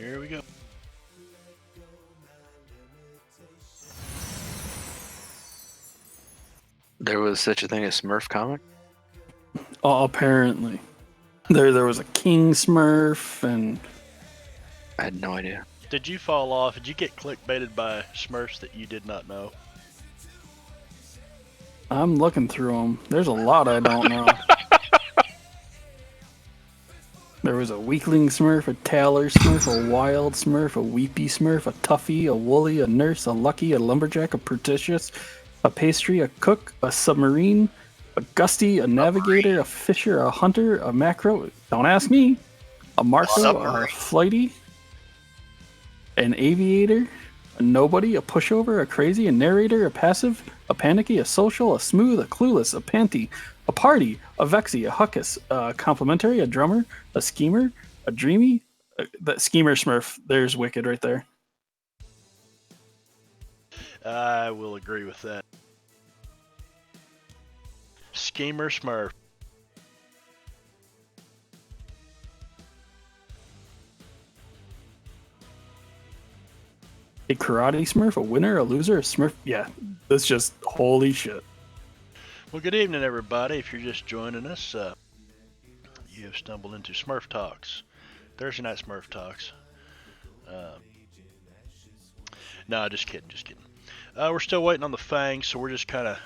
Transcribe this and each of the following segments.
Here we go. There was such a thing as Smurf comic? Oh, apparently. There was a King Smurf, and I had no idea. Did you fall off? Did you get clickbaited by Smurfs that you did not know? I'm looking through them. There's a lot I don't know. There was a Weakling Smurf, a Tailor Smurf, a Wild Smurf, a Weepy Smurf, a Tuffy, a Woolly, a Nurse, a Lucky, a Lumberjack, a Pertitious, a Pastry, a Cook, a Submarine, a Gusty, a Navigator, a Fisher, a Hunter, a Macro, don't ask me, a Marco, a Flighty, an Aviator, a Nobody, a Pushover, a Crazy, a Narrator, a Passive, a Panicky, a Social, a Smooth, a Clueless, a Panty, a Party, a Vexy, a Huckus, a Complimentary, a Drummer, a Schemer, a Dreamy, that Schemer Smurf, there's Wicked right there. I will agree with that. Schemer Smurf. A Karate Smurf, a Winner, a Loser, a Smurf. Yeah, that's just holy shit. Well, good evening, everybody. If you're just joining us, you have stumbled into Smurf Talks. Thursday night Smurf Talks. No, just kidding. We're still waiting on the fangs, so we're just kind of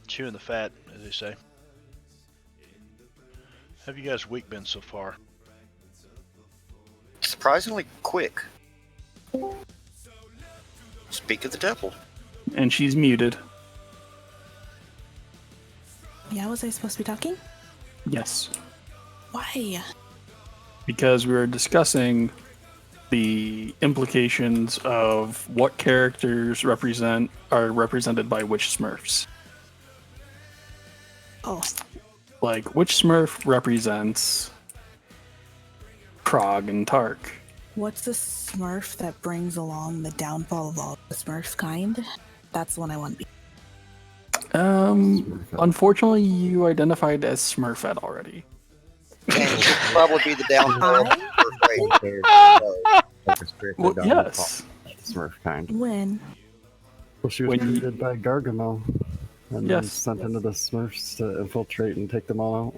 chewing the fat, as they say. How have you guys' week been so far? Surprisingly quick. Speak of the devil. And she's muted. Yeah, was I supposed to be talking? Yes. Why? Because we were discussing the implications of what characters are represented by which Smurfs. Oh. Like, which Smurf represents Krog and Tark? What's the Smurf that brings along the downfall of all the Smurf kind? That's the one I want to be. Unfortunately, you identified as Smurfette already. And she'll probably be the downfall. Well, yes. Smurf kind. When? Well, she was When created by Gargamel and then Yes. sent into the Smurfs to infiltrate and take them all out.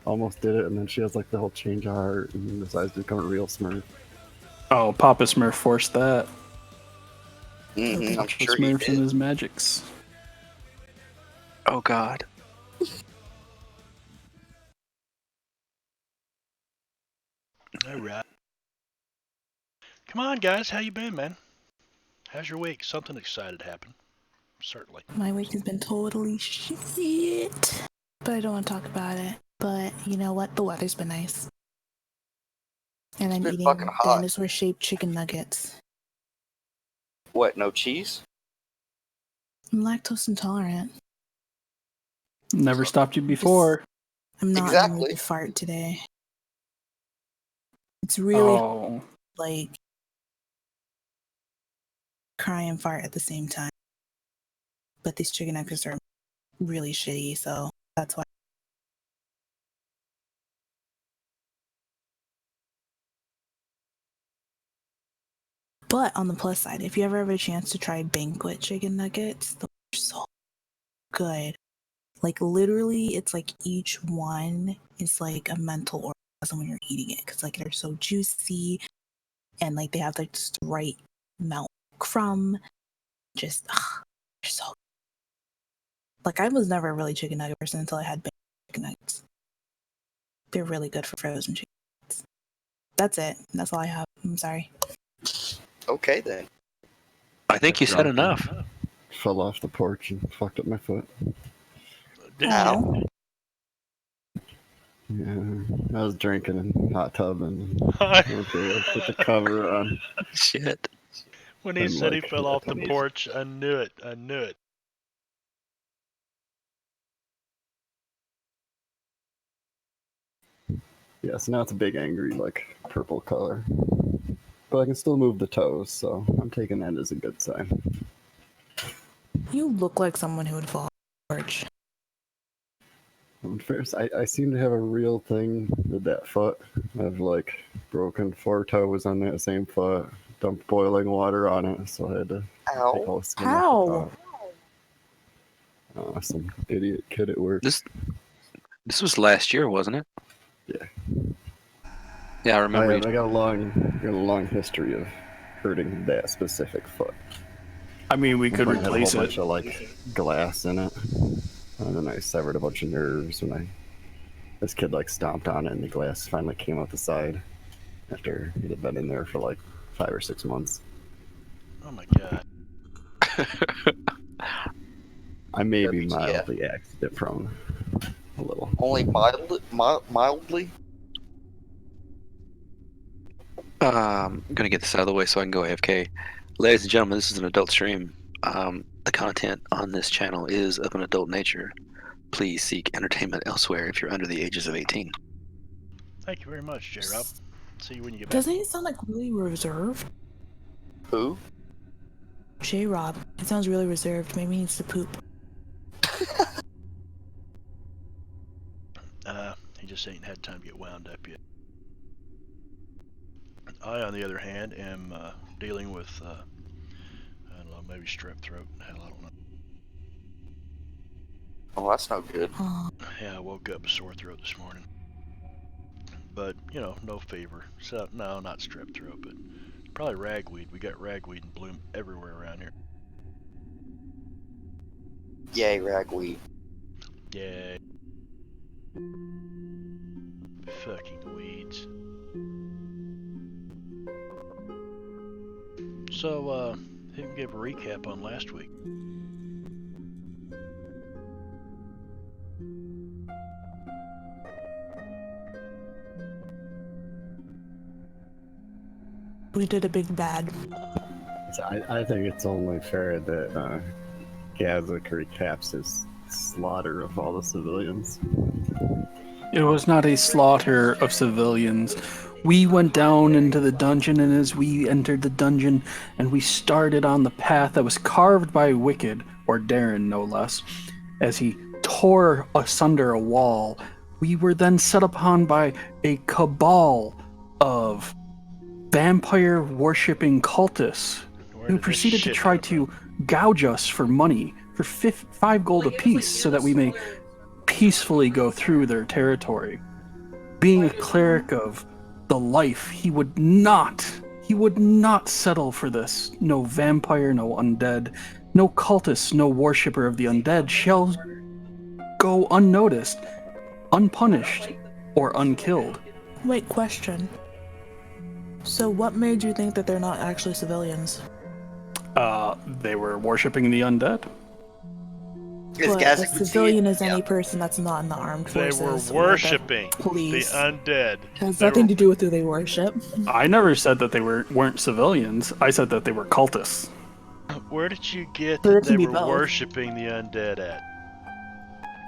Almost did it, and then she has like the whole change of heart and decides to become a real Smurf. Oh, Papa Smurf forced that. I'm Papa sure he Smurf and did. his magics. Oh god. All right. Come on, guys. How you been, man? How's your week? Something excited happened. Certainly. My week has been totally shit. But I don't want to talk about it. But you know what? The weather's been nice. And I'm been eating fucking hot. dinosaur-shaped chicken nuggets. What, no cheese? I'm lactose intolerant. Never stopped you before. I'm not in the Exactly. mood to fart today. It's really Oh, like cry and fart at the same time. But these chicken nuggets are really shitty, so that's why. But on the plus side, if you ever have a chance to try banquet chicken nuggets, they're so good. Like literally, it's like each one is like a mental orgasm when you're eating it, because like they're so juicy, and like they have like just the right amount of crumb. Just they're so. Like I was never a really chicken nugget person until I had banquet chicken nuggets. They're really good for frozen chicken nuggets. That's it. That's all I have. I'm sorry. Okay then. I think you said enough. Fell off the porch and fucked up my foot. Ow. Yeah, I was drinking in a hot tub and went to put the cover on. Shit. When he I'm said he like, fell off the amazing. porch, I knew it. Yeah, so now it's a big angry like purple color. But I can still move the toes, so I'm taking that as a good sign. You look like someone who would fall off the porch. First, I seem to have a real thing with that foot. I've like broken 4 toes on that same foot, dumped boiling water on it, so I had to take Ow. all the skin How? off the top. Some idiot kid at work. This was last year, wasn't it? Yeah. Yeah, I remember. I got a long history of hurting that specific foot. I mean, we could One had a replace whole it. bunch of like glass in it, and then I severed a bunch of nerves when this kid like stomped on it, and the glass finally came out the side after it had been in there for like 5 or 6 months. Oh my god. I may be WTF. mildly accident prone, a little. Only mildly? I'm gonna get this out of the way so I can go AFK. Ladies and gentlemen, this is an adult stream. The content on this channel is of an adult nature. Please seek entertainment elsewhere if you're under the ages of 18. Thank you very much, J-Rob. See you when you get back. Doesn't he sound like really reserved? Who? J-Rob. It sounds really reserved. Maybe he needs to poop. He just ain't had time to get wound up yet. I, on the other hand, am dealing with, I don't know, maybe strep throat. Hell, I don't know. Oh, that's no good. Oh, Yeah, I woke up with sore throat this morning. But, you know, no fever. So, no, not strep throat, but probably ragweed. We got ragweed in bloom everywhere around here. Yay, ragweed. Yay. Fucking weeds. So, who can give a recap on last week? we did a big bad. So I think it's only fair that Gazlik recaps his slaughter of all the civilians. It was not a slaughter of civilians. We went down into the dungeon, and as we entered the dungeon, and we started on the path that was carved by Wicked, or Darren no less, as he tore asunder a wall, we were then set upon by a cabal of vampire-worshipping cultists Where who did this proceeded to shit try come to gouge us for money, for 5 gold apiece, so that we may peacefully go through their territory. Being a cleric of the life, he would not settle for this. No vampire, no undead, no cultist, no worshipper of the undead shall go unnoticed, unpunished, or unkilled. Wait, question. So what made you think that they're not actually civilians? They were worshipping the undead. Is But a Gazzik would see civilian it? is any person that's not in the armed They forces. were or the worshipping the police. undead. Has They nothing were- to do with who they worship. I never said that they weren't civilians. I said that they were cultists. Where did you get So that it can they be were both. worshipping the undead at?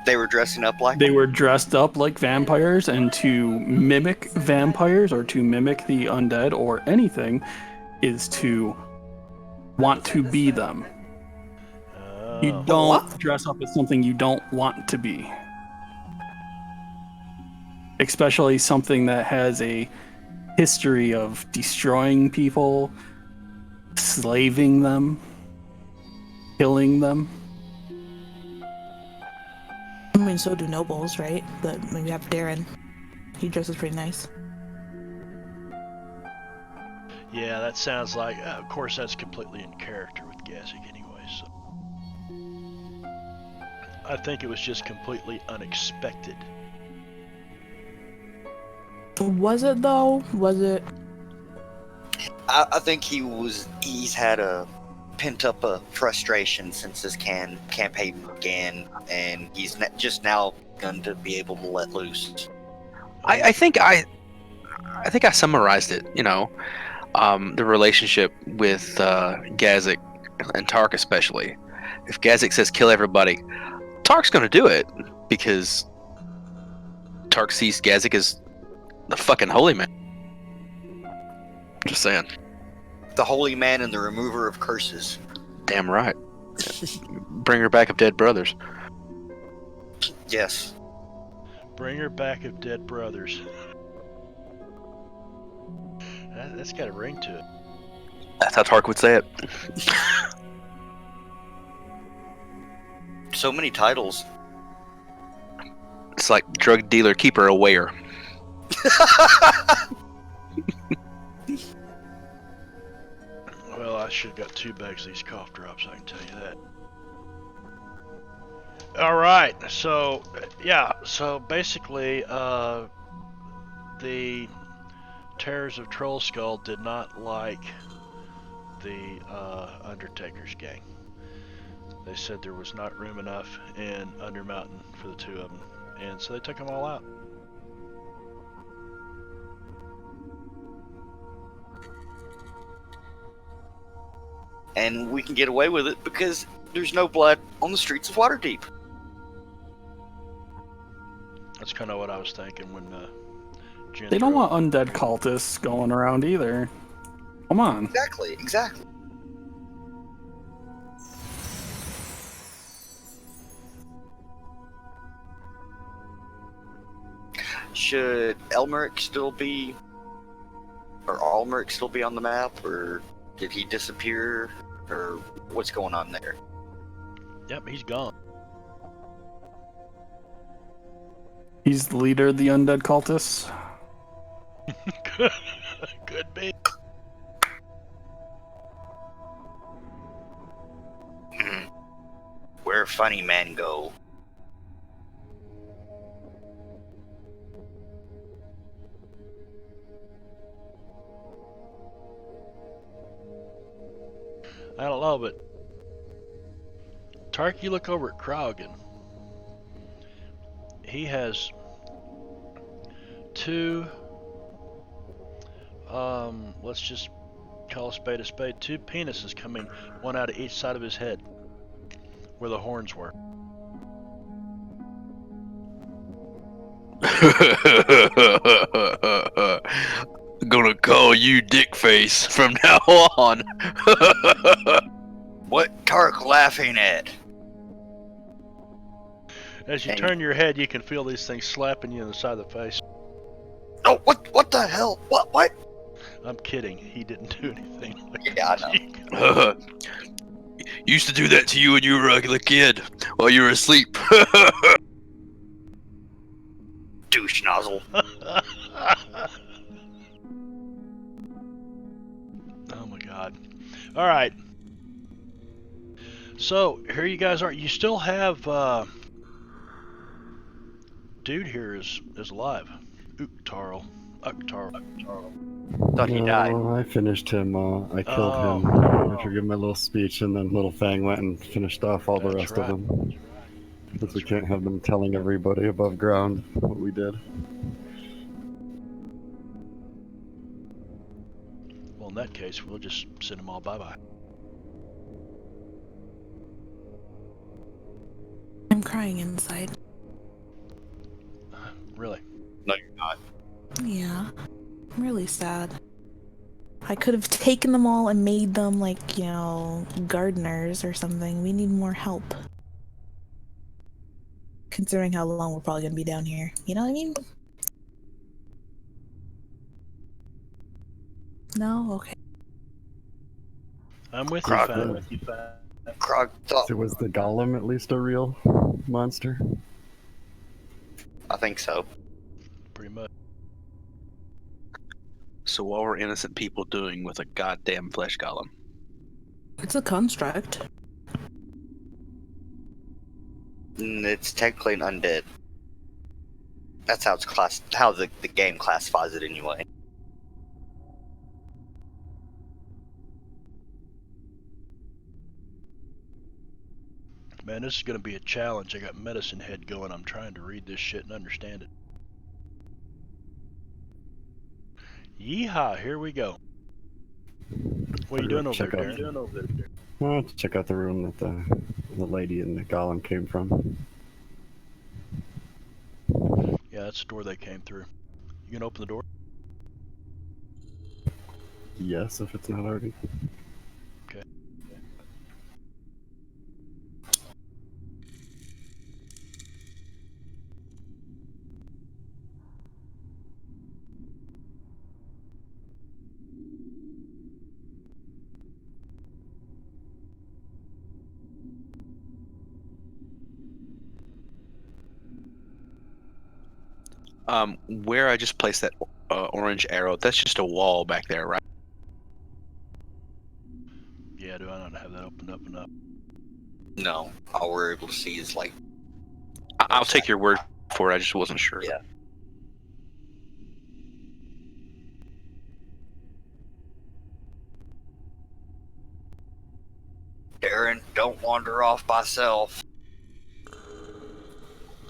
They were dressing up like They were dressed up like vampires, and to mimic vampires or to mimic the undead or anything is to want to be them. You Oh. don't dress up as something you don't want to be. Especially something that has a history of destroying people, slaving them, killing them. I mean, so do nobles, right? But maybe have Darren. He dresses pretty nice. Yeah, that sounds like, of course, that's completely in character with Gazzik anyway, so. I think it was just completely unexpected. Was it though? Was it? I think he's had a pent up frustration since this campaign began, and he's just now going to be able to let loose. I think I summarized it. You know, the relationship with Gazzik and Tark especially. If Gazzik says kill everybody, Tark's going to do it because Tark sees Gazzik as the fucking holy man. Just saying. The holy man and the remover of curses. Damn right. Bring her back of dead brothers. Yes. Bringer back of dead brothers. That's got a ring to it. That's how Tark would say it. So many titles. It's like drug dealer keeper aware. Well, I should have got 2 bags of these cough drops, I can tell you that. Alright, so, yeah, so basically, the Terrors of Troll Skull did not like the Undertaker's gang. They said there was not room enough in Undermountain for the 2 of them, and so they took them all out. And we can get away with it because there's no blood on the streets of Waterdeep. That's kind of what I was thinking when Jen They don't threw- want undead cultists going around either. Come on. Exactly. Should Elmeric still be, or Almeric still be on the map, or did he disappear, or what's going on there? Yep, he's gone. He's the leader of the undead cultists. Could be. Where funny men go. I don't know, but Tark, you look over at Kraugen. He has 2, let's just call a spade, 2 penises coming, one out of each side of his head, where the horns were. Gonna call you Dickface from now on. What Tark laughing at? As you And- turn your head, you can feel these things slapping you in the side of the face. Oh, what the hell? What? I'm kidding. He didn't do anything. Yeah, I know. Used to do that to you when you were a regular kid while you were asleep. Douche nozzle. Oh my god. Alright. So, here you guys are. You still have, dude here is alive. Uktarl. Thought he died. No, I finished him. I killed Oh. him after giving my little speech, and then Little Fang went and finished off all the That's rest right. of them. Because we can't have them telling everybody above ground what we did. Well, in that case, we'll just send them all bye-bye. I'm crying inside. Really. No, you're not. Yeah. I'm really sad. I could have taken them all and made them like, gardeners or something. We need more help. Considering how long we're probably gonna be down here. You know what I mean? No? Okay. I'm with Krog, you, fam. Krog thought. So was the golem at least a real monster? I think so. Pretty much. So what were innocent people doing with a goddamn flesh golem? It's a construct. It's technically an undead. That's how it's how the game classifies it anyway. Man, this is going to be a challenge. I got medicine head going. I'm trying to read this shit and understand it. Yeehaw, here we go. What are you doing over Check there, out- Darren? Well, check out the room that the lady and the golem came from. Yeah, that's the door they came through. You gonna open the door? Yes, if it's not already. Where I just placed that orange arrow, that's just a wall back there, right? Yeah, do I not have that opened up enough? No, all we're able to see is like. I'll take your word for it. I just wasn't sure. Yeah. Darren, don't wander off by self.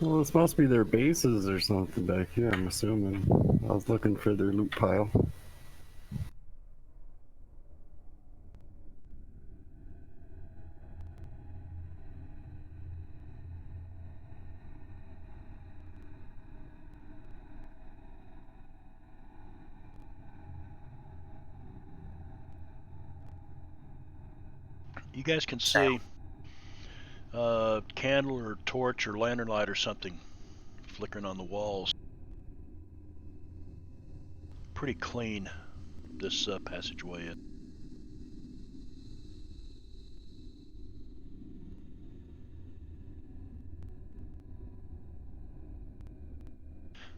Well, this must be their bases or something back here, I'm assuming. I was looking for their loot pile. You guys can see candle or torch or lantern light or something flickering on the walls. Pretty clean, this passageway is.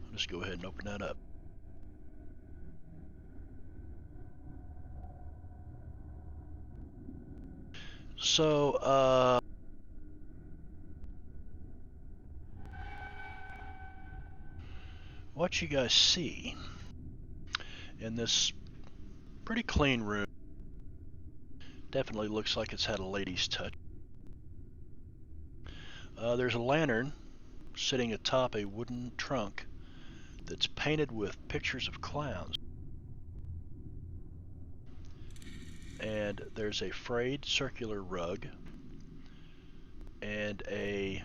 I'll just go ahead and open that up. So, what you guys see in this pretty clean room, definitely looks like it's had a lady's touch. There's a lantern sitting atop a wooden trunk that's painted with pictures of clowns. And there's a frayed circular rug and a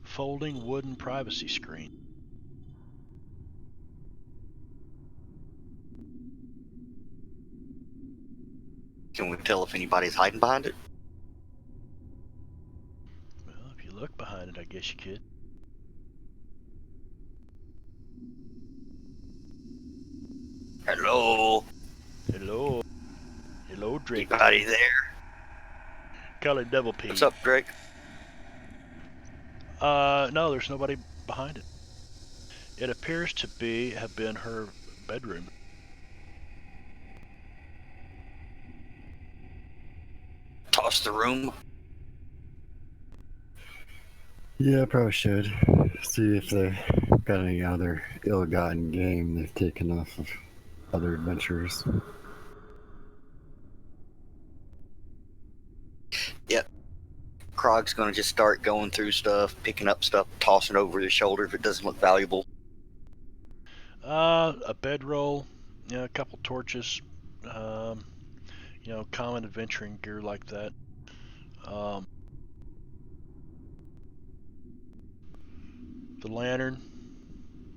folding wooden privacy screen. Can we tell if anybody's hiding behind it? Well, if you look behind it, I guess you could. Hello? Hello. Hello, Drake. Anybody there? Colored double P. What's up, Drake? No, there's nobody behind it. It appears to have been her bedroom. Toss the room. Yeah, I probably should. See if they've got any other ill-gotten game they've taken off of other adventurers. Yep. Krog's gonna just start going through stuff, picking up stuff, tossing it over his shoulder if it doesn't look valuable. A bedroll, a couple torches, common adventuring gear like that. The lantern,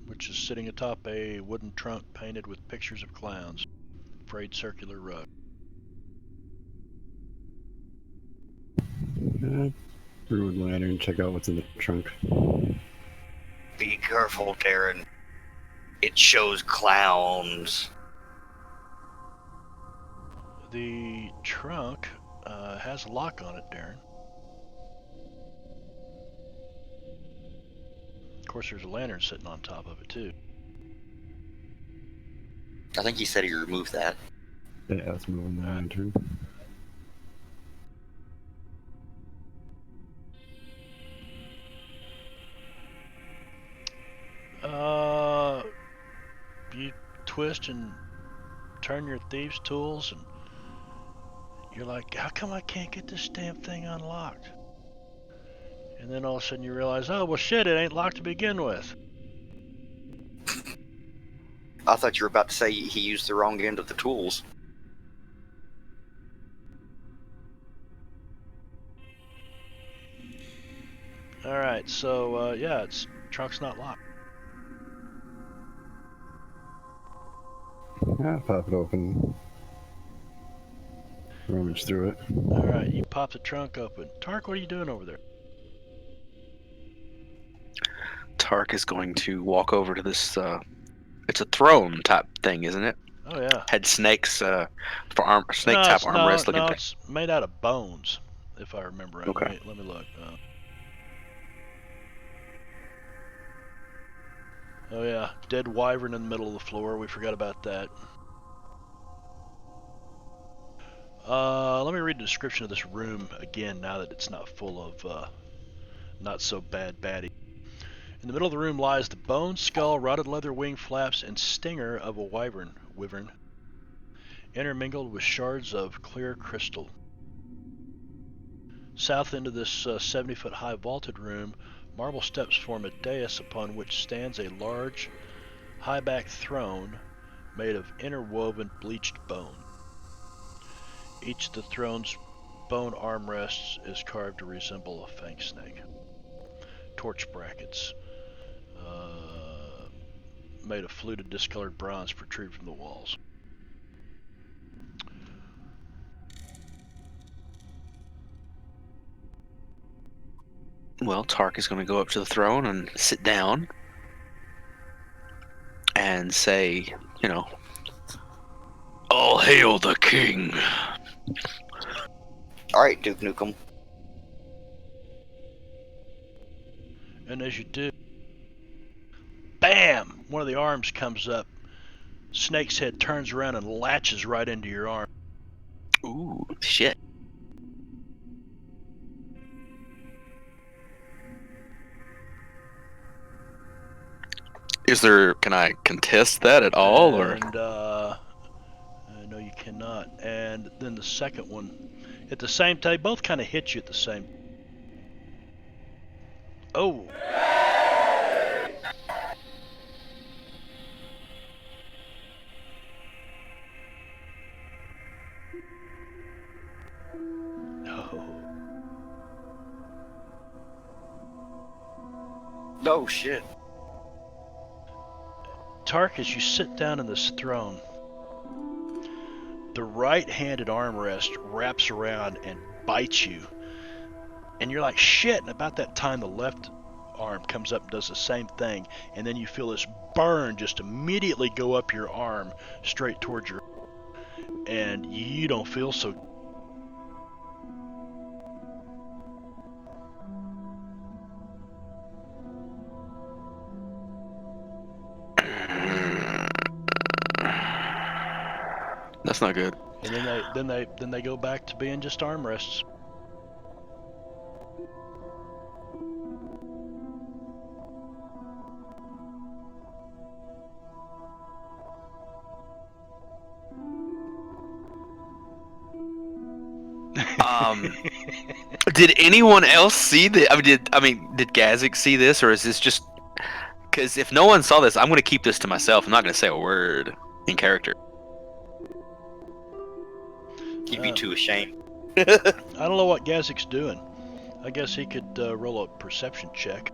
which is sitting atop a wooden trunk painted with pictures of clowns. Frayed circular rug. Ruined lantern, check out what's in the trunk. Be careful, Darren. It shows clowns. The trunk has a lock on it, Darren. Of course, there's a lantern sitting on top of it, too. I think he said he removed that. Yeah, let's move on the lantern. You twist and turn your thieves' tools, and you're like, how come I can't get this damn thing unlocked? And then all of a sudden you realize, oh, well, shit, it ain't locked to begin with. I thought you were about to say he used the wrong end of the tools. Alright, so, yeah, trunk's not locked. Yeah, pop it open. Rummage through it. Alright, you pop the trunk open. Tark, what are you doing over there? Tark is going to walk over to this. It's a throne type thing, isn't it? Oh, yeah. Had snakes for snake type armrest looking thing. It's made out of bones, if I remember right. Okay. Let me look. Oh yeah, dead wyvern in the middle of the floor. We forgot about that. Let me read the description of this room again now that it's not full of not so bad baddies. In the middle of the room lies the bone, skull, rotted leather wing flaps, and stinger of a wyvern, intermingled with shards of clear crystal. South into this 70-foot high vaulted room, marble steps form a dais upon which stands a large, high-backed throne made of interwoven bleached bone. Each of the throne's bone armrests is carved to resemble a fang snake. Torch brackets made of fluted discolored bronze protrude from the walls. Well, Tark is going to go up to the throne and sit down and say, you know, "All hail the king." All right, Duke Nukem. And as you do, bam! One of the arms comes up. Snake's head turns around and latches right into your arm. Ooh, shit. Is there? Can I contest that at all, or? And no, you cannot. And then the second one, at the same time, they both kind of hit you at the same. Oh. No shit. Tark, as you sit down in this throne, the right-handed armrest wraps around and bites you. And you're like, shit, and about that time the left arm comes up and does the same thing, and then you feel this burn just immediately go up your arm straight towards your, and you don't feel so. That's not good. And then they go back to being just armrests. Did anyone else see the? Did Gazik see this, or is this just? Because if no one saw this, I'm going to keep this to myself. I'm not going to say a word in character. You'd be too ashamed. I don't know what Gazik's doing. I guess he could roll a perception check.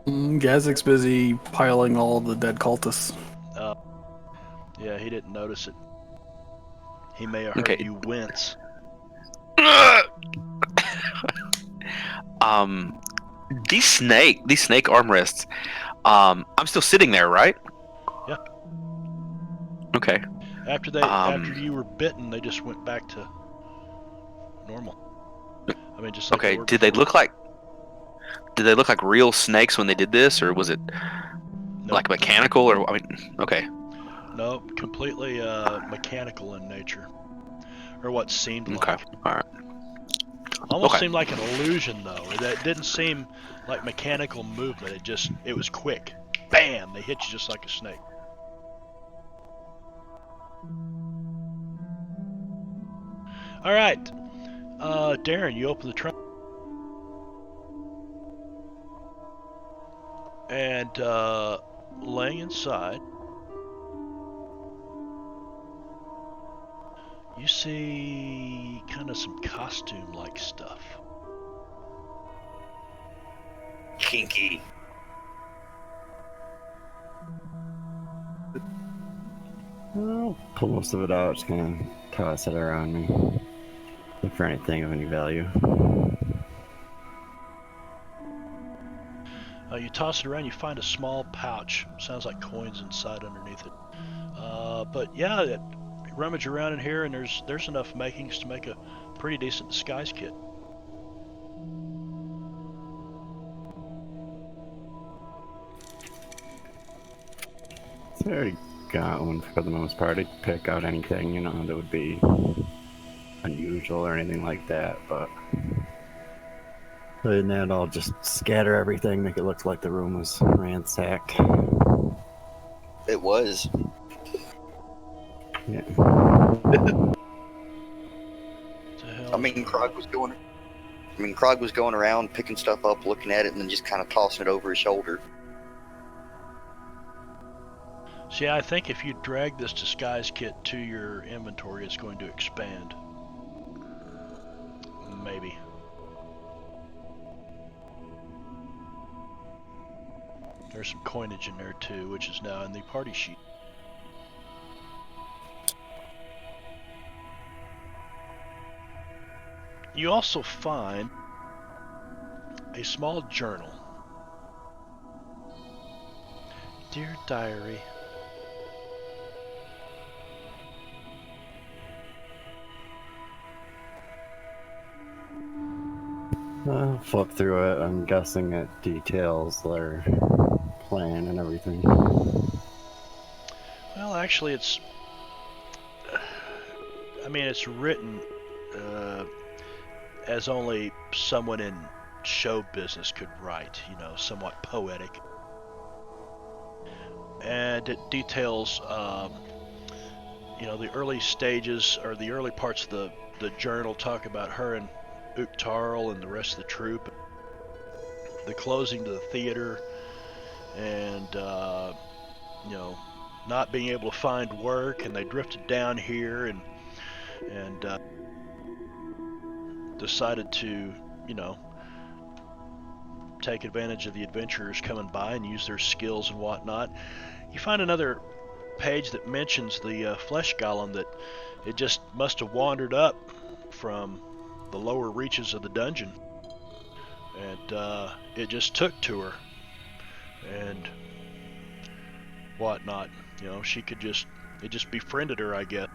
Gazik's busy piling all the dead cultists. Yeah, he didn't notice it. He may have heard you wince. These snake armrests. I'm still sitting there, right? Yeah. Okay. After you were bitten, they just went back to normal. I mean, just like okay. Did they look like real snakes when they did this, or was it like mechanical? Or okay. No, completely mechanical in nature, or what seemed like. Okay. All right. Almost seemed like an illusion, though. It didn't seem like mechanical movement. It was quick. Bam! They hit you just like a snake. All right, Darren, you open the trunk, and laying inside, you see kind of some costume-like stuff. Kinky. I'll pull most of it out, just kind of toss it around me. Look for anything of any value. You toss it around, you find a small pouch. Sounds like coins inside underneath it. But yeah, rummage around in here, and there's enough makings to make a pretty decent disguise kit. I already got one for the most part. I'd pick out anything, you know, that would be unusual or anything like that, but other than that, I'll just scatter everything, make it look like the room was ransacked. It was. Yeah. I mean, Krog was going around picking stuff up, looking at it, and then just kind of tossing it over his shoulder. See, I think if you drag this disguise kit to your inventory, it's going to expand. Maybe. There's some coinage in there too, which is now in the party sheet. You also find a small journal. Dear Diary. I'll flip through it. I'm guessing it details their plan and everything. Well, actually, it's written as only someone in show business could write, you know, somewhat poetic. And it details, you know, the early stages, or the early parts of the journal talk about her and Uktarl and the rest of the troupe, the closing to the theater, and, you know, not being able to find work, and they drifted down here and decided to, you know, take advantage of the adventurers coming by and use their skills and whatnot. You find another page that mentions the flesh golem, that it just must have wandered up from the lower reaches of the dungeon, and it just took to her and whatnot. You know, it just befriended her, I guess.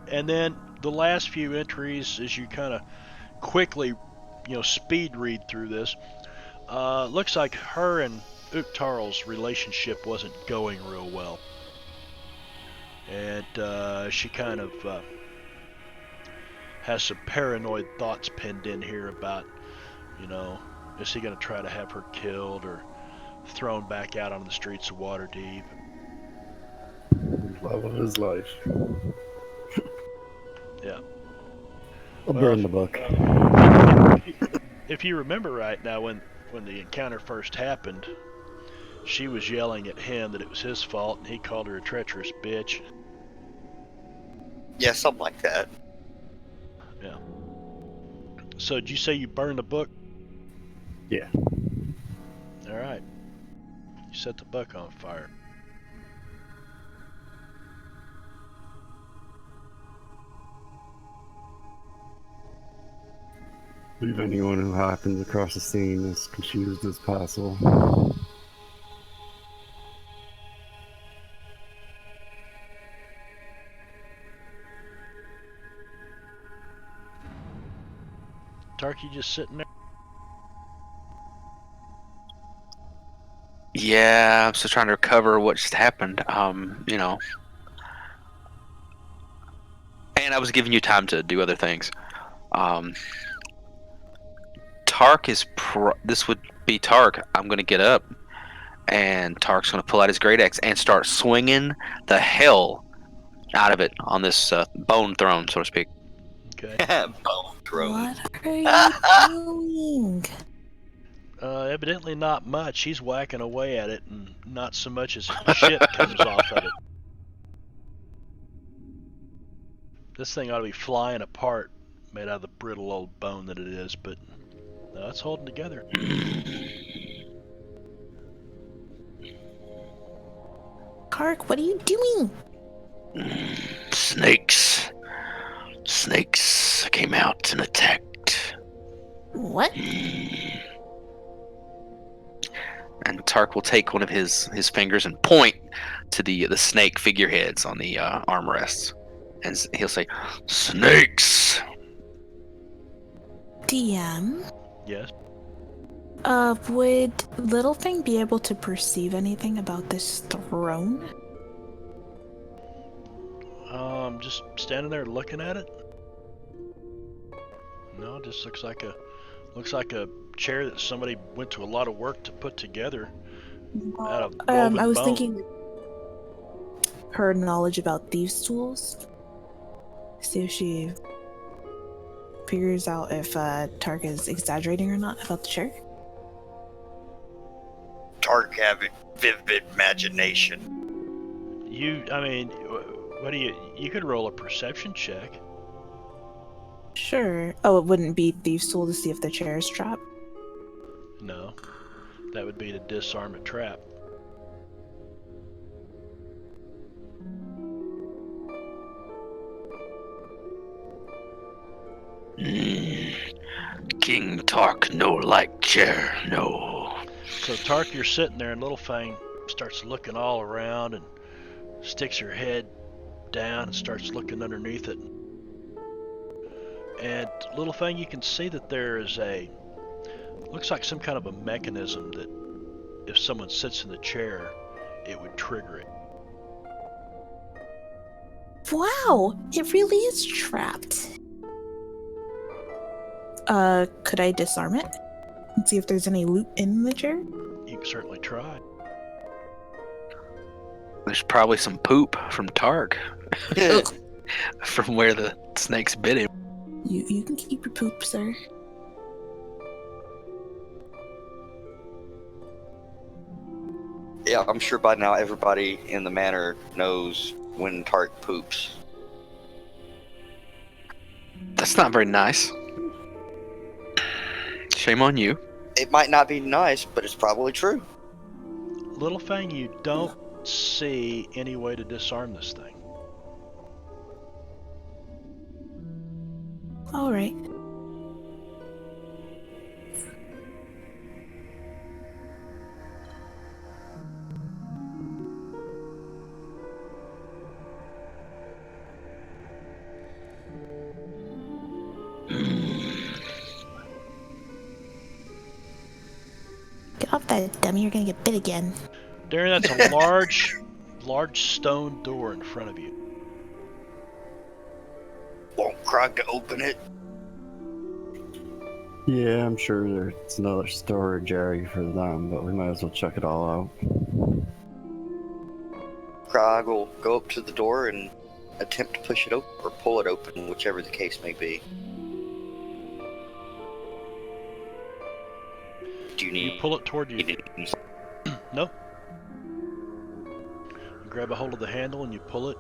And then the last few entries, as you kind of quickly, you know, speed read through this, looks like her and Uktarl's relationship wasn't going real well. And she kind of has some paranoid thoughts pinned in here about, you know, is he going to try to have her killed or thrown back out on the streets of Waterdeep? Love of his life. Yeah. I'll burn the book. If you remember right now, when the encounter first happened, she was yelling at him that it was his fault, and he called her a treacherous bitch. Yeah, something like that. Yeah. So did you say you burned the book? Yeah. All right. You set the book on fire. Leave anyone who happens across the scene as confused as possible. Tarky just sitting there. Yeah, I'm still trying to recover what just happened. You know, and I was giving you time to do other things. Tark is this would be Tark. I'm gonna get up, and Tark's gonna pull out his great axe and start swinging the hell out of it on this bone throne, so to speak. Okay. Bone throw. What are you doing? Evidently not much. He's whacking away at it, and not so much as shit comes off of it. This thing ought to be flying apart, made out of the brittle old bone that it is, but no, it's holding together. Kark, what are you doing? Snakes. Snakes came out and attacked. What? And Tark will take one of his fingers and point to the snake figureheads on the armrests, and he'll say, "Snakes." DM? Yes. Would Littlething be able to perceive anything about this throne? Just standing there looking at it. No, it just looks like a chair that somebody went to a lot of work to put together out of woven I was bone. thinking her knowledge about thieves' tools. See if she figures out if Tark is exaggerating or not about the chair. Tark have a vivid imagination. What do you could roll a perception check. Sure. Oh, it wouldn't be thieves' tool to see if the chair is trapped. No, that would be to disarm a trap. King Tark no like chair, no. So Tark, you're sitting there, and Littlefang starts looking all around and sticks her head down and starts looking underneath it. And Littlefang, you can see that there is looks like some kind of a mechanism that if someone sits in the chair, it would trigger it. Wow, it really is trapped. Could I disarm it and see if there's any loot in the chair? You can certainly try. There's probably some poop from Tark from where the snakes bit him. You can keep your poop, sir. Yeah, I'm sure by now everybody in the manor knows when Tark poops. That's not very nice. Shame on you. It might not be nice, but it's probably true. Littlefang, you don't see any way to disarm this thing. All right. Get off that dummy, you're gonna get bit again. Darren, that's a large stone door in front of you. Won't Krog to open it? Yeah, I'm sure there's another storage area for them, but we might as well check it all out. Krog will go up to the door and attempt to push it open or pull it open, whichever the case may be. Do you need? You pull it toward you. No. You grab a hold of the handle and you pull it.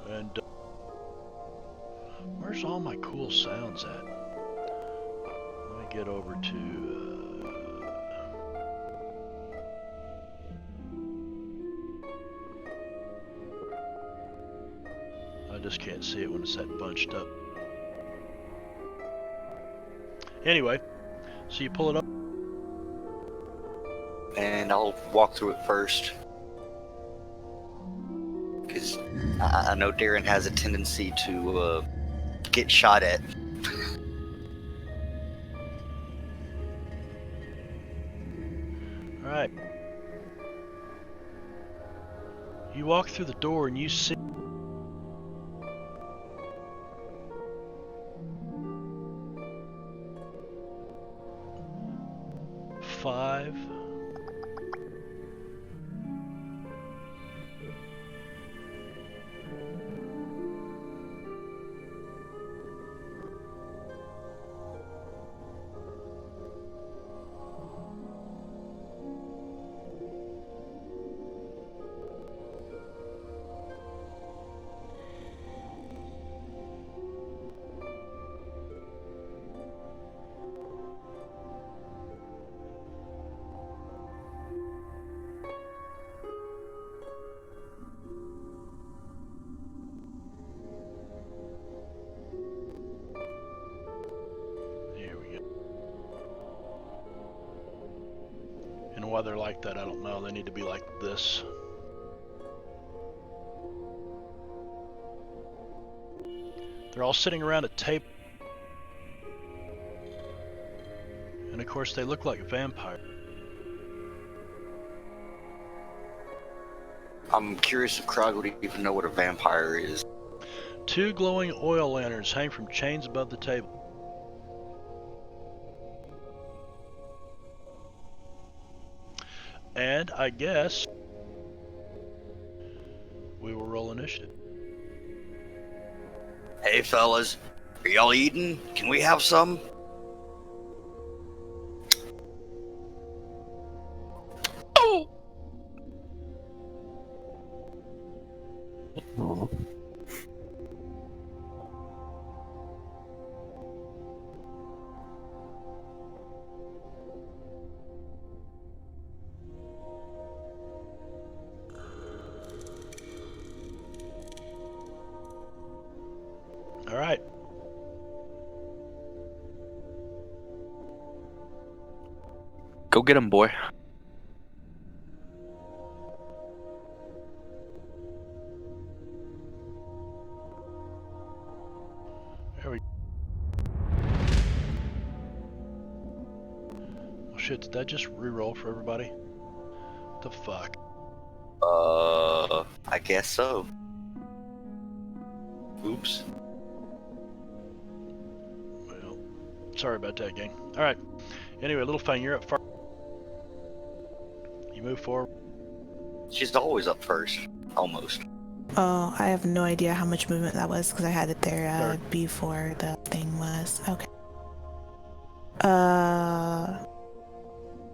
And where's all my cool sounds at? Let me get over to. I just can't see it when it's that bunched up. Anyway, so you pull it up. And I'll walk through it first. Because I know Darren has a tendency to get shot at. Alright. You walk through the door and you see five why they're like that, I don't know. They need to be like this. They're all sitting around a table. And of course they look like vampires. I'm curious if Krog would even know what a vampire is. 2 glowing oil lanterns hang from chains above the table. And I guess we will roll initiative. Hey fellas, are y'all eating? Can we have some? Oh. All right. Go get him, boy. There we go. Oh shit, did that just re-roll for everybody? What the fuck? I guess so. Oops. Well, sorry about that, gang. All right. Anyway, Littlefang, you're up first. You move forward. She's always up first. Almost. Oh, I have no idea how much movement that was because I had it there Third. before the thing was. Okay.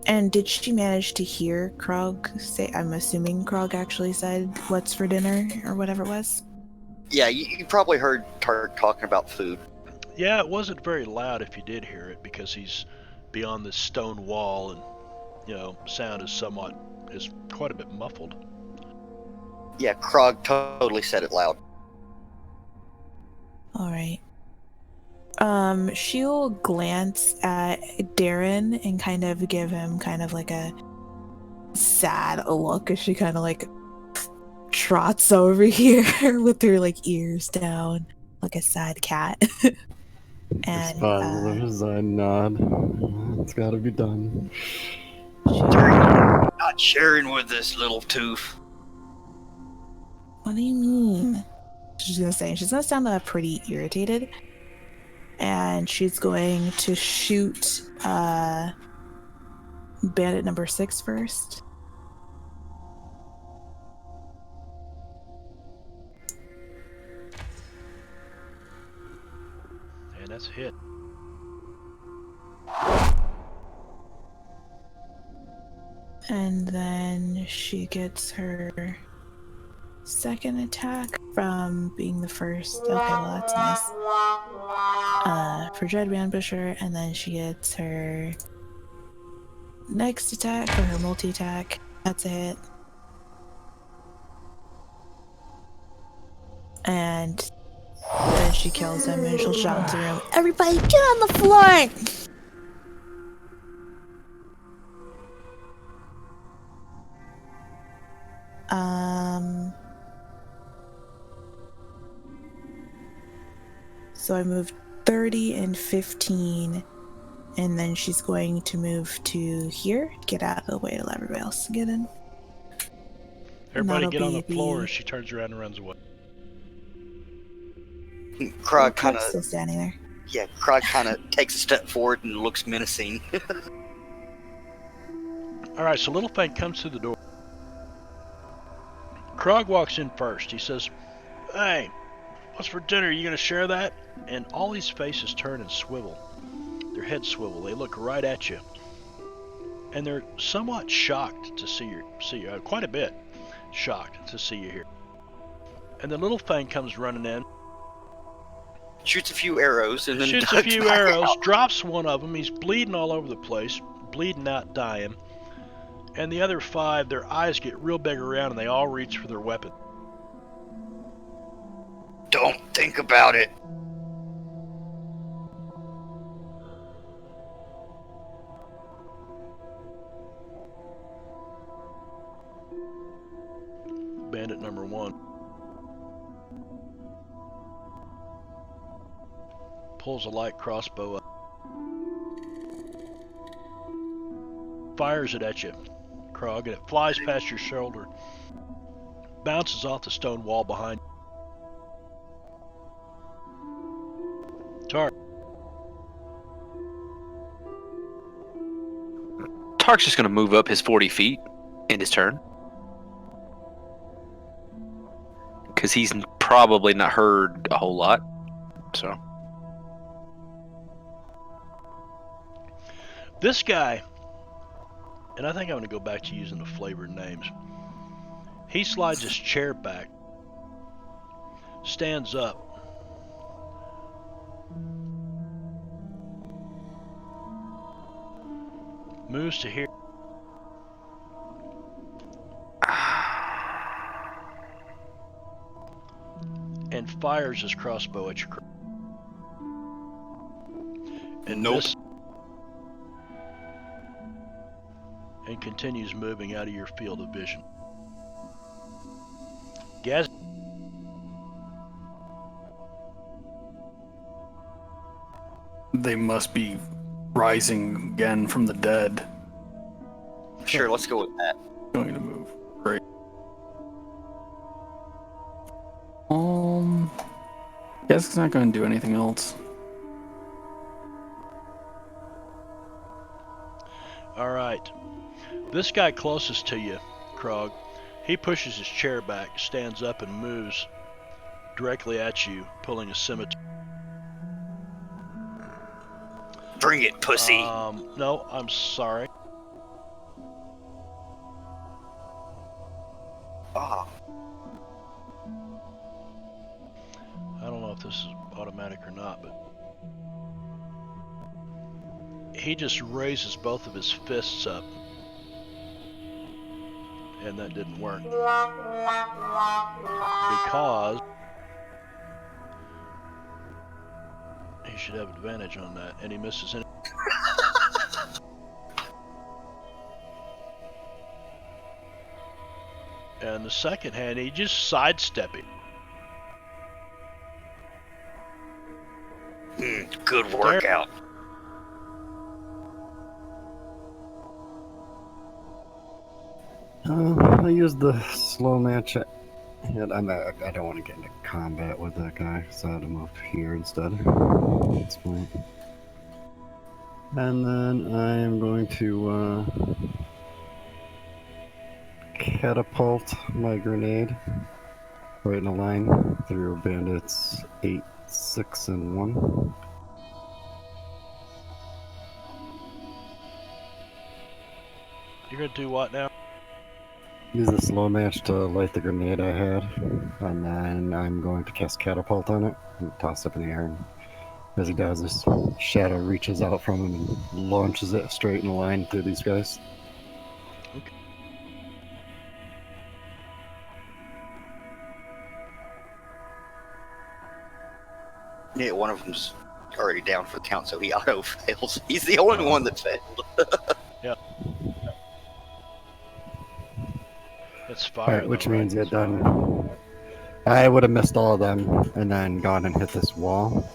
And did she manage to hear Krog say, I'm assuming Krog actually said, what's for dinner or whatever it was? Yeah, you probably heard her talking about food. Yeah, it wasn't very loud if you did hear it because he's beyond this stone wall and, you know, sound is quite a bit muffled. Yeah, Krog totally said it loud. All right. She'll glance at Darren and kind of give him kind of like a sad look as she kind of like trots over here with her like ears down like a sad cat. And Responds with a nod. It's gotta be done. Not sharing with this little tooth. what do you mean? She's gonna sound pretty irritated. And she's going to shoot bandit number 6 first. And that's a hit. And then she gets her second attack from being the first. Okay, well that's nice. For Dread Ambusher, and then she gets her next attack for her multi-attack. That's a hit. And then she kills him and she'll shout into the room, everybody get on the floor! So I moved 30 and 15, and then she's going to move to here, get out of the way to let everybody else get in. Everybody get on the be floor as she turns around and runs away. Krog kind Krog's of, still standing there. yeah, Krog kind of takes a step forward and looks menacing. Alright, so Littlefang comes to the door. Krog walks in first. He says, hey, what's for dinner? You gonna share that? And all these faces turn and swivel. Their heads swivel. They look right at you. And they're somewhat shocked to see you, quite a bit shocked to see you here. And the Littlefang comes running in. Shoots a few arrows and then Shoots a ducks few back arrows, out. drops one of them. He's bleeding all over the place, bleeding out, dying. And the other 5, their eyes get real big around and they all reach for their weapon. Don't think about it. Bandit number 1 pulls a light crossbow up. fires it at you, Krog, and it flies past your shoulder, bounces off the stone wall behind you. Tark. Tark's just going to move up his 40 feet in his turn. Because he's probably not heard a whole lot. So. This guy, and I think I'm going to go back to using the flavored names. He slides his chair back, stands up, moves to here, and fires his crossbow at your crow. And Nope. And continues moving out of your field of vision. Gaz. They must be rising again from the dead. Sure, let's go with that. Going to move. Great. Guess it's not going to do anything else. All right. This guy closest to you, Krog, he pushes his chair back, stands up, and moves directly at you, pulling a scimitar. Bring it, pussy. No, I'm sorry. Ah, I don't know if this is automatic or not, but he just raises both of his fists up, and that didn't work because he should have advantage on that, and he misses any. And the second hand, he just sidestep it. good workout. I used the slow match. And I don't want to get into combat with that guy, so I had to move here instead. That's fine. And then I am going to catapult my grenade right in a line through bandits 8, 6, and 1. You're gonna do what now? Use the slow match to light the grenade I had, and then I'm going to cast catapult on it and toss it up in the air. And as he does, this shadow reaches out from him and launches it straight in a line through these guys. Okay. Yeah, one of them's already down for the count, so he auto fails. He's the only one that failed. It's fire. Alright, which though, means right? get done. I would have missed all of them and then gone and hit this wall.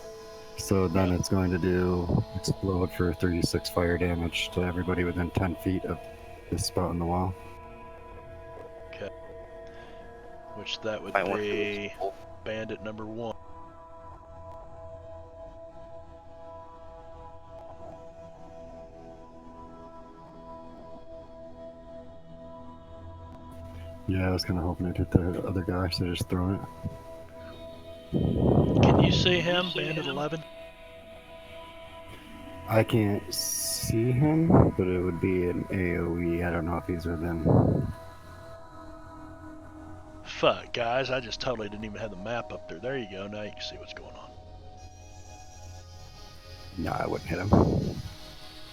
So then it's going to do explode for 36 fire damage to everybody within 10 feet of this spot on the wall. Okay. Which that would I want be to. bandit number 1. Yeah, I was kind of hoping I'd hit the other guy, so just throwing it. Can you see him, bandit 11? I can't see him, but it would be an AoE. I don't know if he's within. Fuck, guys, I just totally didn't even have the map up there. There you go, now you can see what's going on. No, I wouldn't hit him.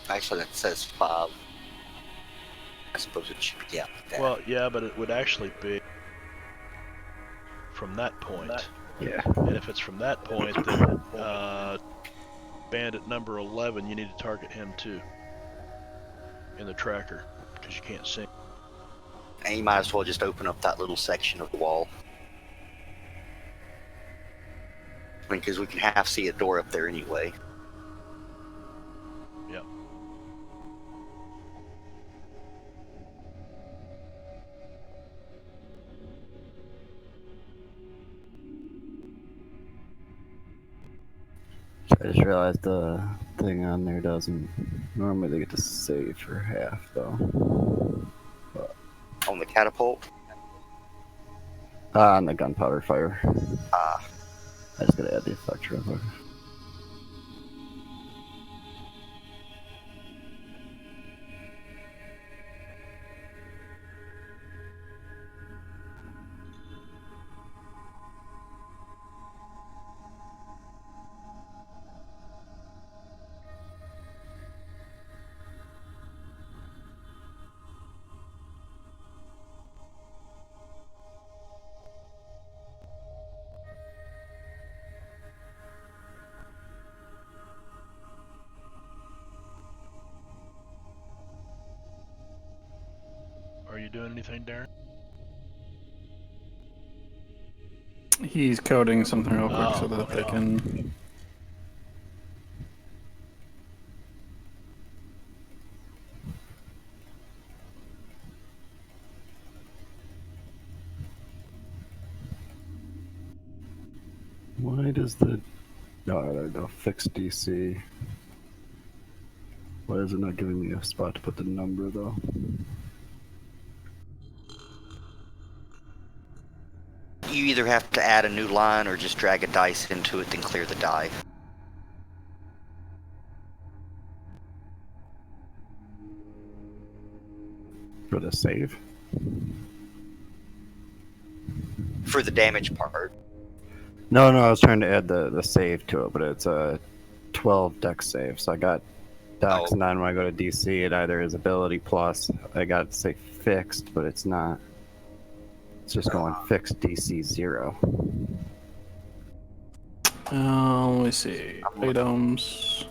Actually, that says 5. I suppose it should be out like that. Well, yeah, but it would actually be from that point. Yeah. And if it's from that point, then bandit number 11, you need to target him too in the tracker, because you can't see. And you might as well just open up that little section of the wall. I mean, because we can half see a door up there anyway. Yep. I just realized the thing on there doesn't. Normally they get to save for half though. On the catapult. On the gunpowder fire. Ah, I just gotta add the effect real quick. Are you doing anything, Darren? He's coding something real quick so Oh, that they okay. can. Why does the. Oh, there we go. Fixed DC. Why is it not giving me a spot to put the number though? you either have to add a new line or just drag a dice into it, then clear the die. For the save? For the damage part. No, I was trying to add the save to it, but it's a 12 dex save. So I got Dex, Oh. and then when I go to DC, it either is ability plus. I got it to say fixed, but it's not. It's just going fixed DC 0. Let me see. Items.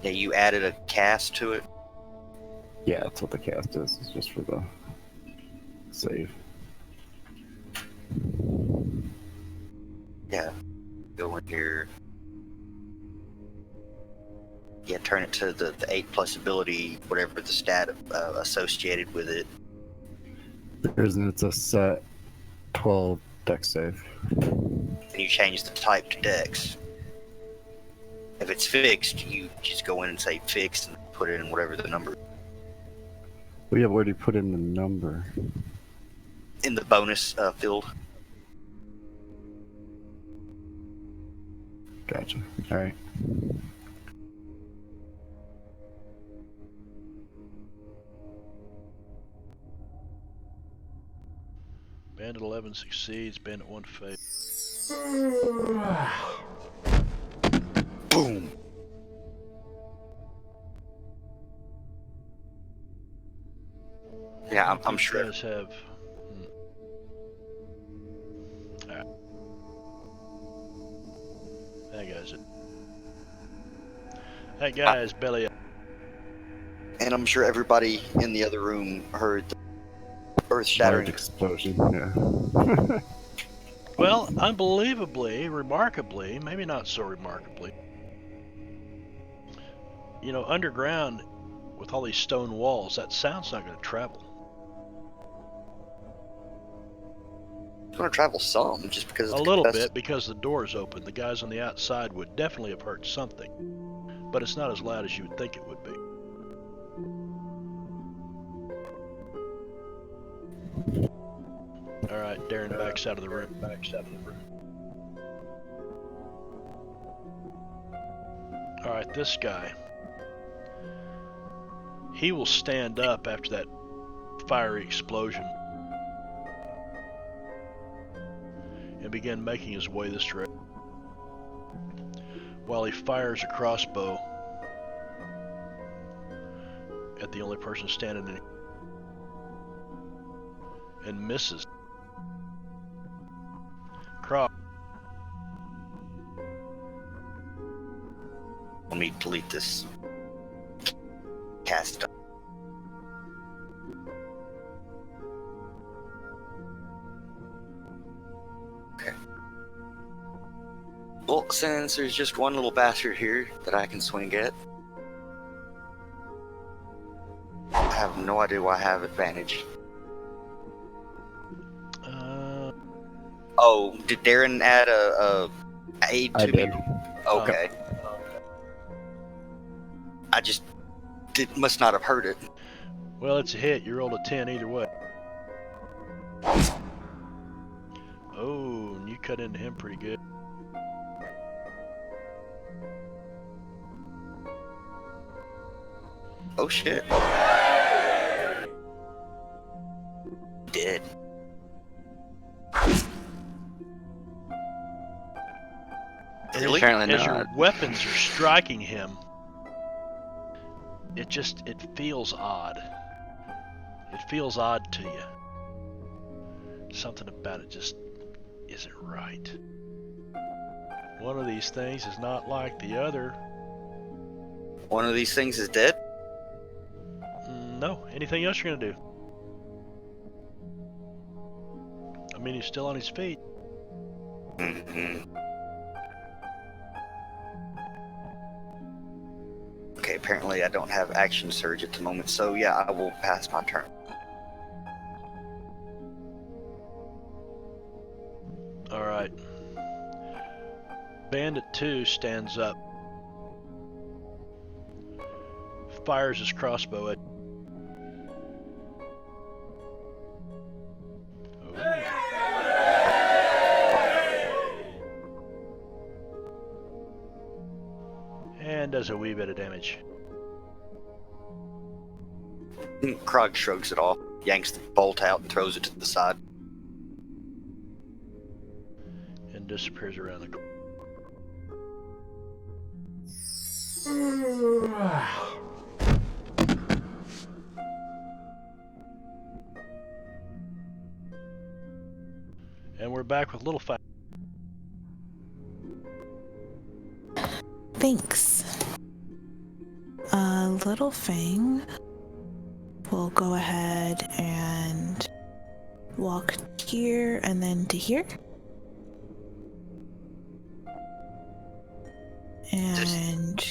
Yeah, you added a cast to it. Yeah, that's what the cast is. It's just for the save. Yeah. Go in here. Yeah, turn it to the 8+ ability, whatever the stat associated with it. It's a set 12 dex save. And you change the type to dex. If it's fixed, you just go in and say fixed and put it in whatever the number. Oh yeah, where do you put in the number? In the bonus field. Gotcha. Alright. Bandit 11 succeeds, Bandit 1 fails. Boom! Yeah, I'm You sure. guys have. Alright. That guy's belly up. And I'm sure everybody in the other room heard the Large earth-shattering. explosion, yeah. Well, unbelievably, remarkably, maybe not so remarkably, you know, underground with all these stone walls, that sound's not going to travel. It's going to travel some, just because A it's little compressed. bit because the door's open. The guys on the outside would definitely have heard something, but it's not as loud as you would think it would be. All right, Darren backs out of the room. All right, this guy. He will stand up after that fiery explosion and begin making his way this direction while he fires a crossbow at the only person standing in and misses. Let me delete this cast. Okay. Well, since there's just one little bastard here that I can swing at, I have no idea why I have advantage. Oh, did Darren add a aid I to did. me? Okay. I just must not have heard it. Well, it's a hit. You rolled a 10 either way. Oh, and you cut into him pretty good. Oh shit. Dead. Really? Apparently As your not. weapons are striking him, it feels odd. It feels odd to you. Something about it just isn't right. One of these things is not like the other. One of these things is dead? No. Anything else you're gonna do? I mean, he's still on his feet. Mm-hmm. Okay, apparently I don't have action surge at the moment, so yeah, I will pass my turn. Alright. Bandit 2 stands up. Fires his crossbow at. And does a wee bit of damage. Krog shrugs it off, yanks the bolt out, and throws it to the side. And disappears around the corner. And we're back with Little Fang. Thanks. Little Fang will go ahead and walk here and then to here. And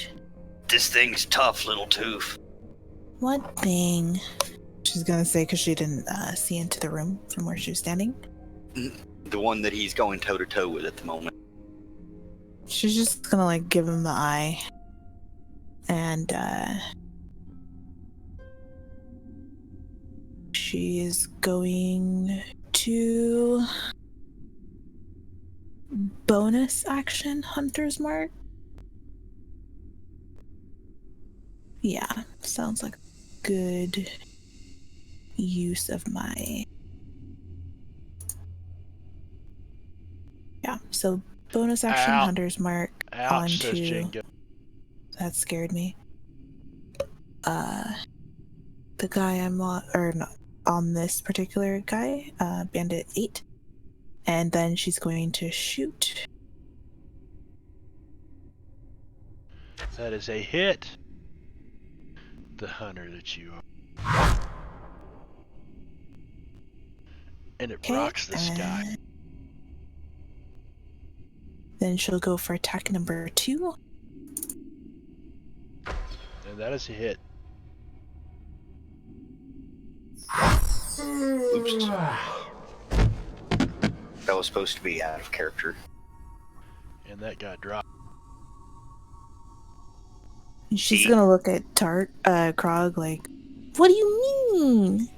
This thing's tough, little tooth. what thing? She's gonna say because she didn't see into the room from where she was standing. The one that he's going toe to toe with at the moment. She's just gonna like give him the eye. And she is going to bonus action Hunter's Mark. Yeah, sounds like a good use of my... Yeah, so bonus action Ow. Hunter's Mark Ouch, says onto... Jingo. That scared me. The guy I'm on, or not, on this particular guy, Bandit 8. And then she's going to shoot. That is a hit. The hunter that you are. And it Okay, rocks the sky. and then she'll go for attack number 2. And that is a hit. Oops. That was supposed to be out of character. And that got dropped. And she's gonna look at Krog like, what do you mean?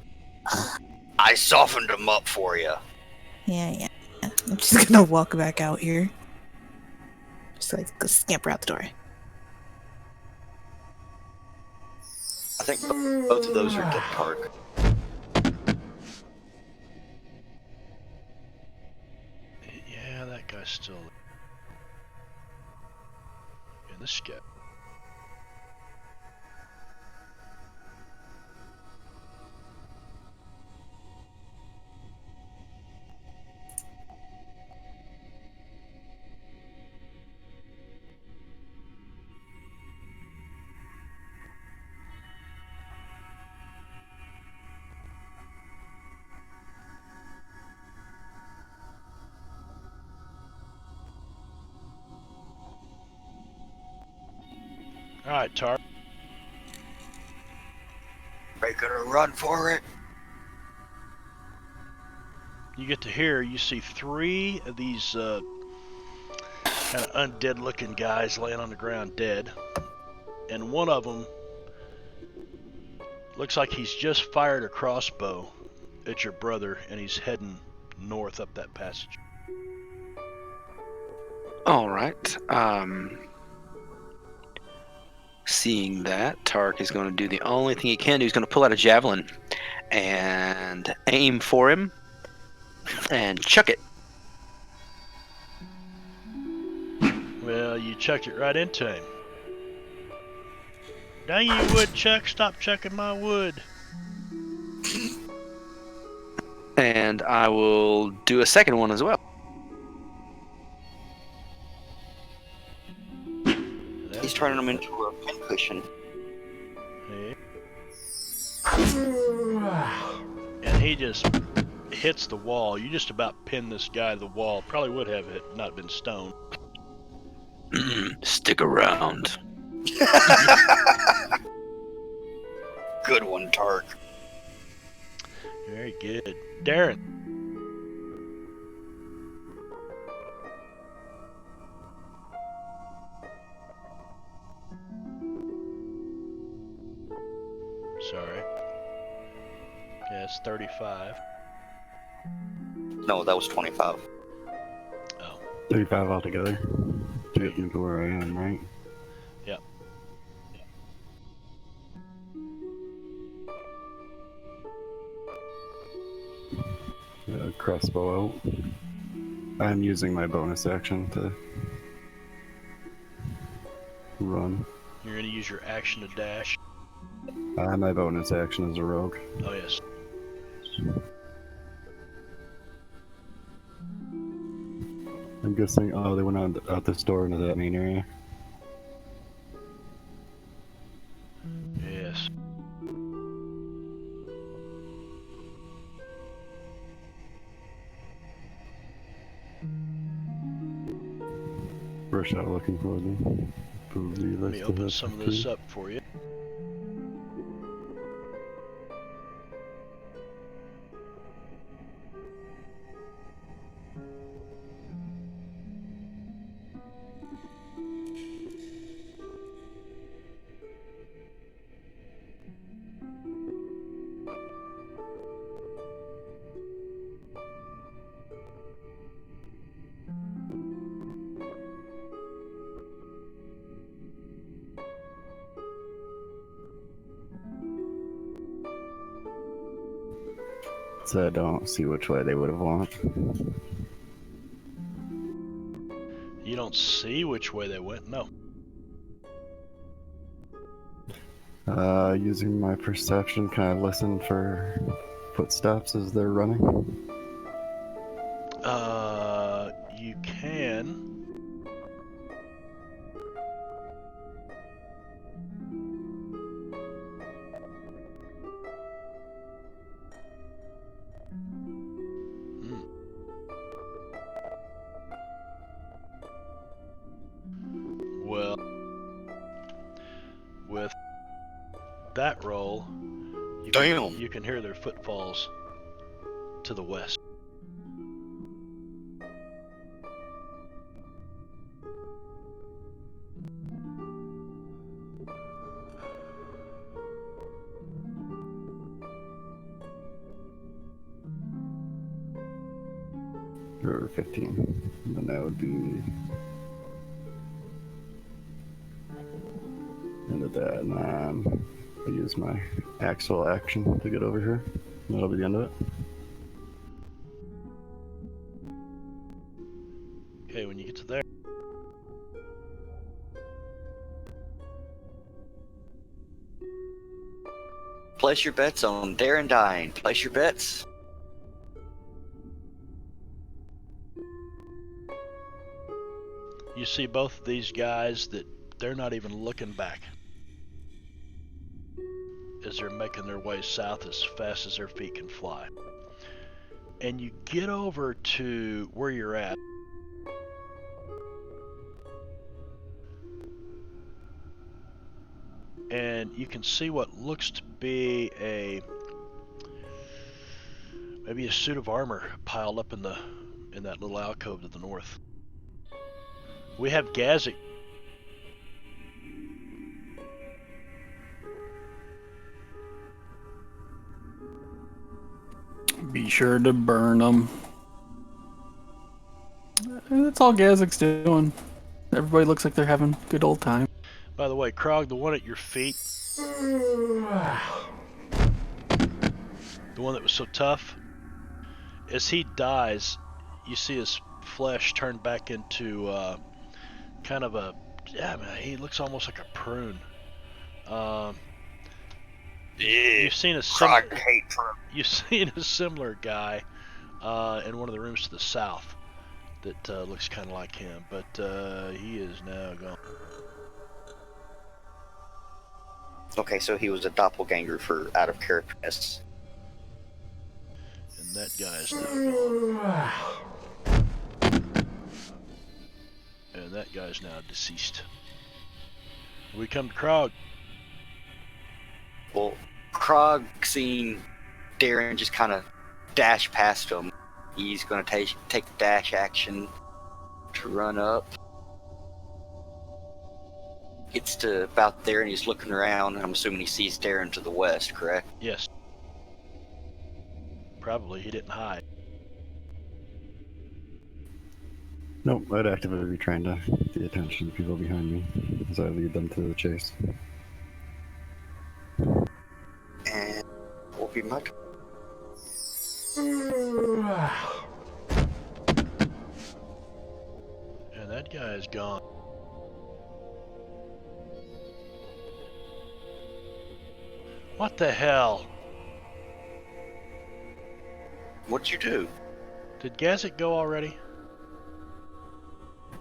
I softened him up for you. Yeah. I'm just gonna walk back out here. Just like go scamper out the door. I think both of those are dead Park. Yeah, that guy's still in the sky. Alright, Tar. Making a run for it. you get to here, you see 3 of these kind of undead-looking guys laying on the ground dead, and one of them looks like he's just fired a crossbow at your brother, and he's heading north up that passage. All right. Seeing that, Tark is going to do the only thing he can do. He's going to pull out a javelin and aim for him and chuck it. Well, you chucked it right into him. Dang you, woodchuck! Stop chucking my wood. And I will do a second one as well. He's turning him into a pincushion. And he just hits the wall. You just about pin this guy to the wall. Probably would have it not been stone. Stick around. Good one, Tark. Very good. Darren. Sorry. Yeah, it's 35. No, that was 25. Oh. 35 altogether. To get into where I am, right? Yep. Crossbow out. I'm using my bonus action to run. You're going to use your action to dash. My bonus action is a rogue. Oh, yes. I'm guessing, they went out this door into that main area. Yes. Rush out looking for them. Let me open some of this up for you. So I don't see which way they would have went. You don't see which way they went? No. Using my perception, can I listen for footsteps as they're running? You can. Well, with that roll, you can hear their footfalls to the west. Or 15. And then that would be end of that, and then I use my actual action to get over here. That'll be the end of it. Okay, when you get to there. Place your bets on Darren dying. Place your bets. You see both of these guys that they're not even looking back as they're making their way south as fast as their feet can fly. And you get over to where you're at. And you can see what looks to be Maybe a suit of armor piled up in that little alcove to the north. We have Gazik. Be sure to burn them. That's all Gazik's doing. Everybody looks like they're having a good old time. By the way, Krog, the one at your feet, the one that was so tough, as he dies, you see his flesh turn back into kind of a, yeah, man, he looks almost like a prune. You've seen a similar, Krog hate for you've seen a similar guy in one of the rooms to the south that looks kind of like him, but he is now gone. Okay, so he was a doppelganger for out of characterness. And that guy's now gone. And that guy's now deceased. We come to Krog. Well, Krog seeing Darren just kind of dash past him. He's going to take the dash action to run up. Gets to about there and he's looking around. I'm assuming he sees Darren to the west, correct? Yes. Probably he didn't hide. Nope, I'd actively be trying to get the attention of people behind me as I lead them to the chase. And will be my turn. And that guy is gone. What the hell? What'd you do? Did Gazik go already?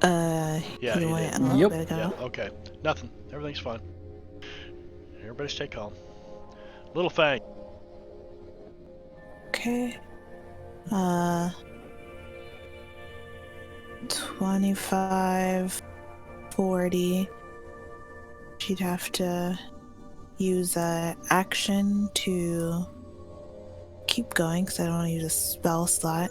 Yeah, he he went did. a little Yep. bit ago. Yeah, okay. Nothing. Everything's fine. Everybody stay calm. Little Fang. Okay. 25, 40. She'd have to use a action to keep going because I don't want to use a spell slot.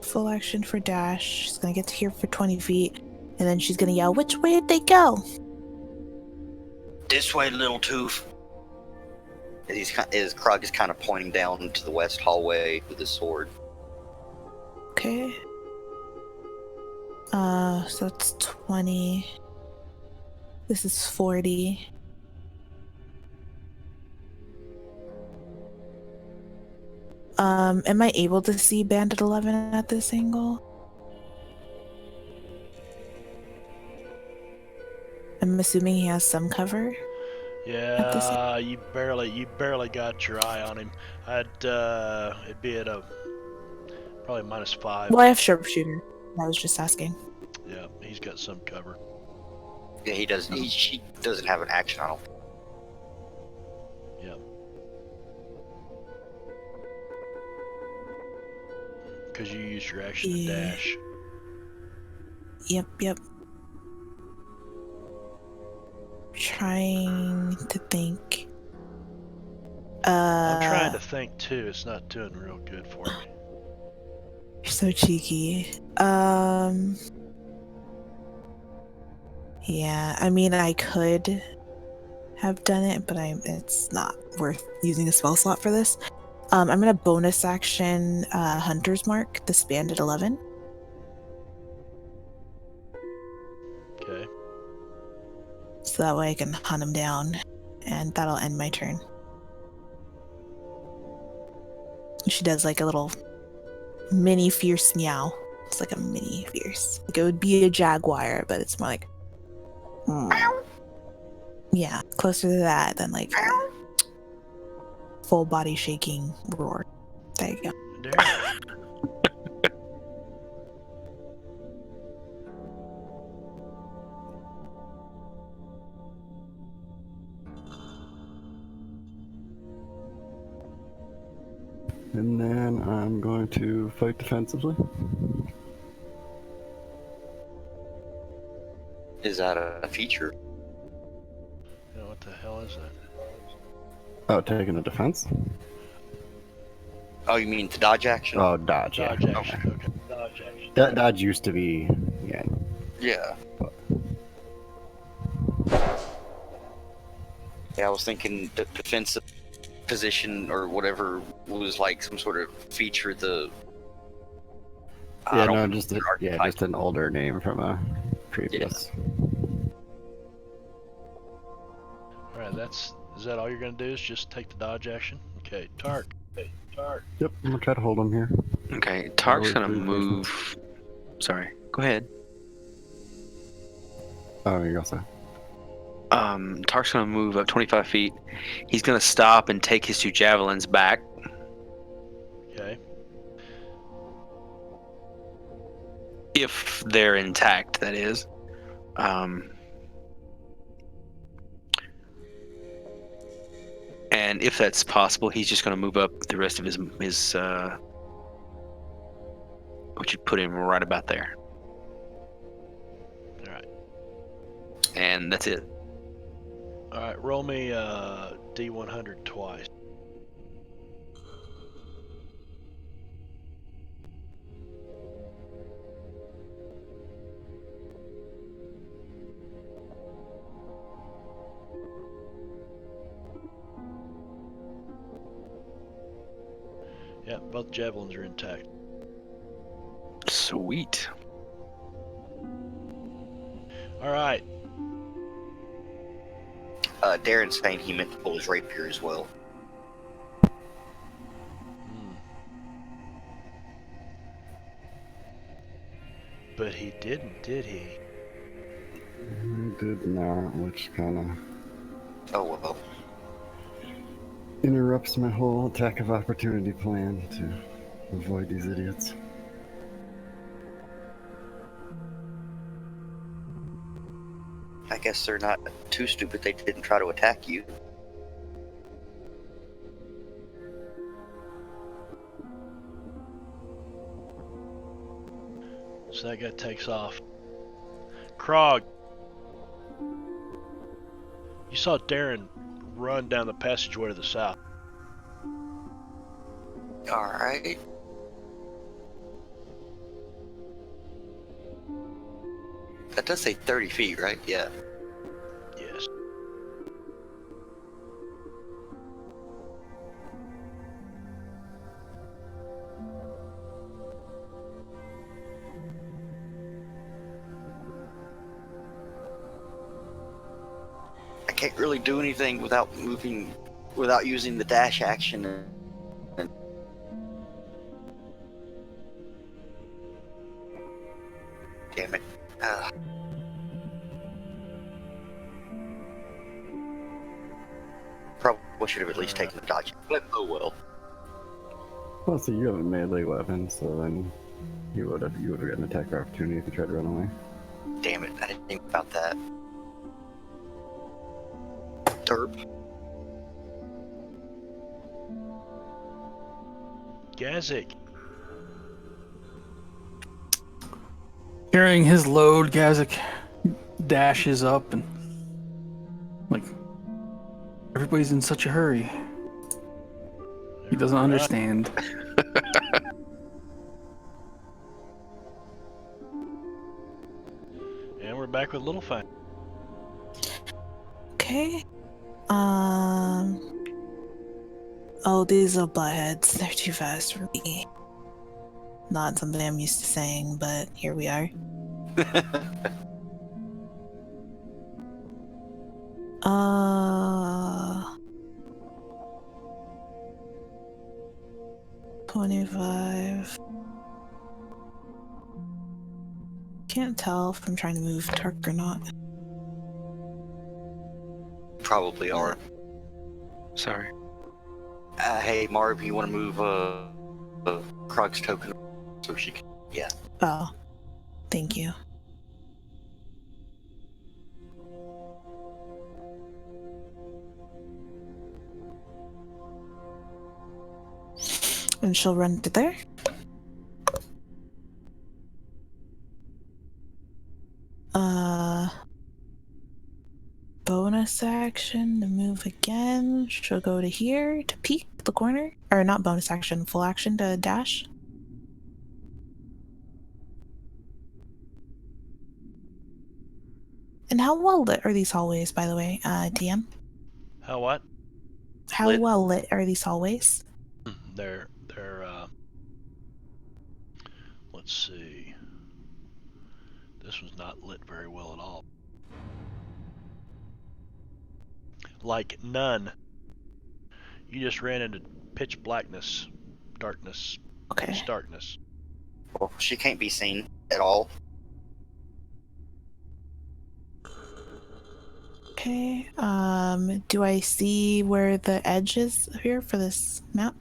Full action for dash. She's gonna get to here for 20 feet, and then she's gonna yell, "Which way did they go?" This way, little tooth. His Krog is kind of pointing down to the west hallway with his sword. Okay. So that's 20. This is 40. Am I able to see Bandit 11 at this angle? I'm assuming he has some cover. Yeah, you barely got your eye on him. It'd be at a probably -5. Well, I have sharpshooter. I was just asking. Yeah, he's got some cover. Yeah, he doesn't. She doesn't have an action on him. Yeah. Because you used your action to Yeah. dash. Yep. Trying to think. I'm trying to think too. It's not doing real good for me. You're so cheeky. Yeah, I mean, I could have done it, but it's not worth using a spell slot for this. I'm gonna bonus action Hunter's Mark, this Bandit 11. Okay. So that way I can hunt him down, and that'll end my turn. She does like a little mini fierce meow. It's like a mini fierce. Like it would be a jaguar, but it's more like. Yeah, closer to that than like full body shaking roar. There you go. Darren. And then I'm going to fight defensively. Is that a feature? You know, what the hell is that? Oh, taking a defense? Oh, you mean the dodge action? Oh, dodge. Yeah. Dodge action. Okay. Dodge action. That dodge used to be. Yeah. Yeah. Yeah, I was thinking the defensive position or whatever was like some sort of feature. Yeah, no, just just an older name from a previous. All right, is that all you're gonna do? Is just take the dodge action? Okay, Tark. Okay, Tark. Yep, I'm gonna try to hold him here. Okay, Tark's gonna Really move. Sorry, go ahead. Oh, you go, sir. Tark's gonna move up 25 feet. He's gonna stop and take his 2 javelins back. Okay. If they're intact, that is. And if that's possible, he's just going to move up the rest of his which would put him right about there. All right. And that's it. All right. Roll me D100 twice. Yeah, both javelins are intact. Sweet. All right. Darren's saying he meant to pull his rapier as well. But he didn't, did he? I did not, which kind of Oh well. interrupts my whole attack of opportunity plan to avoid these idiots. I guess they're not too stupid they didn't try to attack you. So that guy takes off. Krog, you saw Darren run down the passageway to the south. Alright. That does say 30 feet, right? Yeah. Yes. I can't really do anything without using the dash action. Damn it. Probably should have at least taken the dodge. But oh well. Well, so you have a melee weapon, so then you would have gotten an attack of opportunity if you tried to run away. Damn it, I didn't think about that. Derp. Gazik. Carrying his load, Gazik dashes up and like everybody's in such a hurry. He doesn't understand. And we're back with Littlefinger. Okay. Oh, these are buttheads. They're too fast for me. Not something I'm used to saying, but here we are. Uh, 25. Can't tell if I'm trying to move Tark or not. Probably are. Sorry. Hey, Marv, you want to move Krog's token so she can. Yeah. Oh, thank you. And she'll run to there. bonus action to move again. She'll go to here to peek the corner. Or not bonus action, full action to dash. And how well lit are these hallways, by the way, DM? How what? How Lit. well lit are these hallways? They're let's see. This was not lit very well at all. Like none. You just ran into pitch blackness, darkness, Okay. pitch darkness. Well, she can't be seen at all. Okay. Do I see where the edge is here for this map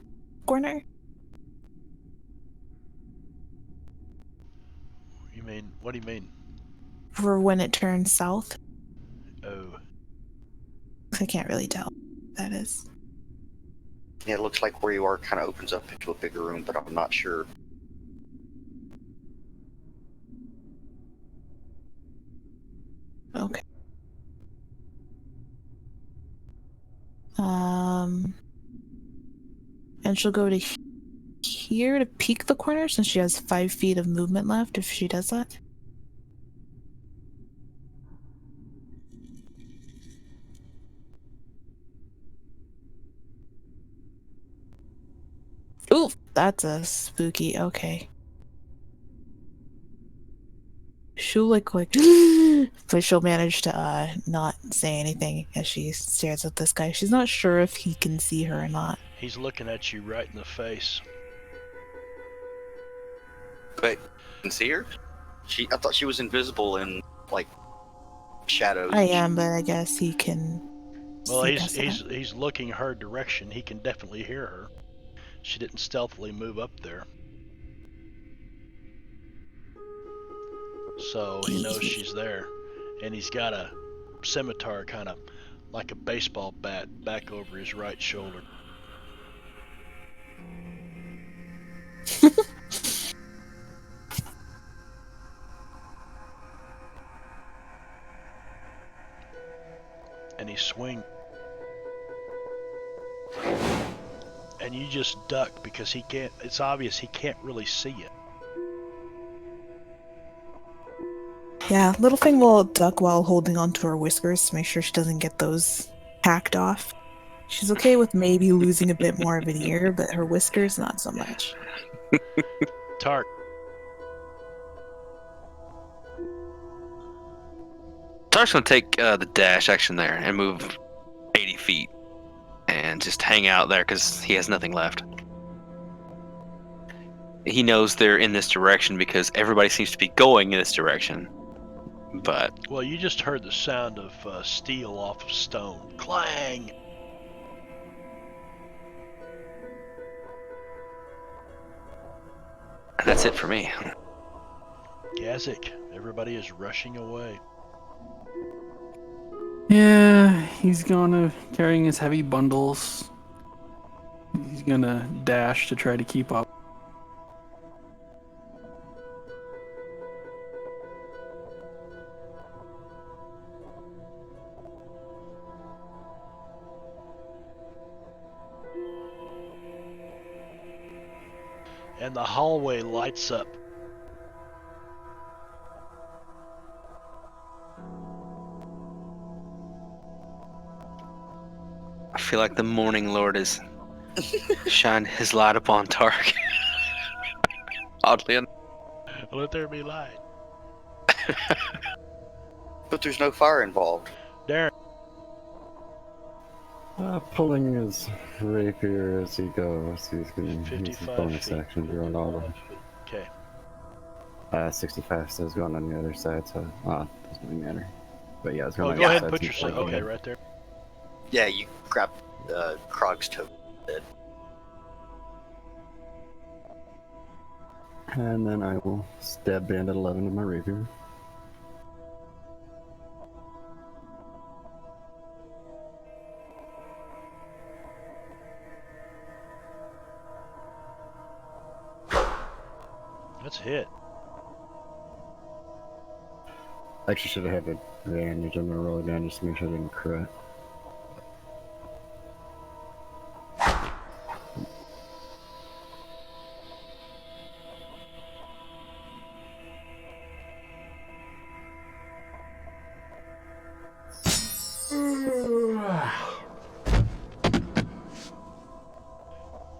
corner? You mean, what do you mean? For when it turns south? Oh, 'Cause I can't really tell what that is. Yeah, it looks like where you are kind of opens up into a bigger room, but I'm not sure. Okay. And she'll go to here to peek the corner since she has 5 feet of movement left if she does that. Ooh, that's a spooky. Okay. She'll look like, but she'll manage to not say anything as she stares at this guy. She's not sure if he can see her or not. he's looking at you right in the face. But you can see her? I thought she was invisible in, like, shadows. I am, but I guess he can. Well, see he's past that. he's looking her direction. He can definitely hear her. She didn't stealthily move up there, so he knows she's there, and he's got a scimitar, kind of like a baseball bat, back over his right shoulder. And he swings, and you just duck because he can't. It's obvious he can't really see you. Yeah, little thing will duck while holding onto her whiskers to make sure she doesn't get those hacked off. She's okay with maybe losing a bit more of an ear, but her whiskers, not so much. Tark, Tark's gonna take the dash action there and move 80 feet and just hang out there because he has nothing left. He knows they're in this direction because everybody seems to be going in this direction. But well, you just heard the sound of steel off of stone. Clang! that's it for me. Gazik, everybody is rushing away. Yeah, he's gonna carrying his heavy bundles. He's gonna dash to try to keep up. And the hallway lights up. I feel like the Morning Lord has shined his light upon Tark. Oddly enough. Let there be light. But there's no fire involved. Darren, Pulling his rapier as he goes. He's going to use his 55 bonus feet. action to run all of Okay. 65 says going on the other side, so doesn't really matter. But yeah, it's going Oh, on go the ahead other and put side, yourself. so- Okay, right there. Yeah, you grab Krog's toe. And then I will stab Bandit 11 with my rapier. That's a hit. I actually should have had advantage. I'm gonna roll again just to make sure I didn't crit.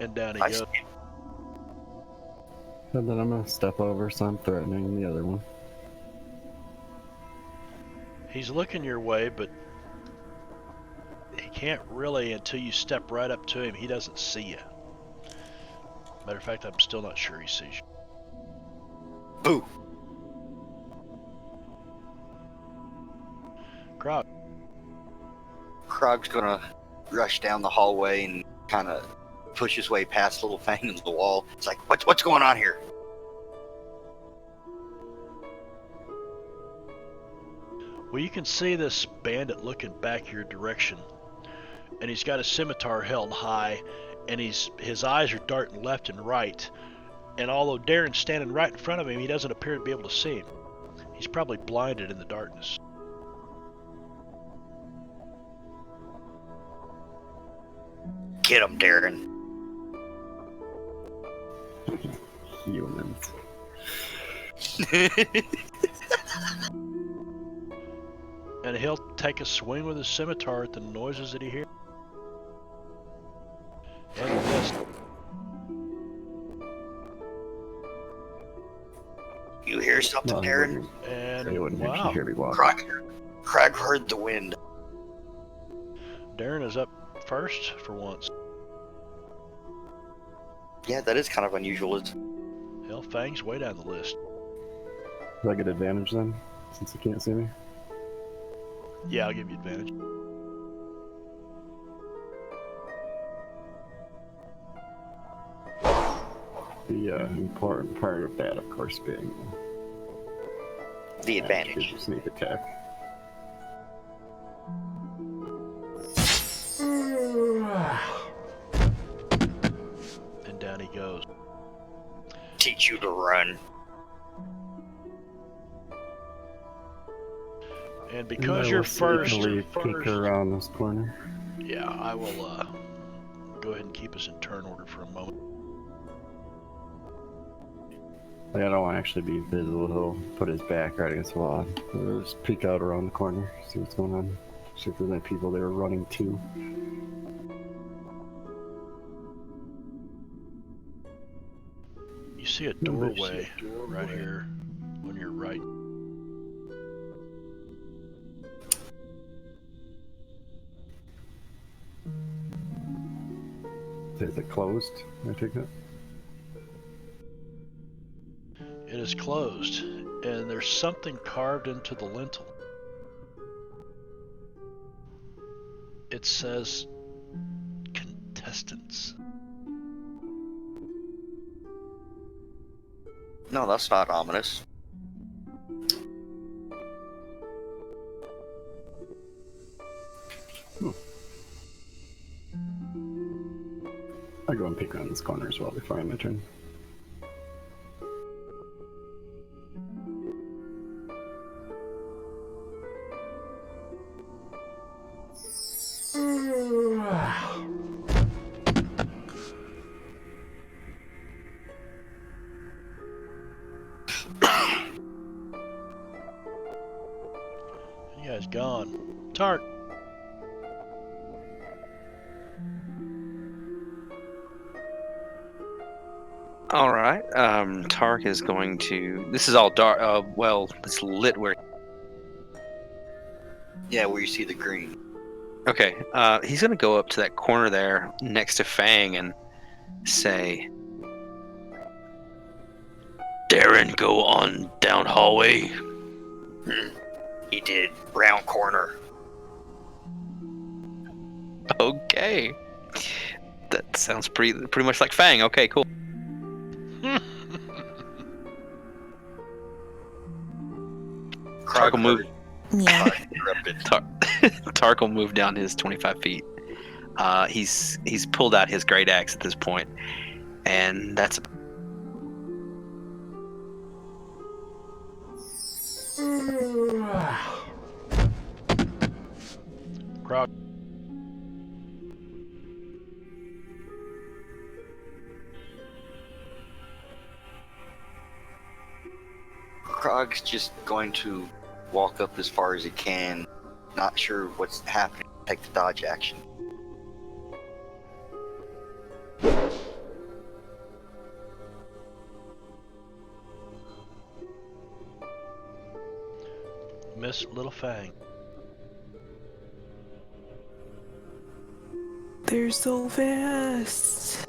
And down he I goes. And then I'm gonna step over, so I'm threatening the other one. He's looking your way, but he can't really until you step right up to him. He doesn't see you. Matter of fact, I'm still not sure he sees you. Boo! Krog, Krog's gonna rush down the hallway and kind of push his way past Little Fang into the wall. It's like, what's going on here? well, you can see this bandit looking back your direction, and he's got a scimitar held high, and his eyes are darting left and right. And although Darren's standing right in front of him, he doesn't appear to be able to see him. He's probably blinded in the darkness. Get him, Darren. Humans. And he'll take a swing with his scimitar at the noises that he hears. And he missed. You hear something, Darren? And They wouldn't wow, actually hear me walk. Krog heard the wind. Darren is up first for once. Yeah, that is kind of unusual. Hell, Fang's way down the list. Do I get advantage then, since you can't see me? Yeah, I'll give you advantage. The important part of that, of course, being The advantage. you sneak attack. And down he goes. Teach you to run. And because you're first, Peek around this corner. yeah, I will go ahead and keep us in turn order for a moment. Like, I don't want to actually be visible. He'll put his back right against the wall. We'll just peek out around the corner, see what's going on. See if there's any people they were running to. You see a doorway right here on your right. Is it closed? I take that. It is closed, and there's something carved into the lintel. It says contestants. No, that's not ominous. I'll go and peek around this corner as well before I end my turn. You guys gone. Tart. All right. Tark is going to. This is all dark. Well, it's lit where. Yeah, where you see the green. Okay. He's gonna go up to that corner there next to Fang and say, "Darren, go on down hallway." He did. Round corner. Okay. That sounds pretty much like Fang. Okay, cool. Tark will move. Yeah. Tark will move down his 25 feet. He's pulled out his great axe at this point, and that's. Croc. Krog's just going to walk up as far as he can, not sure what's happening, take the dodge action. Miss Little Fang. They're so fast.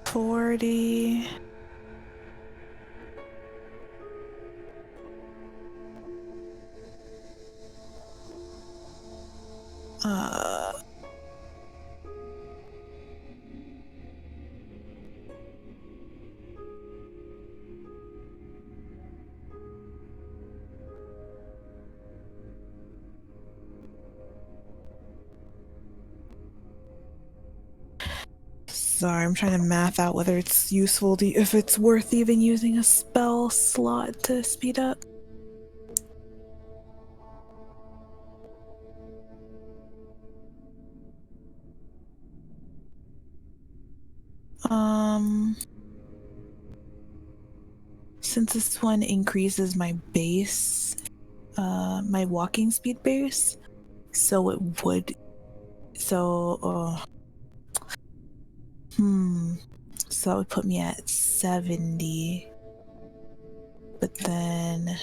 40. Sorry, I'm trying to math out whether it's useful to, if it's worth even using a spell slot to speed up. Since this one increases my base, my walking speed base, so it would, so, so that would put me at 70, but then,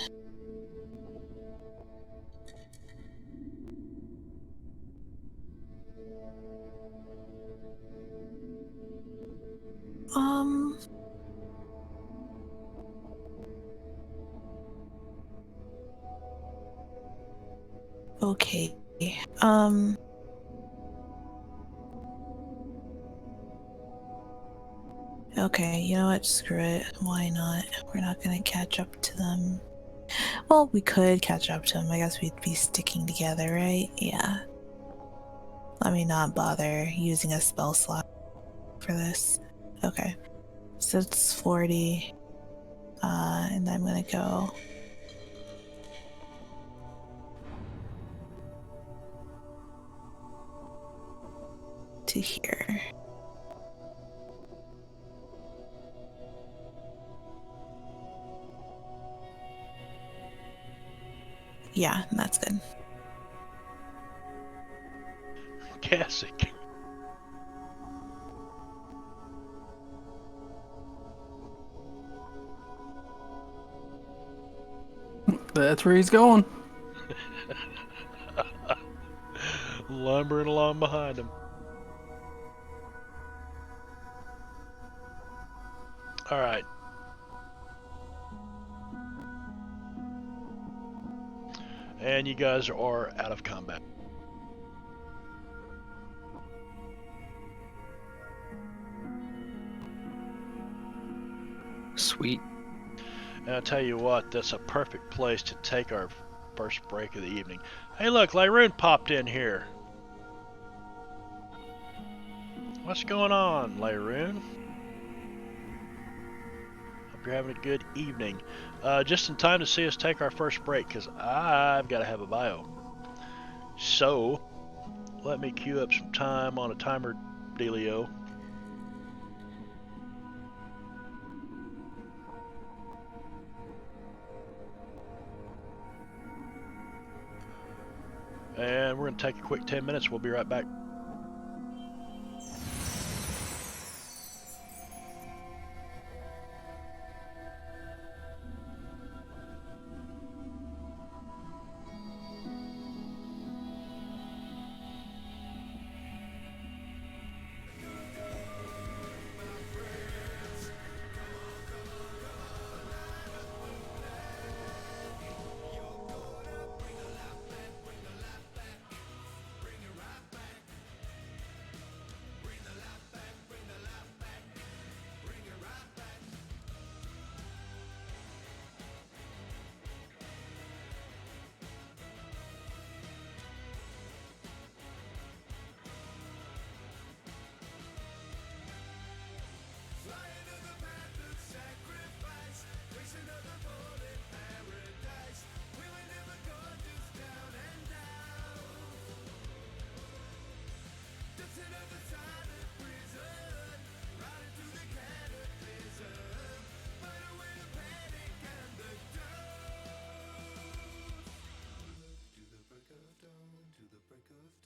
okay, okay, you know what, screw it, why not? We're not gonna catch up to them. Well, we could catch up to them, I guess we'd be sticking together, right? Yeah. Let me not bother using a spell slot for this. Okay, so it's 40, and I'm gonna go to here. Yeah, that's good. Gassic. That's where he's going. Lumbering along behind him. Alright. And you guys are out of combat. Sweet. And I'll tell you what, that's a perfect place to take our first break of the evening. Hey look, Lyroon popped in here. What's going on, Lyroon? Hope you're having a good evening. Just in time to see us take our first break, because I've got to have a bio. So, let me queue up some time on a timer dealio. And we're going to take a quick 10 minutes. We'll be right back.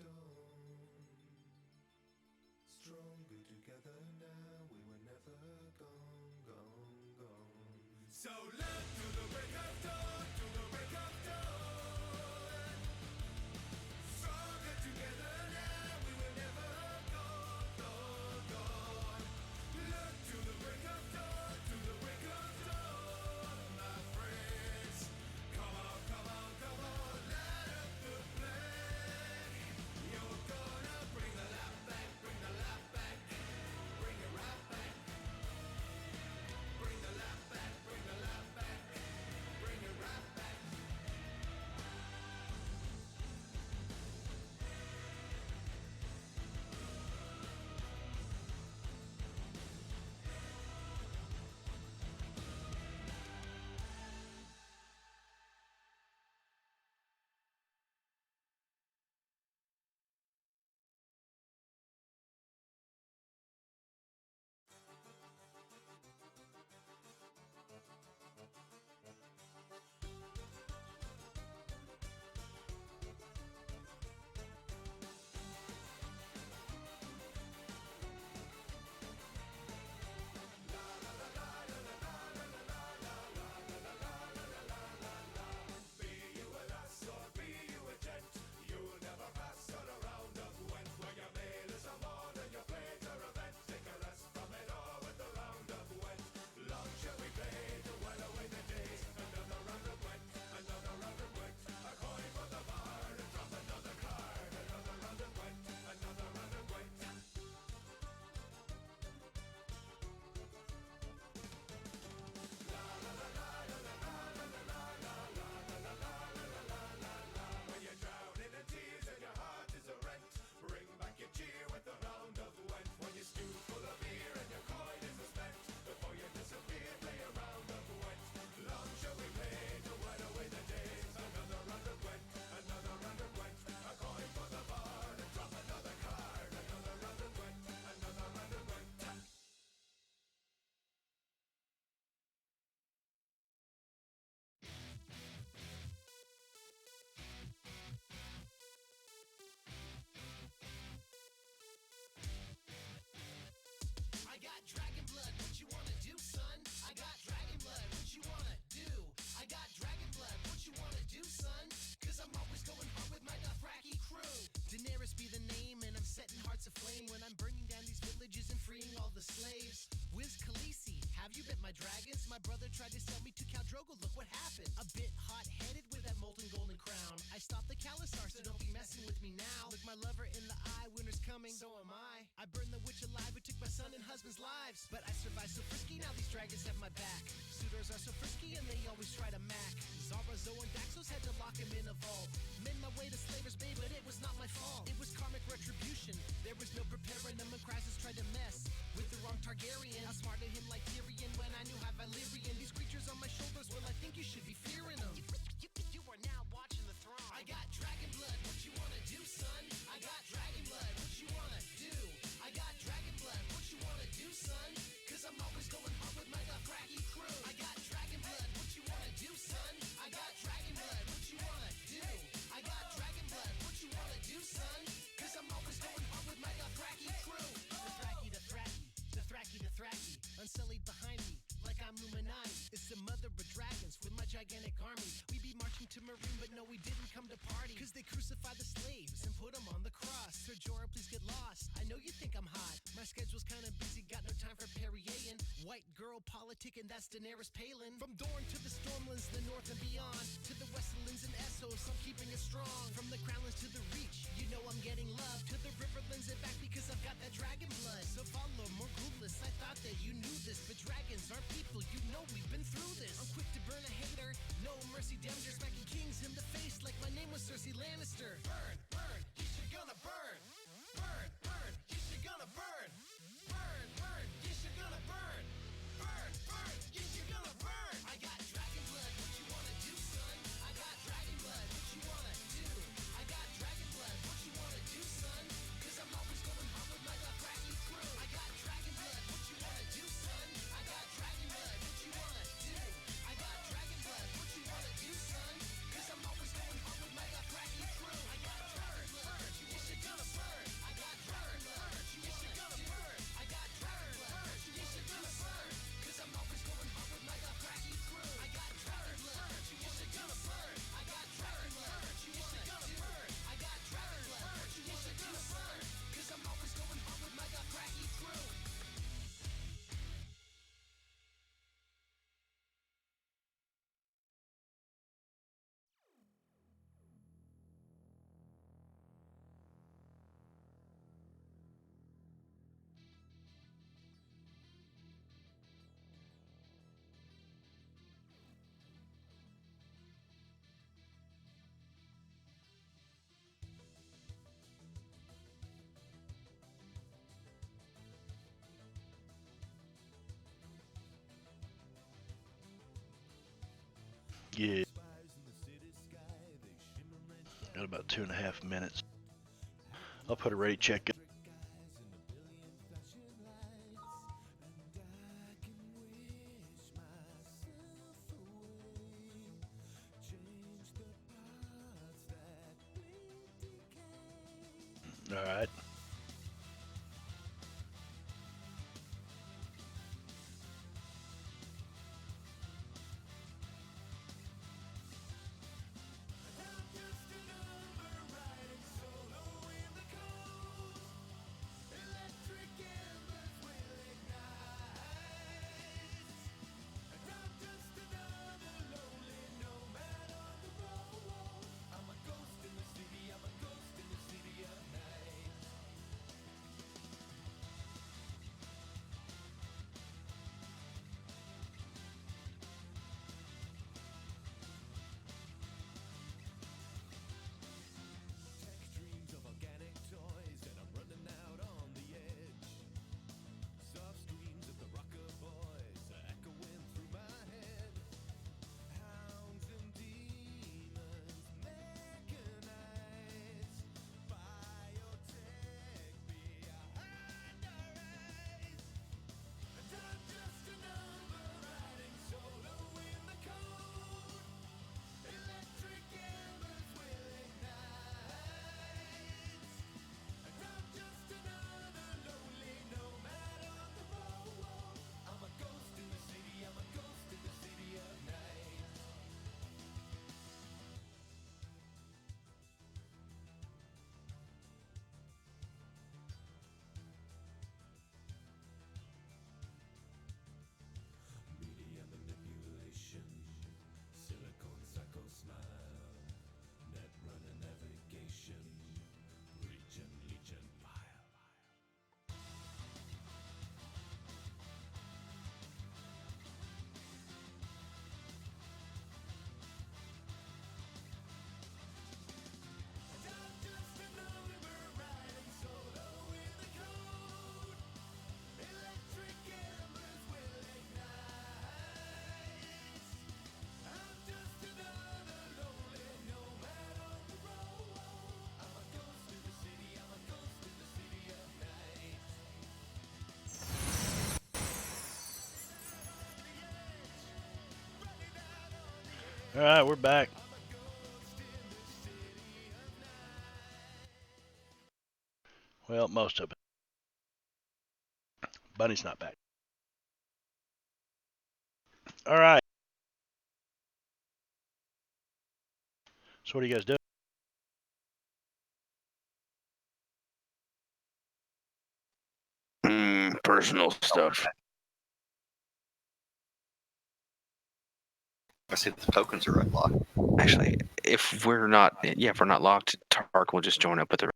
stone. Stronger together now, we were never gone, gone, gone. So love to the break of dawn, to the break of dawn. Stronger together now, we were never gone, gone, gone. Look to the break of dawn, to the break of dawn, my friends. Come on, come on, come on, light up the flame. You're gonna bring the light back, bring the light back, bring it right back. Bring the light back, bring the light back, bring it right back. Be you a lass or be you a gent, you'll never pass on a round of went. When your mail is a more than your plate or event, take a rest from it all with the round of went. Long shall we play to while away the days. Another round of went, another round of went. A coin for the bar and drop another card. Another round of went, another round of went. When you're drowning in tears and your heart is a rent, bring back your cheer with a round of went. When your stew full of beer and your coin is spent, before you disappear, play a round of went. Long shall we play to while away the days. Another round of went, another round of went. A coin for the bar and drop another card. Another round of went, another round of went. I got dragon blood, what you wanna do, son? I got dragon blood, what you wanna do? I got dragon blood, what you wanna do, son? Cause I'm always going hard with my Dothraki crew. Daenerys be the name, and I'm setting hearts aflame when I'm burning down these villages and freeing all the slaves. Wiz Khaleesi, have you bit my dragons? My brother tried to sell me to Khal Drogo, look what happened. A bit hot-headed with that molten golden crown. I stopped the Khalasar, so don't be messing with me now. Look my lover in the eye, winter's coming, so am I. I burned the witch alive who took my son and husband's lives. But I survived so frisky, now these dragons have my back. Suitors are so frisky and they always try to mac. Zara, Zoe, and Daxos had to lock him in a vault. Made my way to Slaver's Bay, but it was not my fault. It was karmic retribution. There was no preparing them when Crisis tried to mess with the wrong Targaryen. I smarted him like Tyrion when I knew High Valyrian. These creatures on my shoulders, well, I think you should be fearing them. You are now watching the throne. I got dragon blood, what you wanna do, son? I got dragon blood, what you wanna do? I got dragon blood, what you wanna do, son? Cause I'm always going hard with my Dothraki crew. I got dragon blood, what you wanna do, son? I got dragon blood, what you wanna do? I got dragon blood, what you wanna do, son? Cause I'm always going hard with my Dothraki crew. The Dothraki, unsullied behind me, like I'm Illuminati. It's the mother of dragons with my gigantic army. We be marching to Marine, but no, we didn't come to party. Cause they crucified the slaves and put them on the cross. Sir Jorah, please get lost. I know you think I'm hot. My schedule's kinda busy, got no time for Perrier. White girl politic, and that's Daenerys Palin. From Dorne to the Stormlands, the north and beyond, to the Westlands and Essos, I'm keeping it strong. From the Crownlands to the Reach, you know I'm getting love. To the Riverlands and back because I've got that dragon blood. So follow, more clueless, I thought that you knew this. But dragons aren't people, you know we've been through this. I'm quick to burn a hater, no mercy, damagers. Smacking kings in the face like my name was Cersei Lannister. Burn, burn, you should gonna burn. Burn, burn, you should gonna burn. Burn, burn, you should gonna burn. Burn, burn, you should gonna burn. I got dragon blood, what you wanna do, son? I got dragon blood, what you wanna do? I got dragon Yeah. Got about 2.5 minutes. I'll put a ready check in. All right. All right, we're back. Well, most of it. Bunny's not back. All right. So what do you guys do? Personal stuff. I see the tokens are unlocked. Actually, if we're not locked, Tark will just join up with the.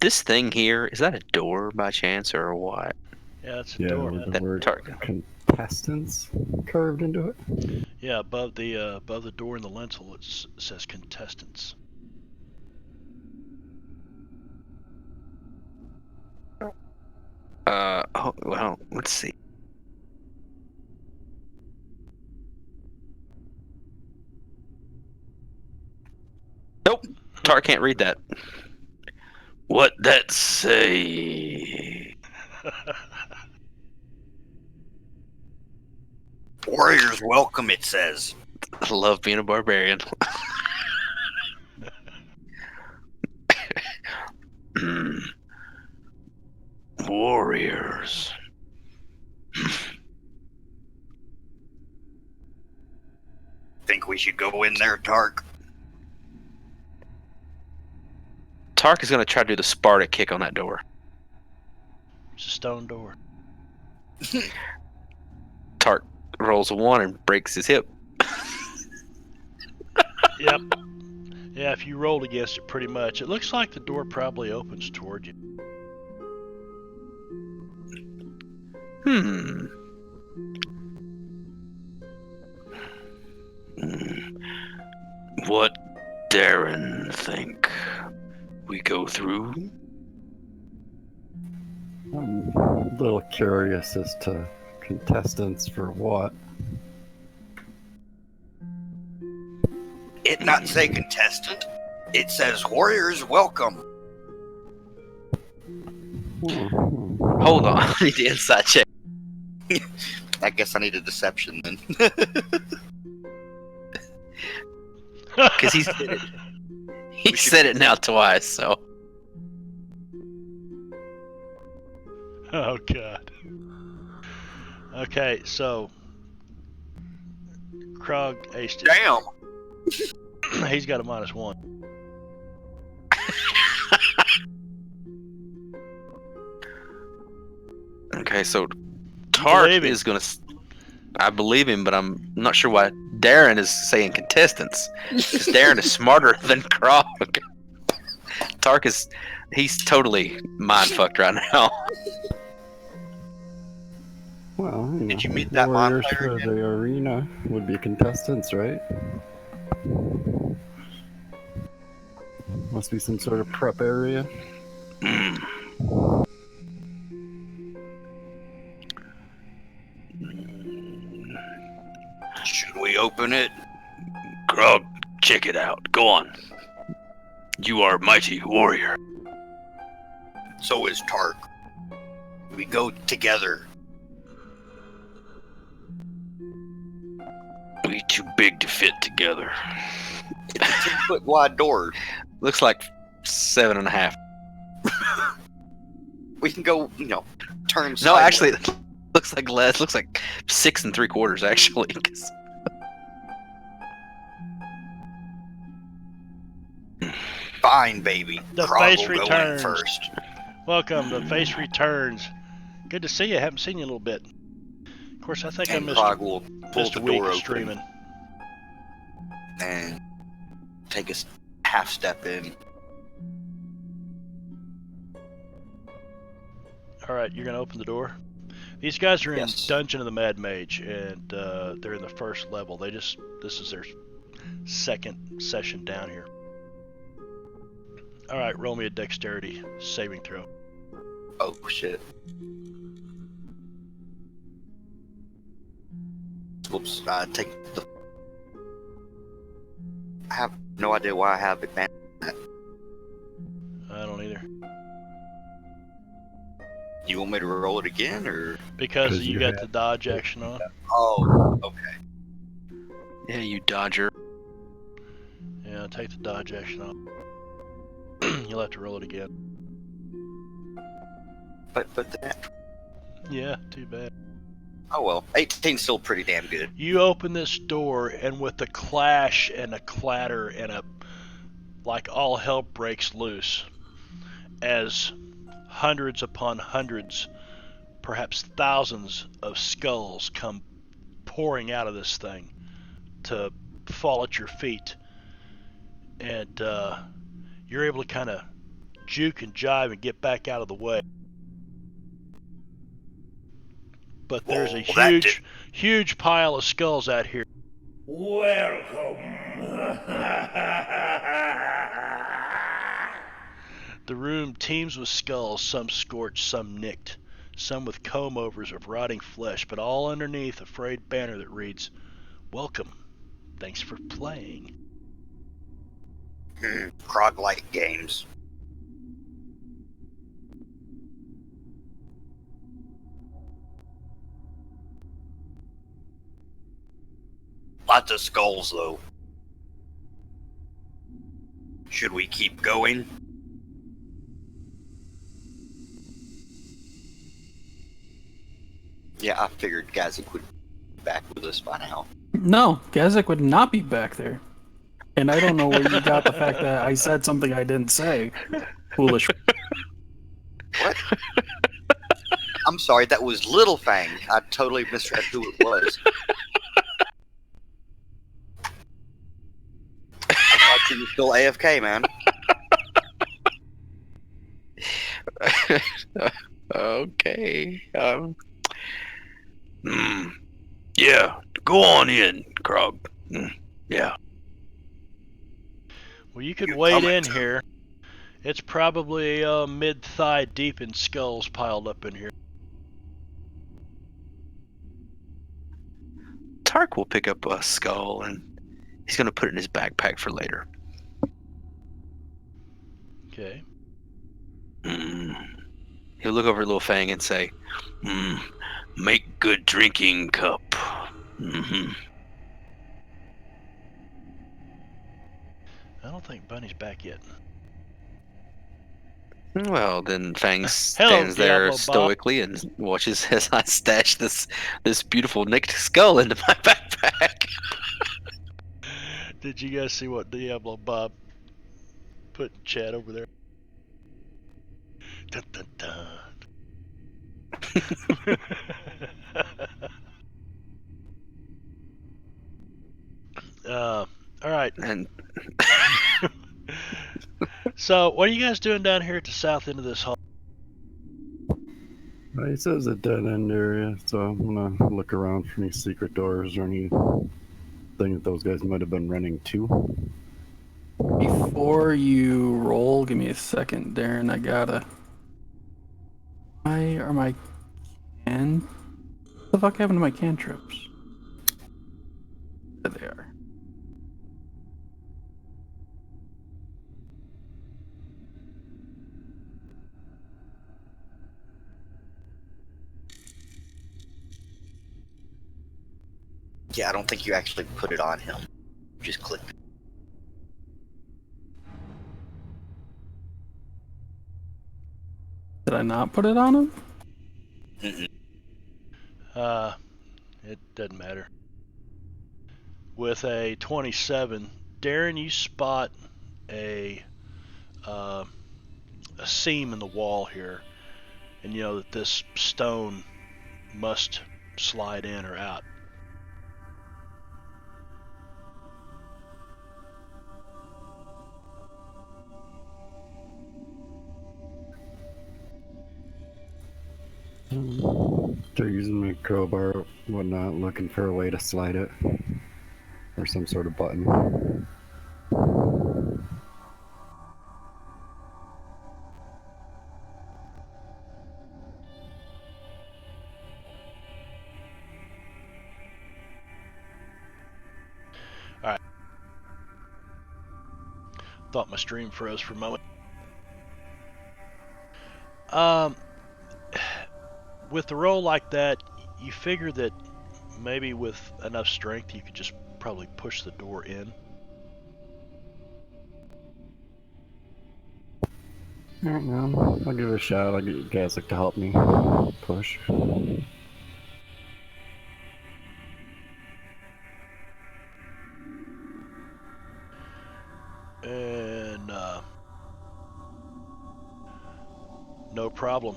This thing here, is that a door by chance or what? Yeah, that's a Yeah, door. with the That word Tark. contestants carved into it. Yeah, above the door in the lintel it says contestants. Well, let's see. Nope, Tark can't read that. What that say? Warriors welcome, it says. I love being a barbarian. Warriors. Think we should go in there, Tark? Tark is gonna try to do the Sparta kick on that door. It's a stone door. Tark rolls a 1 and breaks his hip. Yep. Yeah, if you rolled against it pretty much. It looks like the door probably opens toward you. What Darren think? We go through? I'm a little curious as to contestants for what. It not say contestant. It says warriors welcome. Hold on, I need the inside check. I guess I need a deception then. Because he said it. He said it now twice, so. Oh god. Okay, so Krog aced it. Damn. He's got a -1. Okay, so Tark believe him. is gonna. I believe him, but I'm not sure why Darren is saying contestants. Because Darren is smarter than Krog. Tark is. He's totally mind fucked right now. Well, Did you meet that warriors bonfire for again? the arena would be contestants, right? Must be some sort of prep area. Should we open it? Krog, check it out. Go on. You are a mighty warrior. So is Tark. We go together. We too big to fit together. It's a 10-foot wide door. Looks like 7.5. We can go, turn No, sideways. actually, it looks like less. Looks like 6 3/4 actually. 'Cause Fine, baby. The Krog face will go in returns. first. Welcome, the face returns. Good to see you. Haven't seen you in a little bit. Of course, I think I And missed Krog will pull missed the a week door of open streaming. and take a half step in. All right, you're gonna open the door. These guys are in Yes. Dungeon of the Mad Mage, and they're in the first level. This is their second session down here. All right, roll me a dexterity saving throw. Oh shit. Whoops, I take the... I have no idea why I have advantage. I don't either, You want me to roll it again, or? because 'Cause you you got have- the dodge action on. Oh, okay. yeah, you dodger. Yeah, take the dodge action off. You'll have to roll it again. But that... Yeah, too bad. Oh well, 18's still pretty damn good. You open this door, and with a clash and a clatter and like all hell breaks loose as hundreds upon hundreds, perhaps thousands of skulls come pouring out of this thing to fall at your feet. And you're able to kind of juke and jive and get back out of the way. But there's a Whoa, that huge pile of skulls out here. The room teems with skulls, some scorched, some nicked, some with comb-overs of rotting flesh, but all underneath a frayed banner that reads, "Welcome. Thanks for playing." Krog-like games. Lots of skulls, though. Should we keep going? Yeah, I figured Gazik would be back with us by now. No, Gazek would not be back there. And I don't know where you got the fact that I said something I didn't say. Foolish. What? I'm sorry, that was Little Fang. I totally misread who it was. I thought you were still AFK, man. Okay. Yeah, go on in, Krog. Yeah. Well, you could You're wade coming in to- here. It's probably mid-thigh deep in skulls piled up in here. Tark will pick up a skull and He's gonna put it in his backpack for later. Okay. He'll look over at Little Fang and say, "Make good drinking cup." Mm-hmm. I don't think Bunny's back yet. Well, then Fang Hello, stands there Diablo Bob. stoically and watches as I stash this beautiful nicked skull into my backpack. Did you guys see what Diablo Bob put in chat over there? Dun, dun, dun. All right. And So, what are you guys doing down here at the south end of this hall? He says a dead end area, so I'm gonna look around for any secret doors or anything that those guys might have been running to. Before you roll, give me a second, Darren. I gotta. Why are my can? What the fuck happened to my cantrips? There they are. Yeah, I don't think you actually put it on him. You just clicked. Did I not put it on him? It doesn't matter. With a 27, Darren, you spot a seam in the wall here, and you know that this stone must slide in or out. They're using my crowbar, whatnot, looking for a way to slide it, or some sort of button. Thought my stream froze for a moment. With the roll like that, you figure that maybe with enough strength you could just probably push the door in. Alright, well, I'll give it a shot. I'll get Gazik to help me push. And no problem.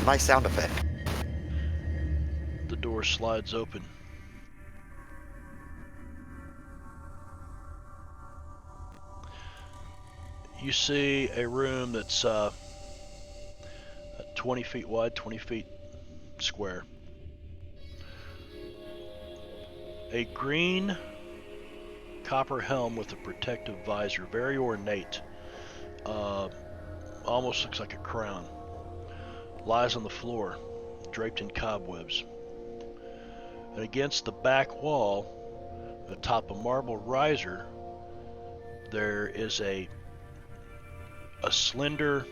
Nice sound effect. The door slides open. You see a room that's 20 feet wide, 20 feet square. A green copper helm with a protective visor, very ornate. Almost looks like a crown. Lies on the floor, draped in cobwebs. And against the back wall, atop a marble riser, there is a slender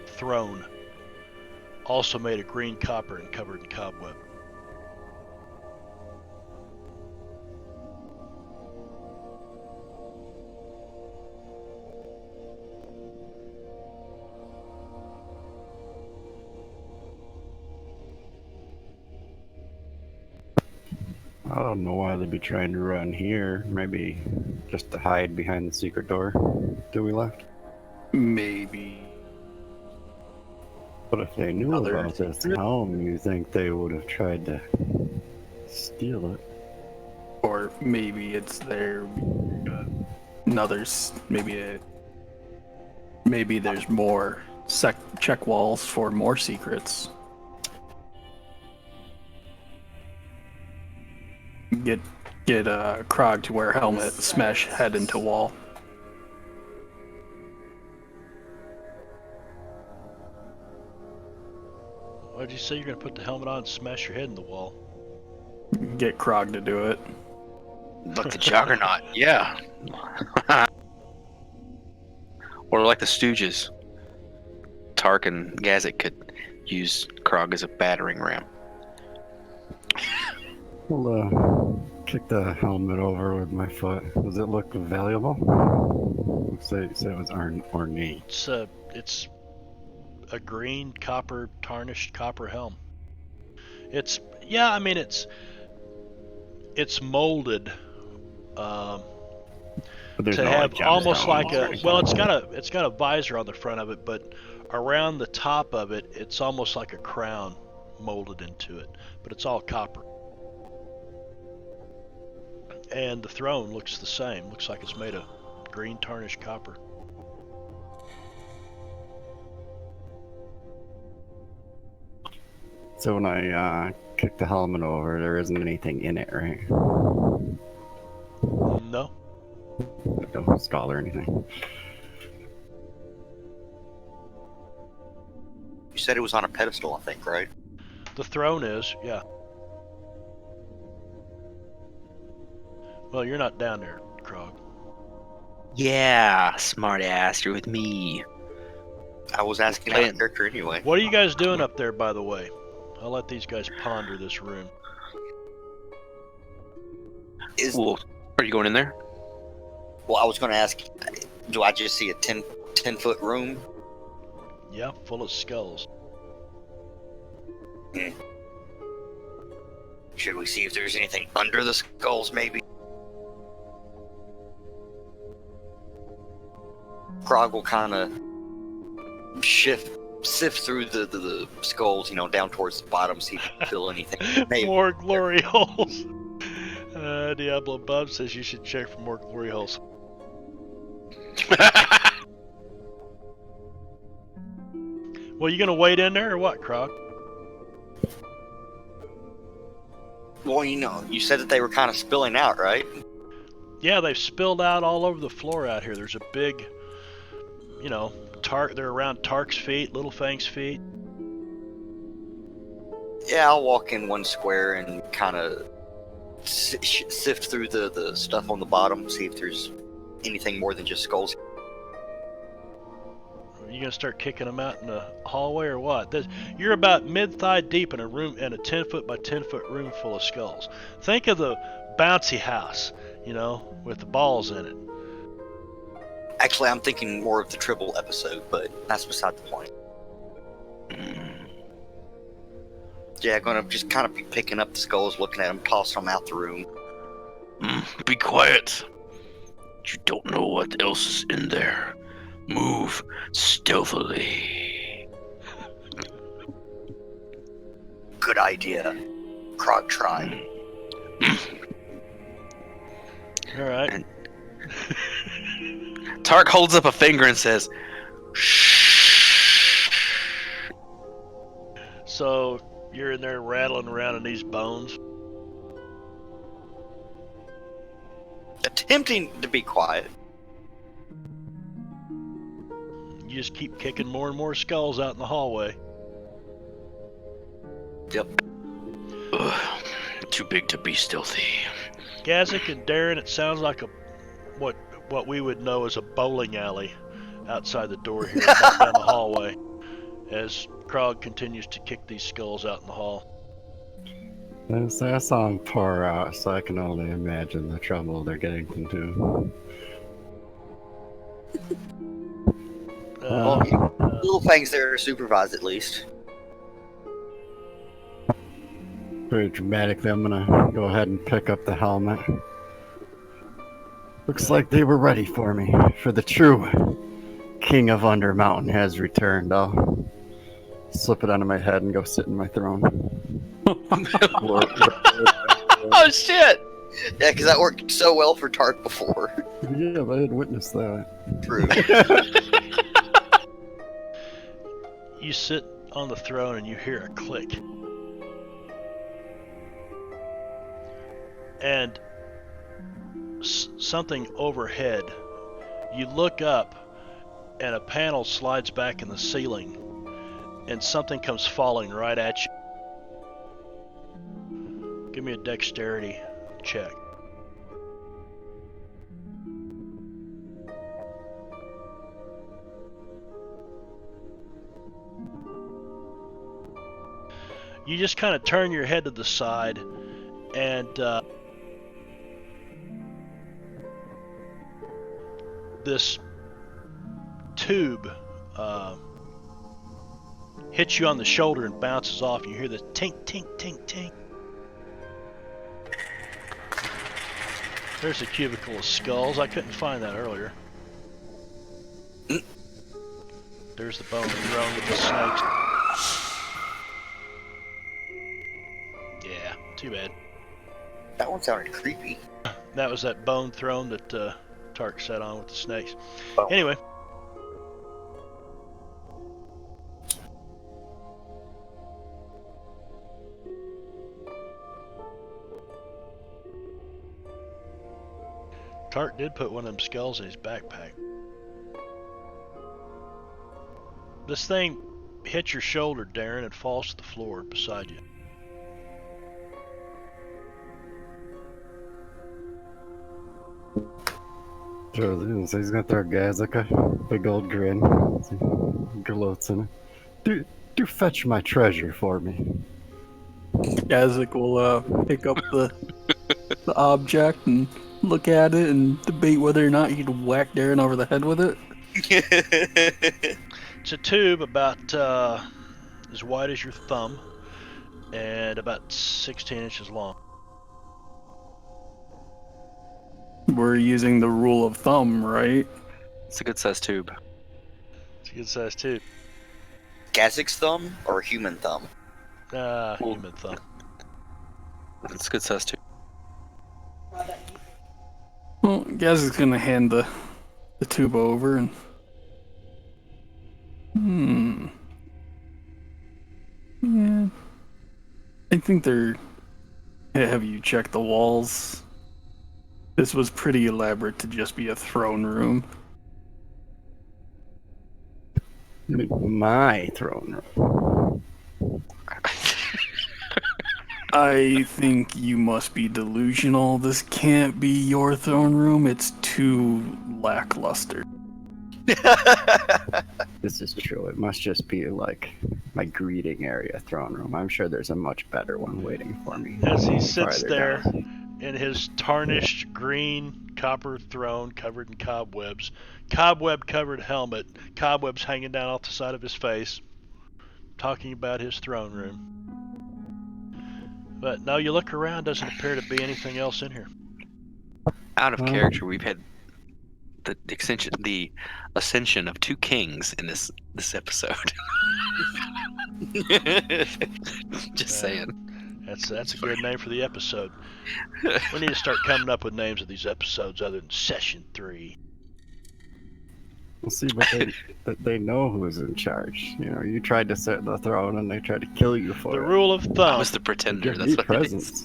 throne, also made of green copper and covered in cobweb. I don't know why they'd be trying to run here. Maybe just to hide behind the secret door that we left. Maybe. But if they knew Other about this secret? helm, you think they would have tried to steal it? Or maybe it's there. Maybe there's more check walls for more secrets. Get Krog to wear a helmet, smash head into wall. Why'd you say you're gonna put the helmet on and smash your head in the wall? Get Krog to do it. Like the Juggernaut, yeah. Or like the Stooges. Tark and Gazek could use Krog as a battering ram. I'll kick the helmet over with my foot. Does it look valuable? Say it was ornate. It's a green copper tarnished copper helm. It's molded But there's to no, have almost gemstones like or a anything. well, it's got a visor on the front of it, but around the top of it, it's almost like a crown molded into it, but it's all copper. And the throne looks the same. Looks like it's made of green tarnished copper. So when I kick the helmet over, there isn't anything in it, right? No, Like no skull or anything. You said it was on a pedestal, I think, right? the throne is, yeah. Well, you're not down there, Krog. Yeah, smart ass, you're with me. I was asking Playing- that character anyway. What are you guys doing up there, by the way? I'll let these guys ponder this room. Well, are you going in there? Well, I was going to ask, do I just see a 10-foot room? Yeah, full of skulls. Should we see if there's anything under the skulls, maybe? Krog will kind of sift through the skulls, down towards the bottom, see if he can feel anything. Maybe. More glory holes. Diablo Bob says you should check for more glory holes. Well, you gonna wait in there or what, Krog? Well, you said that they were kind of spilling out, right? Yeah, they've spilled out all over the floor out here. There's a big, they're around Tark's feet, Little Fang's feet. Yeah, I'll walk in one square and kind of sift through the stuff on the bottom, see if there's anything more than just skulls. Are you gonna start kicking them out in the hallway or what? You're about mid-thigh deep in a room, in a 10-foot by 10-foot room full of skulls. Think of the bouncy house, with the balls in it. Actually, I'm thinking more of the Tribble episode, but that's beside the point. Yeah, gonna just kind of be picking up the skulls, looking at them, tossing them out the room. Be quiet. You don't know what else is in there. Move stealthily. Good idea. Krog tried. All right. And- Tark holds up a finger and says, "Shh." So you're in there rattling around in these bones. Attempting to be quiet. You just keep kicking more and more skulls out in the hallway. Yep. Ugh, too big to be stealthy. Gazek and Darren, it sounds like what we would know as a bowling alley outside the door here, back down the hallway, as Krog continues to kick these skulls out in the hall. I saw them pour out, so I can only imagine the trouble they're getting into. Little things there to supervise at least. Very dramatically, I'm gonna go ahead and pick up the helmet. Looks like they were ready for me. For the true King of Undermountain has returned. I'll slip it onto my head and go sit in my throne. Oh shit! Yeah, because that worked so well for Tark before. Yeah, I had witnessed that. True. You sit on the throne and you hear a click. And something overhead. You look up and a panel slides back in the ceiling. and something comes falling right at you. Give me a dexterity check. You just kind of turn your head to the side, and this tube hits you on the shoulder and bounces off. You hear the tink, tink, tink, tink. There's a cubicle of skulls. I couldn't find that earlier. There's the bone thrown with the snakes. Yeah, too bad. That one sounded creepy. That was that bone throne that Tark sat on with the snakes. Oh. Anyway. Tark did put one of them skulls in his backpack. This thing hits your shoulder, Darren, and falls to the floor beside you. So he's gonna throw guys like a big old grin. Gloats in it. Do fetch my treasure for me. Gazek will pick up the object and look at it and debate whether or not he'd whack Darren over the head with it. It's a tube about as wide as your thumb and about 16 inches long. We're using the rule of thumb, right? It's a good sized tube. It's a good size tube. Gazik's thumb or human thumb? Human thumb. It's a good sized tube. Well, Gazek's gonna hand the tube over and... Yeah. I think they're... Have you checked the walls? This was pretty elaborate to just be a throne room. My throne room. I think you must be delusional. This can't be your throne room. It's too lackluster. This is true. It must just be like my greeting area throne room. I'm sure there's a much better one waiting for me. As he sits farther there down. in his tarnished green copper throne covered in cobwebs, cobweb covered helmet, cobwebs hanging down off the side of his face, talking about his throne room. But no, you look around, doesn't appear to be anything else in here. Out of character, we've had the ascension of two kings in this episode. Just saying. That's a good name for the episode. We need to start coming up with names of these episodes other than Session 3. We'll see, but they know who's in charge. You know, you tried to sit in the throne and they tried to kill you for The it. rule of I thumb. was the pretender. Give That's me what presents.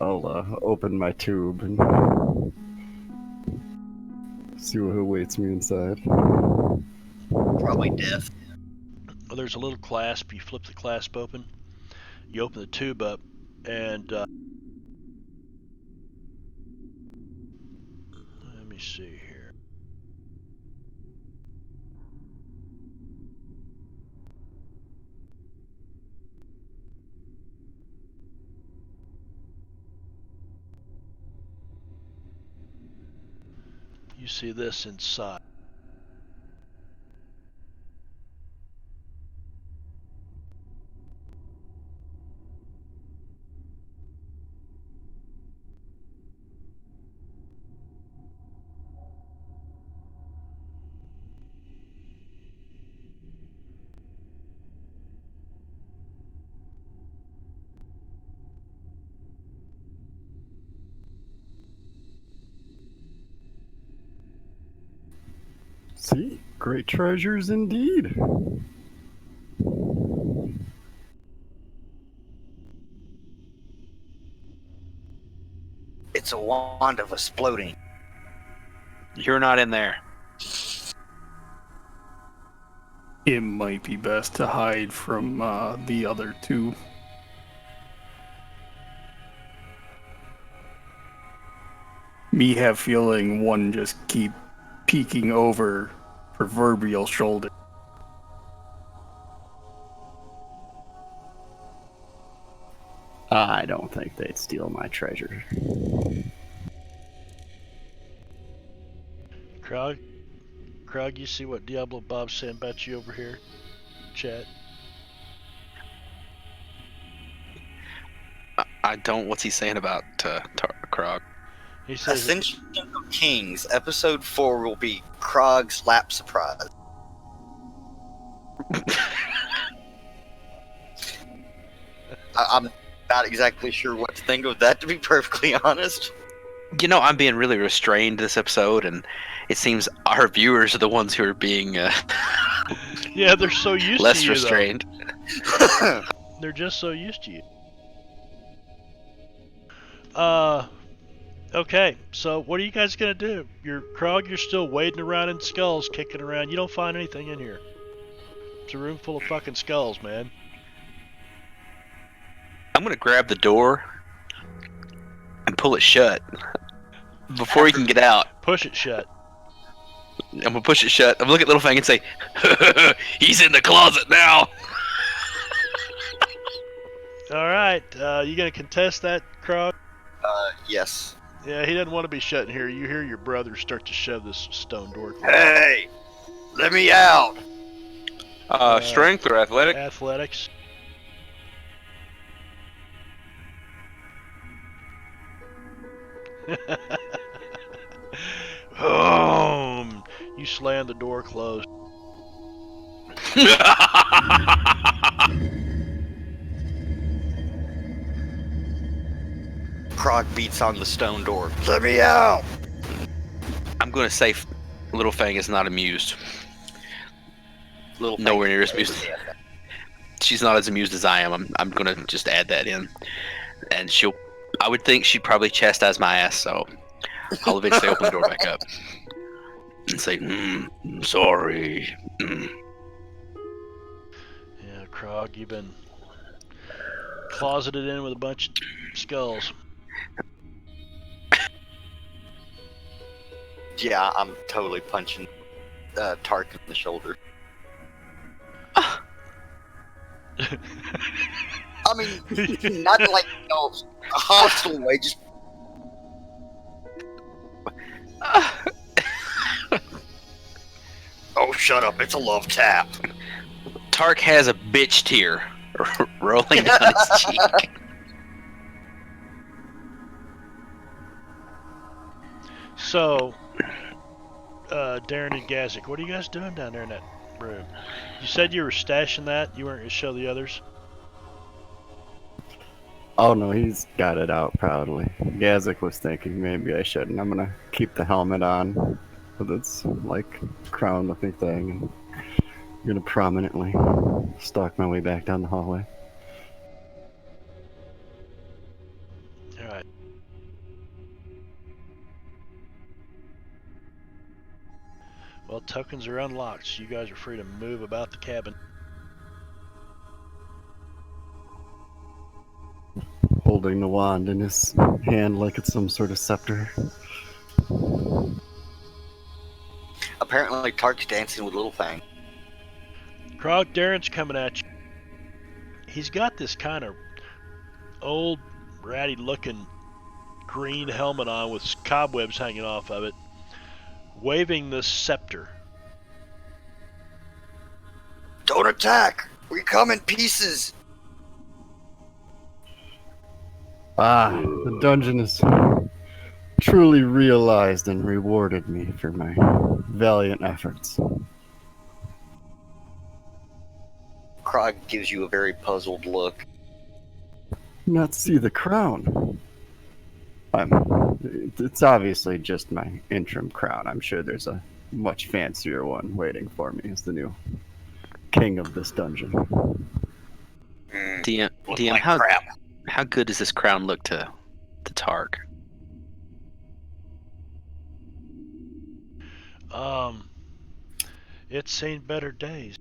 I'll open my tube and see what awaits me inside. Probably death. Well, there's a little clasp. You flip the clasp open. You open the tube up, and let me see here. You see this inside. See? Great treasures indeed. It's a wand of exploding. You're not in there. It might be best to hide from the other two. Me have feeling one just keep peeking over proverbial shoulder. I don't think they'd steal my treasure. Krog, you see what Diablo Bob's saying about you over here? Chat. I don't. What's he saying about Krog? He says Ascension of Kings, episode 4 will be Krog's lap surprise. I'm not exactly sure what to think of that, to be perfectly honest. You know, I'm being really restrained this episode, and it seems our viewers are the ones who are being yeah, they're so used less to you, restrained. though. They're just so used to you. Okay, so what are you guys gonna do? Krog, you're still wading around in skulls, kicking around. You don't find anything in here. It's a room full of fucking skulls, man. I'm gonna grab the door and pull it shut before he can get out. Push it shut. I'm gonna push it shut. I'm gonna look at Littlefang and say, "He's in the closet now." All right, you gonna contest that, Krog? Yes. Yeah, he doesn't want to be shut in here. You hear your brother start to shove this stone door closed. Hey! Let me out! Strength or athletic? Athletics. You slam the door closed. Krog beats on the stone door. Let me out! I'm gonna say Littlefang is not amused. Little Nowhere near as amused. She's not as amused as I am. I'm gonna just add that in, and I would think she'd probably chastise my ass. So I'll eventually open the door back up and say, "Sorry." Yeah, Krog, you've been closeted in with a bunch of skulls. Yeah, I'm totally punching Tark in the shoulder. I mean, not like, a hostile way, just... Oh, shut up, it's a love tap. Tark has a bitch tear rolling down his cheek. So, Darren and Gazik, what are you guys doing down there in that room? You said you were stashing that. You weren't going to show the others? Oh no, he's got it out proudly. Gazik was thinking maybe I shouldn't. I'm gonna keep the helmet on with its like crown looking thing, and I'm gonna prominently stalk my way back down the hallway. Alright. Well, tokens are unlocked, so you guys are free to move about the cabin. Holding the wand in his hand like it's some sort of scepter. Apparently, Tark's dancing with Littlefang. Krog, Darren's coming at you. He's got this kind of old, ratty looking green helmet on with cobwebs hanging off of it, waving this scepter. Don't attack! We come in pieces! Ah, the dungeon is truly realized and rewarded me for my valiant efforts. Krog gives you a very puzzled look. Not see the crown. It's obviously just my interim crown. I'm sure there's a much fancier one waiting for me as the new king of this dungeon. DM, Look DM, like how crap. how good does this crown look to Tark? It's seen better days.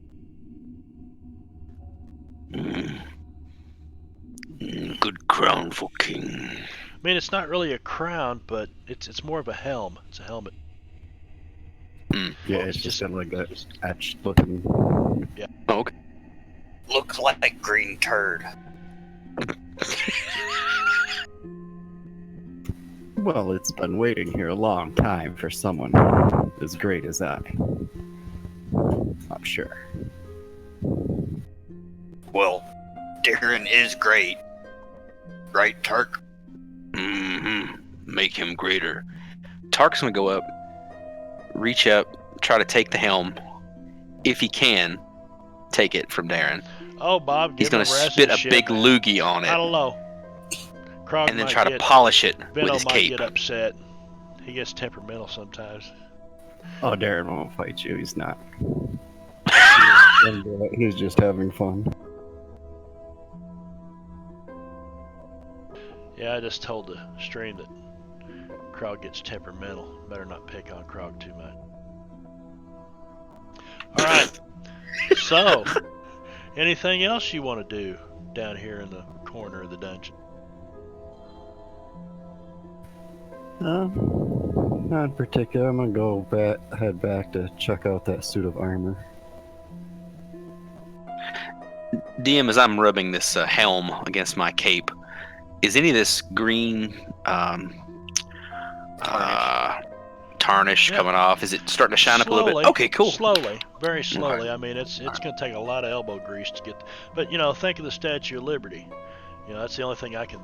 Good crown for king. I mean, it's not really a crown, but it's more of a helm. It's a helmet. Yeah, Well, it's it's just just- got like that etched looking. Oh, okay. Looks like green turd. Well, it's been waiting here a long time for someone as great as I. I'm sure. Well, Darren is great. Right, Turk? Make him greater. Tark's gonna go up, reach up, try to take the helm. If he can, take it from Darren. Oh, Bob, He's give him gonna a rest spit and a shit, big man. loogie on I it, don't know. Krog and then might try to get, polish it with Benno his might cape. get upset. He gets temperamental sometimes. Oh, Darren won't fight you. He's not. He's just having fun. Yeah, I just told the stream that Krog gets temperamental. Better not pick on Krog too much. Alright. So, anything else you want to do down here in the corner of the dungeon? Not in particular. I'm gonna head back to check out that suit of armor. DM, as I'm rubbing this helm against my cape, is any of this green tarnish Yep. coming off? Is it starting to shine up a little Slowly. bit? Okay, cool. Slowly, very slowly. I mean, it's going to take a lot of elbow grease to get. But you know, think of the Statue of Liberty. You know, that's the only thing I can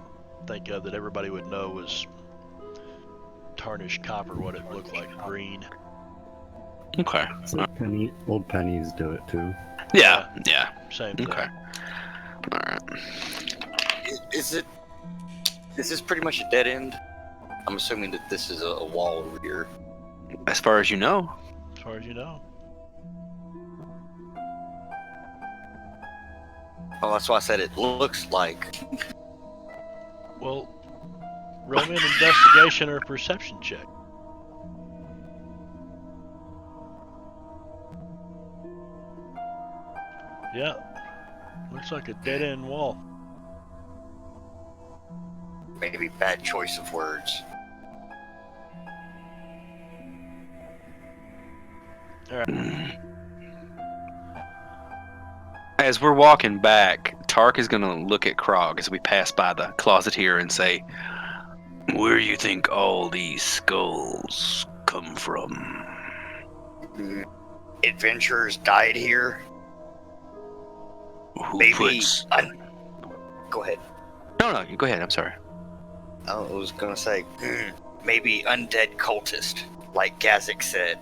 think of that everybody would know was tarnished copper. What it looked like, green. Okay. So old pennies do it too. Yeah. Same thing. Okay. All right. Is this pretty much a dead end? I'm assuming that this is a wall over here. As far as you know. As far as you know. Well, that's why I said it looks like. Well, roll me an investigation or a perception check. Yeah. Looks like a dead end wall. Maybe bad choice of words. As we're walking back, Tark is going to look at Krog as we pass by the closet here and say, "Where do you think all these skulls come from?" Adventurers died here. Who Maybe. puts... Go ahead. No, go ahead. I'm sorry. I was gonna say, maybe undead cultist, like Gazik said.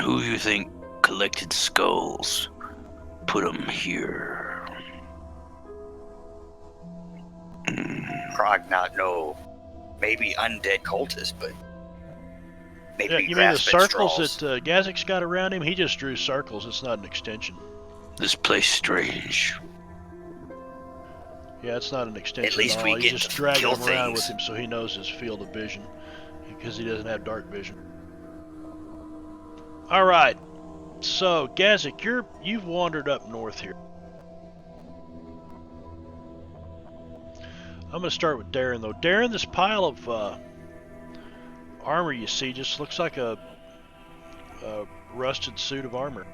Who you think collected skulls? Put them here. Krog not know. Maybe undead cultist, but maybe Yeah, you mean the grasp at circles straws. that Gazik's got around him? He just drew circles. It's not an extension. This place strange. Yeah, it's not an extension. At least all. we He's get just to dragging kill him around with things. him so he knows his field of vision, because he doesn't have dark vision. All right, so Gazik, you've wandered up north here. I'm gonna start with Darren though. Darren, this pile of armor you see just looks like a rusted suit of armor.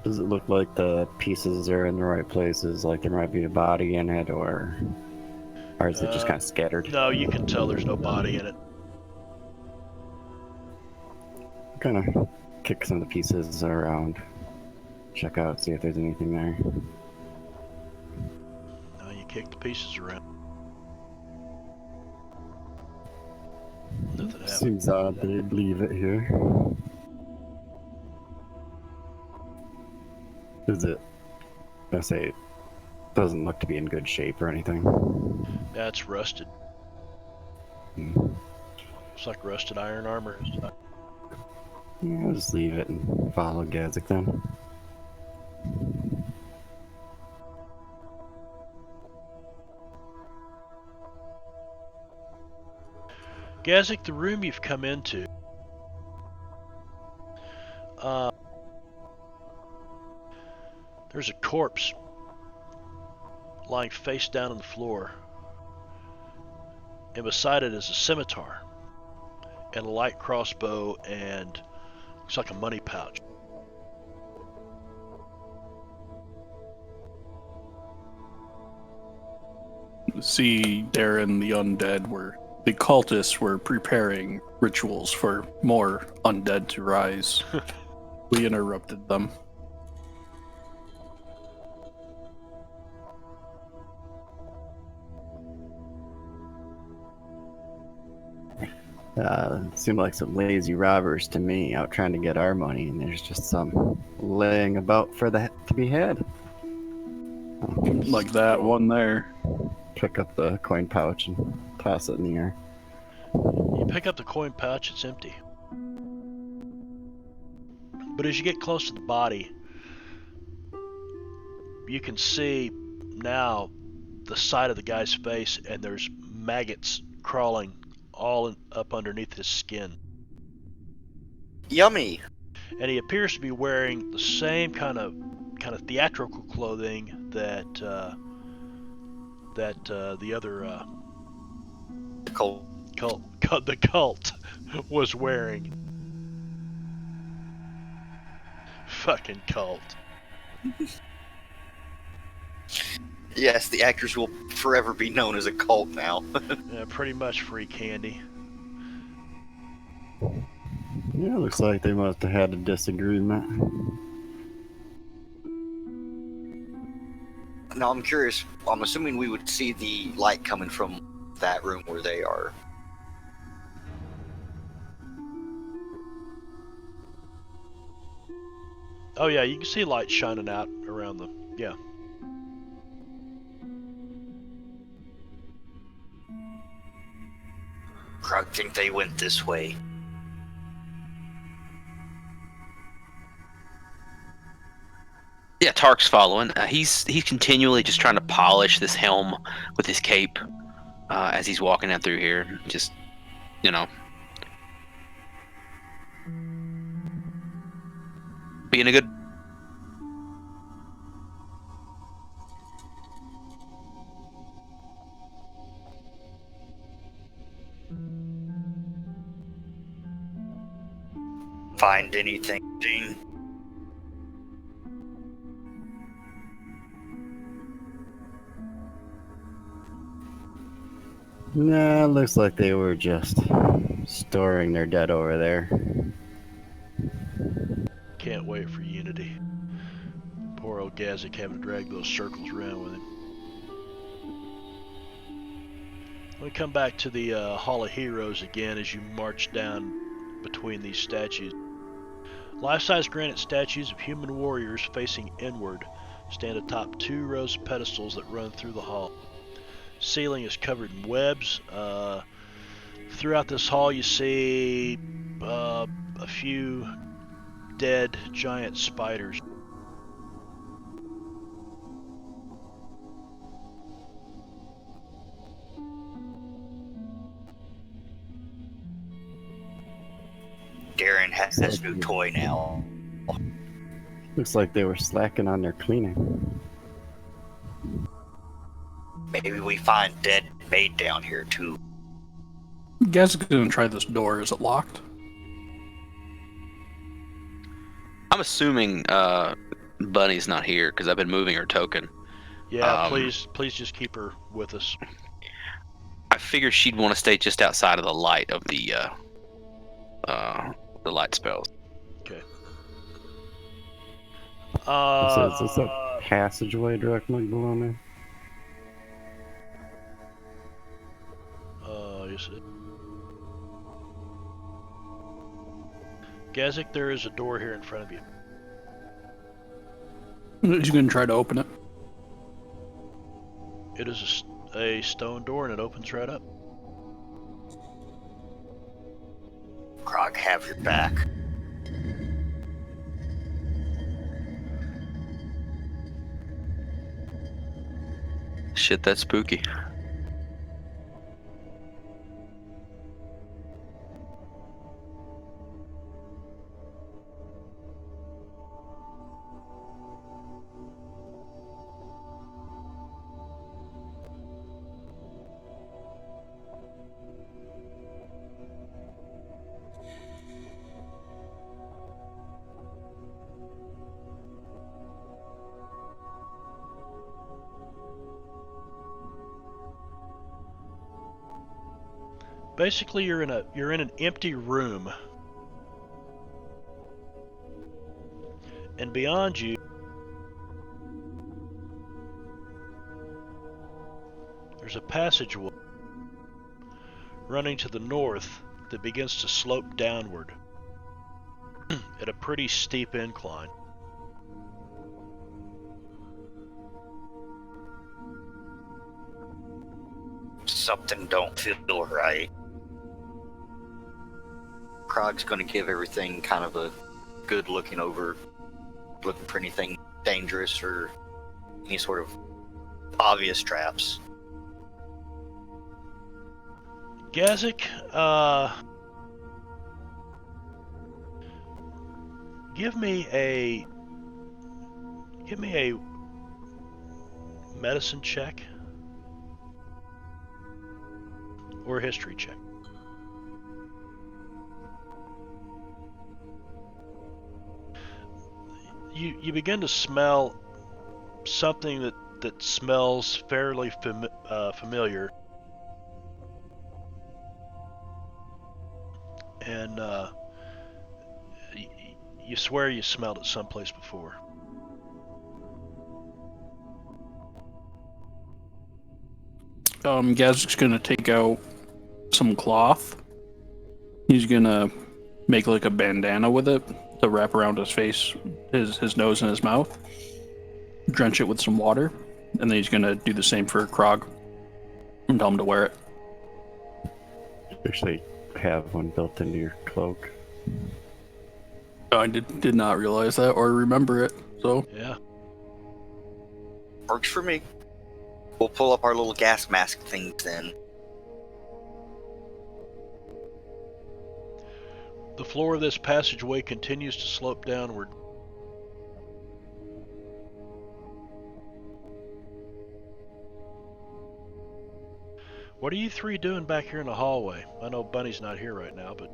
Does it look like the pieces are in the right places? Like there might be a body in it, or is it just kind of scattered? No, you can tell there's no body in it. Kind of kick some of the pieces around, check out, see if there's anything there. No, you kick the pieces around. Nothing happened. Seems odd they'd leave it here. Is it? I say it doesn't look to be in good shape or anything. Yeah, it's rusted. Hmm. It's like rusted iron armor. Yeah, I'll just leave it and follow Gazik then. Gazik, the room you've come into, There's a corpse lying face down on the floor, and beside it is a scimitar and a light crossbow and looks like a money pouch. See, Darren, the undead the cultists were preparing rituals for more undead to rise. We interrupted them. Seemed like some lazy robbers to me out trying to get our money, and there's just some laying about for that to be had. Like that one there. Pick up the coin pouch and toss it in the air. You pick up the coin pouch, it's empty. But as you get close to the body, you can see now the side of the guy's face, and there's maggots crawling up underneath his skin. Yummy. And he appears to be wearing the same kind of theatrical clothing that the other Cool. the cult was wearing. Fucking cult. Yes, the actors will forever be known as a cult now. Yeah, pretty much free candy. Yeah, looks like they must have had a disagreement. Now I'm curious. I'm assuming we would see the light coming from that room where they are. Oh yeah, you can see light shining out around them. Yeah. I think they went this way. Yeah, Tark's following. He's continually just trying to polish this helm with his cape as he's walking down through here. Just, you know, being a good. Find anything, Dean? Nah, looks like they were just storing their dead over there. Can't wait for Unity. Poor old Gazik having to drag those circles around with him. We come back to the Hall of Heroes again as you march down between these statues. Life-size granite statues of human warriors facing inward stand atop 2 rows of pedestals that run through the hall. Ceiling is covered in webs. Throughout this hall you see a few dead giant spiders. Darren has his new toy now. Looks like they were slacking on their cleaning. Maybe we find dead Mage down here too. You guys are gonna try this door. Is it locked? I'm assuming Bunny's not here because I've been moving her token. Yeah, please just keep her with us. I figured she'd want to stay just outside of the light of the light spells. Okay. So is this a passageway directly below me? Yes it. Gazik, there is a door here in front of you. He's gonna try to open it. It is a stone door and it opens right up. Krog, have your back. Shit, that's spooky. Basically, you're in an empty room, and beyond you, there's a passageway running to the north that begins to slope downward at a pretty steep incline. Something don't feel right. Krog's gonna give everything kind of a good looking over, looking for anything dangerous or any sort of obvious traps. Gazik, give me a medicine check or a history check. You begin to smell something that smells fairly familiar, and you swear you smelled it someplace before. Gazik's gonna take out some cloth. He's gonna make like a bandana with it to wrap around his face, his nose and his mouth. Drench it with some water, and then he's gonna do the same for Krog and tell him to wear it. You actually have one built into your cloak. I did not realize that or remember it, so Yeah. Works for me. We'll pull up our little gas mask things then. The floor of this passageway continues to slope downward. What are you three doing back here in the hallway? I know Bunny's not here right now, but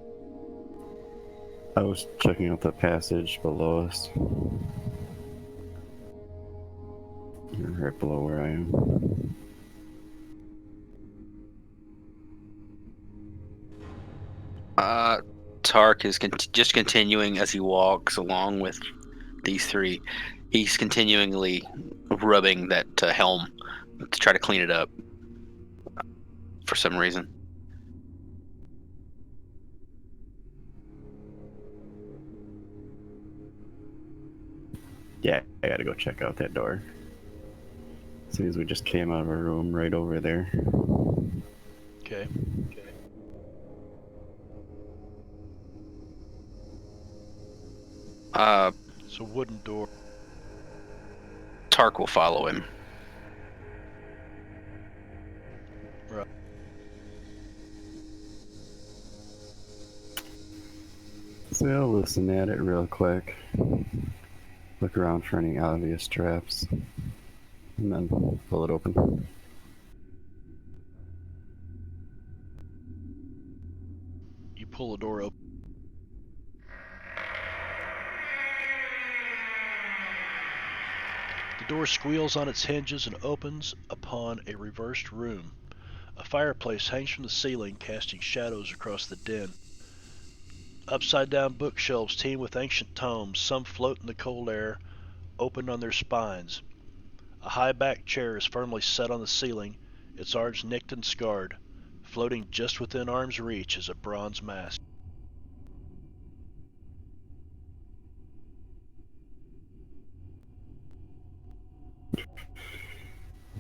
I was checking out the passage below us. You're right below where I am. Tark is just continuing as he walks along with these three. He's continually rubbing that helm to try to clean it up for some reason. Yeah, I gotta go check out that door. Seems as we just came out of a room right over there. okay. It's a wooden door. Tark will follow him. Right. So I'll listen at it real quick. Look around for any obvious traps. And then pull it open. You pull the door open. The door squeals on its hinges and opens upon a reversed room. A fireplace hangs from the ceiling, casting shadows across the den. Upside-down bookshelves teem with ancient tomes, some float in the cold air, open on their spines. A high-backed chair is firmly set on the ceiling, its arms nicked and scarred. Floating just within arm's reach is a bronze mask.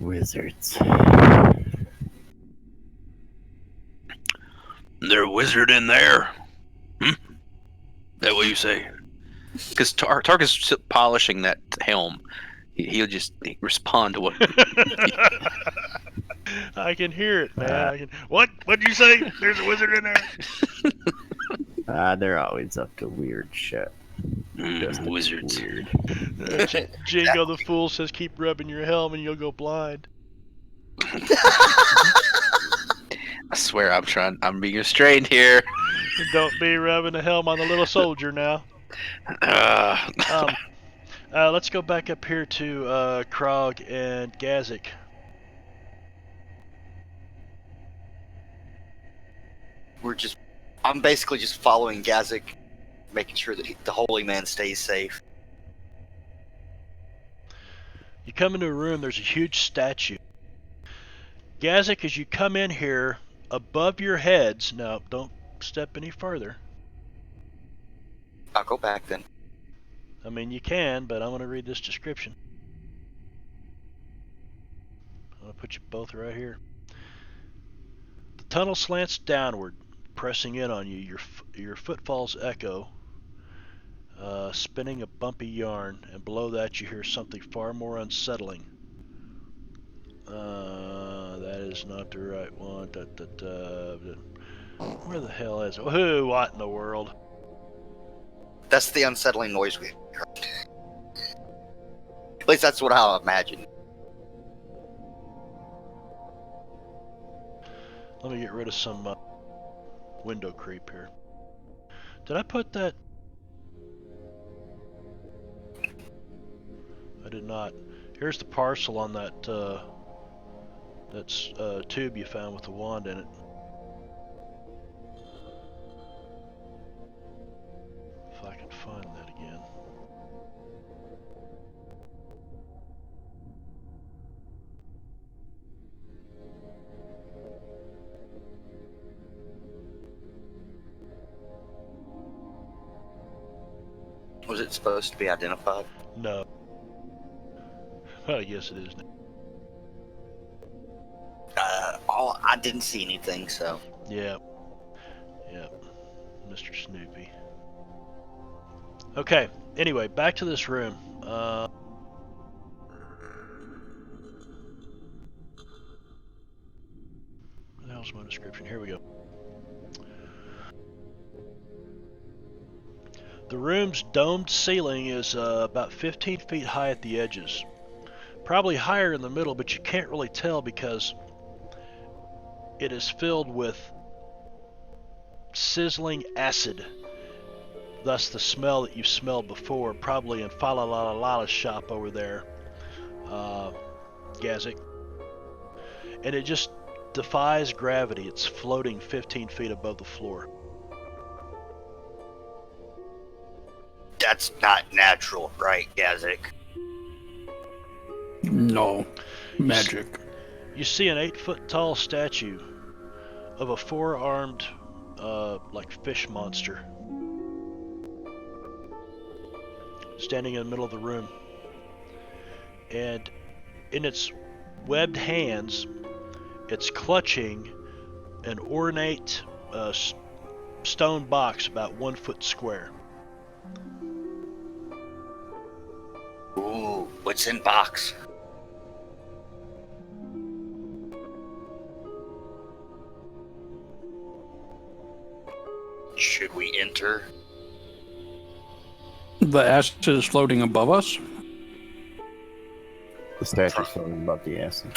Wizards. There a wizard in there? That what you say? Because Tark is polishing that helm. He'll just respond to what. I can hear it, man. What'd you say? There's a wizard in there? They're always up to weird shit. Just Wizards. Weird. Jingo the Fool says keep rubbing your helm and you'll go blind. I swear I'm being restrained here. Don't be rubbing the helm on the little soldier now. Let's go back up here to Krog and Gazik. I'm basically just following Gazik, making sure that the holy man stays safe. You come into a room, there's a huge statue. Gazik, as you come in here, above your heads, now don't step any further. I'll go back then. I mean, you can, but I'm going to read this description. I'm going to put you both right here. The tunnel slants downward, pressing in on you. Your footfalls echo, spinning a bumpy yarn, and below that you hear something far more unsettling. That is not the right one. Where the hell is it? Who? What in the world? That's the unsettling noise we heard. At least that's what I imagine. Let me get rid of some window creep here. Did I put that? I did not. Here's the parcel on that tube you found with the wand in it. If I can find that again. Was it supposed to be identified? No. Oh, yes it is. I didn't see anything, so. Yep. Mr. Snoopy. Okay, anyway, back to this room. What the hell's my description? Here we go. The room's domed ceiling is about 15 feet high at the edges. Probably higher in the middle, but you can't really tell because it is filled with sizzling acid. Thus the smell that you smelled before, probably in Falalala's shop over there, Gazik. And it just defies gravity. It's floating 15 feet above the floor. That's not natural, right, Gazik? No. Magic. You see an 8-foot tall statue of a 4-armed, like fish monster standing in the middle of the room. And in its webbed hands, it's clutching an ornate stone box about 1 foot square. Ooh, what's in box? Should we enter? The acid is floating above us. The statue's floating above the acid.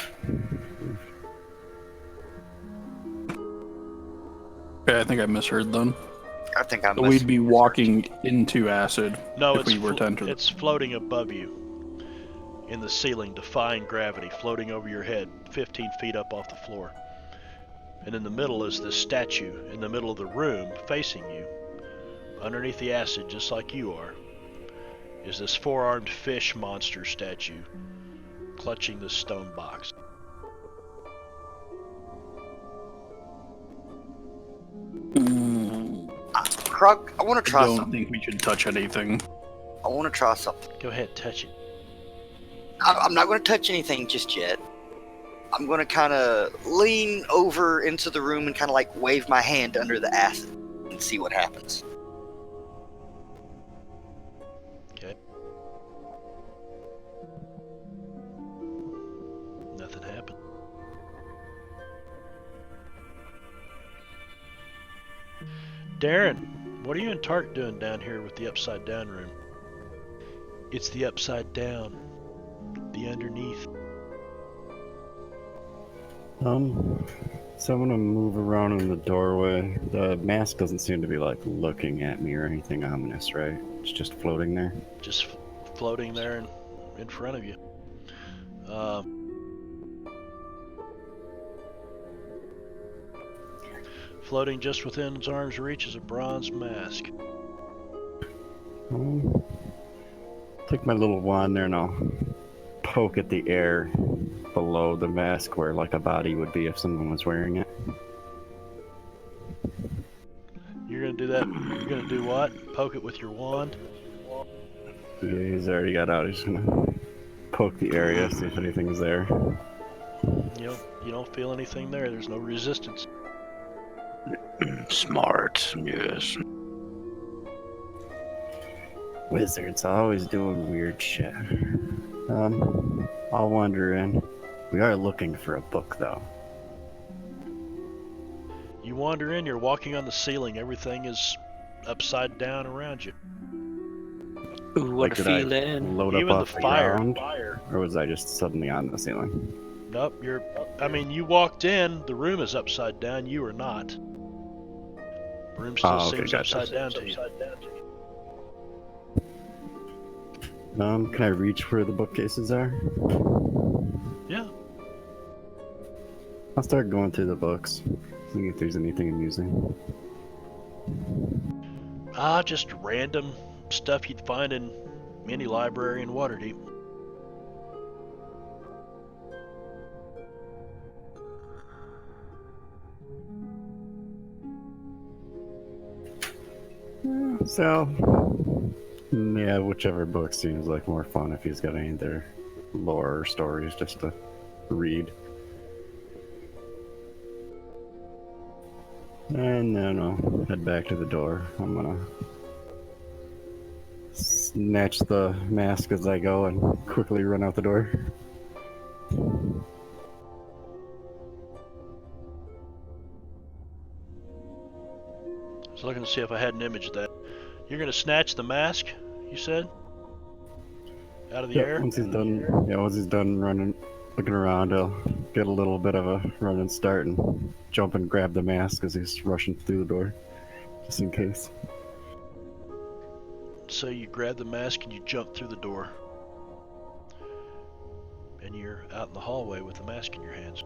Okay, I think I misheard then. I think I'm. So we'd be walking into acid No, if we were to enter. it's floating above you in the ceiling, defying gravity, floating over your head 15 feet up off the floor. And in the middle is this statue in the middle of the room facing you. Underneath the acid, just like you are, is this 4-armed fish monster statue clutching this stone box. Krug, I want to I try don't something. think we should touch anything. I want to try something. Go ahead, touch it. I'm not going to touch anything just yet. I'm going to kind of lean over into the room and kind of like wave my hand under the acid and see what happens. Okay. Nothing happened. Darren, what are you and Tark doing down here with the upside down room? It's the upside down. The underneath. So I'm gonna move around in the doorway. The mask doesn't seem to be like looking at me or anything ominous, right? It's just floating there. Just floating there in front of you. Floating just within its arm's reach is a bronze mask. Take my little wand there and I'll poke at the air below the mask where like a body would be if someone was wearing it. You're gonna do that. You're gonna do what? Poke it with your wand? Yeah, he's already got out. He's gonna poke the area, see if anything's there. You don't feel anything there. There's no resistance. Smart, yes. Wizards always doing weird shit. I'll wander in. We are looking for a book though. You wander in. You're walking on the ceiling. Everything is upside down around you. Ooh, what a did I feeling. load Even up the off the fire. ground, or was I just suddenly on the ceiling? Nope. I mean, you walked in. The room is upside down. You are not. The room still Oh, okay, seems gotcha. upside down to you. Can I reach where the bookcases are? Yeah. I'll start going through the books, seeing if there's anything amusing. Just random stuff you'd find in any library in Waterdeep. So, yeah, whichever book seems like more fun if he's got any of their lore or stories just to read. And then I'll head back to the door. I'm gonna snatch the mask as I go and quickly run out the door. I was looking to see if I had an image of that. You're gonna snatch the mask, you said? Out of the air? Once he's done running, looking around, I'll get a little bit of a running start and jump and grab the mask as he's rushing through the door, just in case. So you grab the mask and you jump through the door. And you're out in the hallway with the mask in your hands.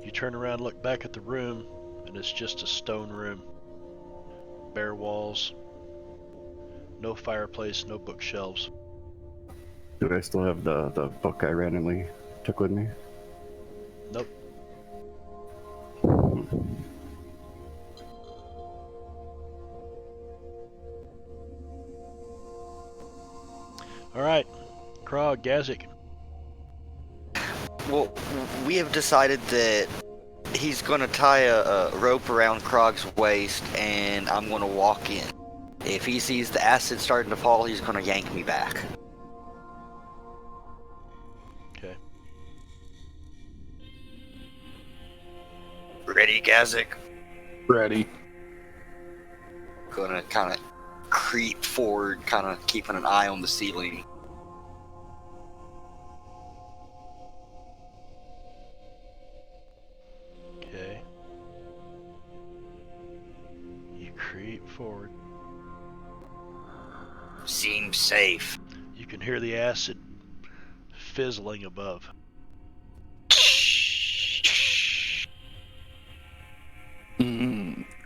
You turn around, look back at the room, and it's just a stone room. Bare walls. No fireplace, no bookshelves. Do I still have the book I randomly took with me? Nope. Alright. Krog, Gazik. Well, we have decided that he's gonna tie a rope around Krog's waist, and I'm gonna walk in. If he sees the acid starting to fall, he's gonna yank me back. Okay. Ready, Gazik? Ready. Gonna kind of creep forward, kind of keeping an eye on the ceiling. Okay. You creep forward. Seems safe. You can hear the acid fizzling above.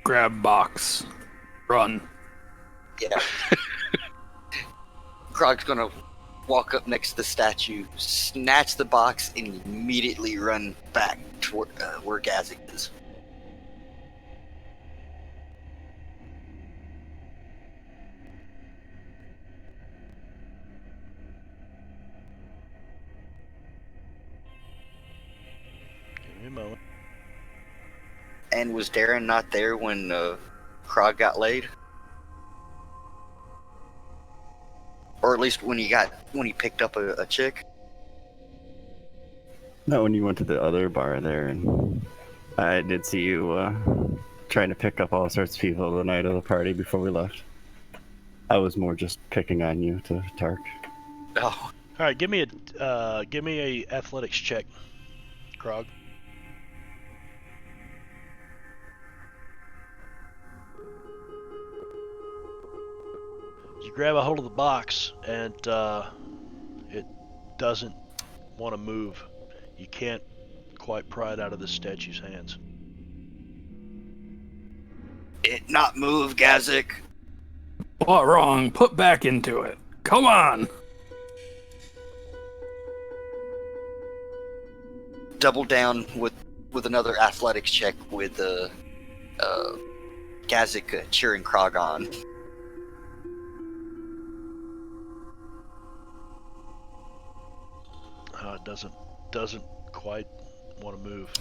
Grab box. Run. Yeah. Krog's gonna walk up next to the statue, snatch the box, and immediately run back toward where Gazik is. Give me a moment. And was Darren not there when Krog got laid? Or at least when he picked up a chick? No, when you went to the other bar there, and I did see you trying to pick up all sorts of people the night of the party before we left. I was more just picking on you to Tark. Oh, All right, give me a athletics check, Krog. grab a hold of the box, and it doesn't want to move. You can't quite pry it out of the statue's hands. It not move, Gazik. What wrong? Put back into it. Come on. Double down with another athletics check with Gazik cheering Krog on. It doesn't quite want to move.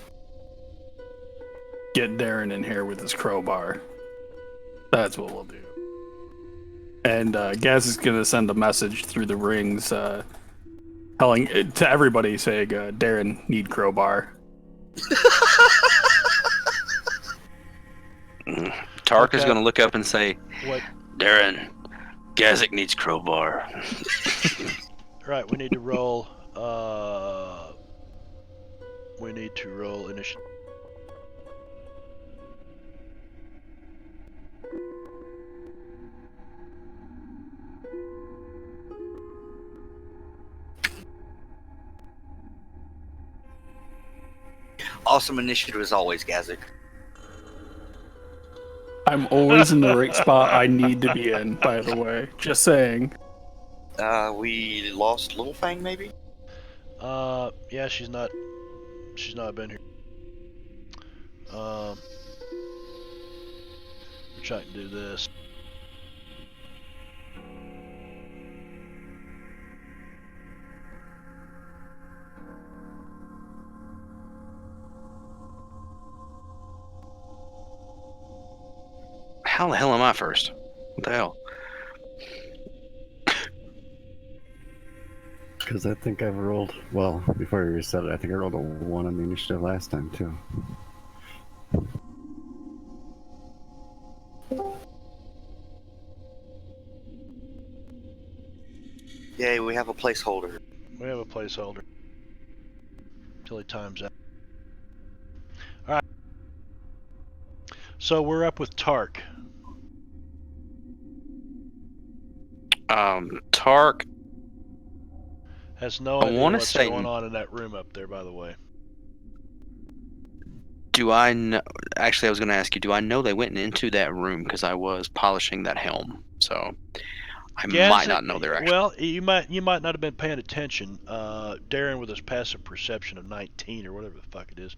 Get Darren in here with his crowbar. That's what we'll do. And Gaz is going to send a message through the rings telling to everybody saying Darren need crowbar. Tark is Okay. going to look up and say, What? Darren, Gazik needs crowbar. Right, we need to roll. We need to roll initiative. Awesome initiative as always, Gazik. I'm always in the right spot I need to be in, by the way. Just saying. We lost Little Fang, maybe? Yeah, she's not been here. Which I can do this. How the hell am I first? What the hell? Because I think I've rolled, well, before you reset it, I think I rolled a 1 on the initiative last time, too. Yay, we have a placeholder. We have a placeholder. Till he times out. Alright. So we're up with Tark. Tark, Has no I idea wanna what's say- going on in that room up there, by the way. do I know? Actually, I was going to ask you, do I know they went into that room because I was polishing that helm? So I might not know their actual. Well, you might not have been paying attention. Darren, with his passive perception of 19 or whatever the fuck it is,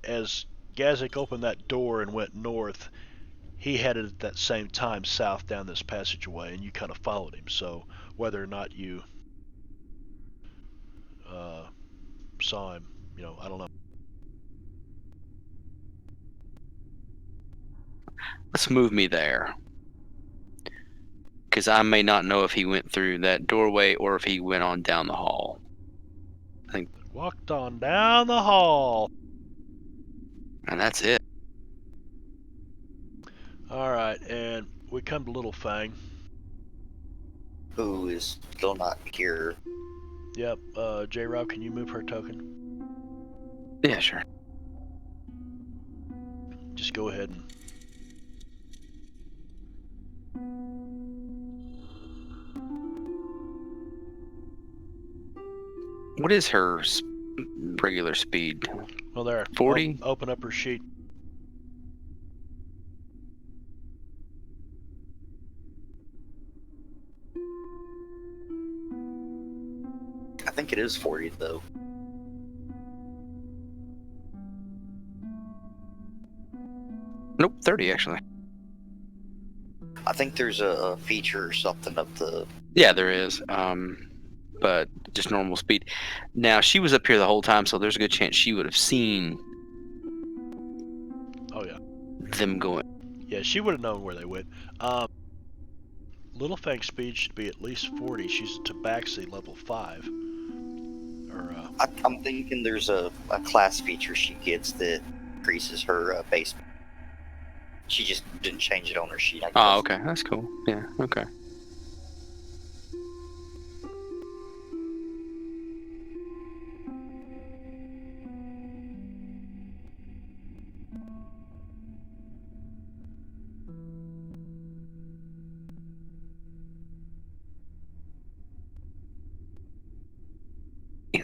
as Gazik opened that door and went north, he headed at that same time south down this passageway, and you kind of followed him. So whether or not you saw him, I don't know. Let's move me there. Because I may not know if he went through that doorway or if he went on down the hall. Walked on down the hall. And that's it. All right, and we come to Little Fang. Who is still not here. Yep. J-Rob, can you move her token? Yeah, sure. Just go ahead and. What is her regular speed? Well, there. 40? Open up her sheet. I think it is 40, though. Nope, 30 actually. I think there's a feature or something of the... Yeah, there is. But just normal speed. Now, she was up here the whole time, so there's a good chance she would have seen Oh yeah. them going. Yeah, she would have known where they went. Little Fang's speed should be at least 40. She's a Tabaxi level 5. Or I'm thinking there's a class feature she gets that increases her base. She just didn't change it on her sheet, I guess. Oh, okay. That's cool. Yeah, okay.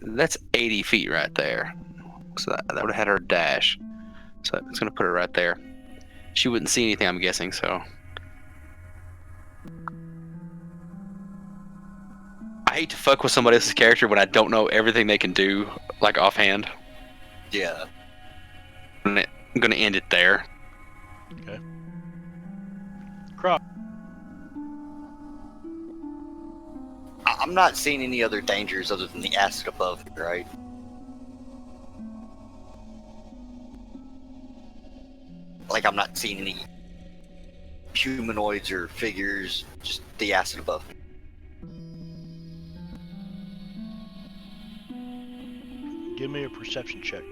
That's 80 feet right there. So that would have had her dash. So it's going to put her right there. She wouldn't see anything, I'm guessing, so. I hate to fuck with somebody else's character when I don't know everything they can do, like offhand. Yeah. I'm going to end it there. Okay. Croc. I'm not seeing any other dangers other than the acid above me, right? Like, I'm not seeing any humanoids or figures, just the acid above me. Give me a perception check.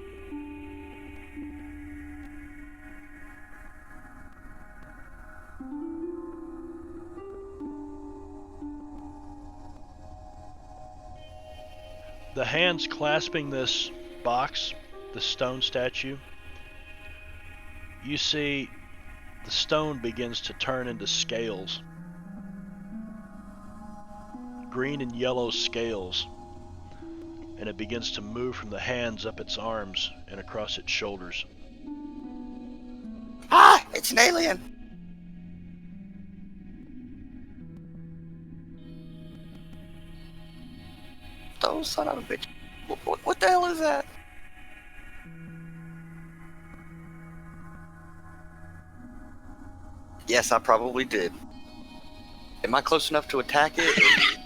The hands clasping this box, the stone statue, you see the stone begins to turn into scales. Green and yellow scales. And it begins to move from the hands up its arms and across its shoulders. Ah! It's an alien! Oh, son of a bitch. What the hell is that? Yes, I probably did. Am I close enough to attack it? Or...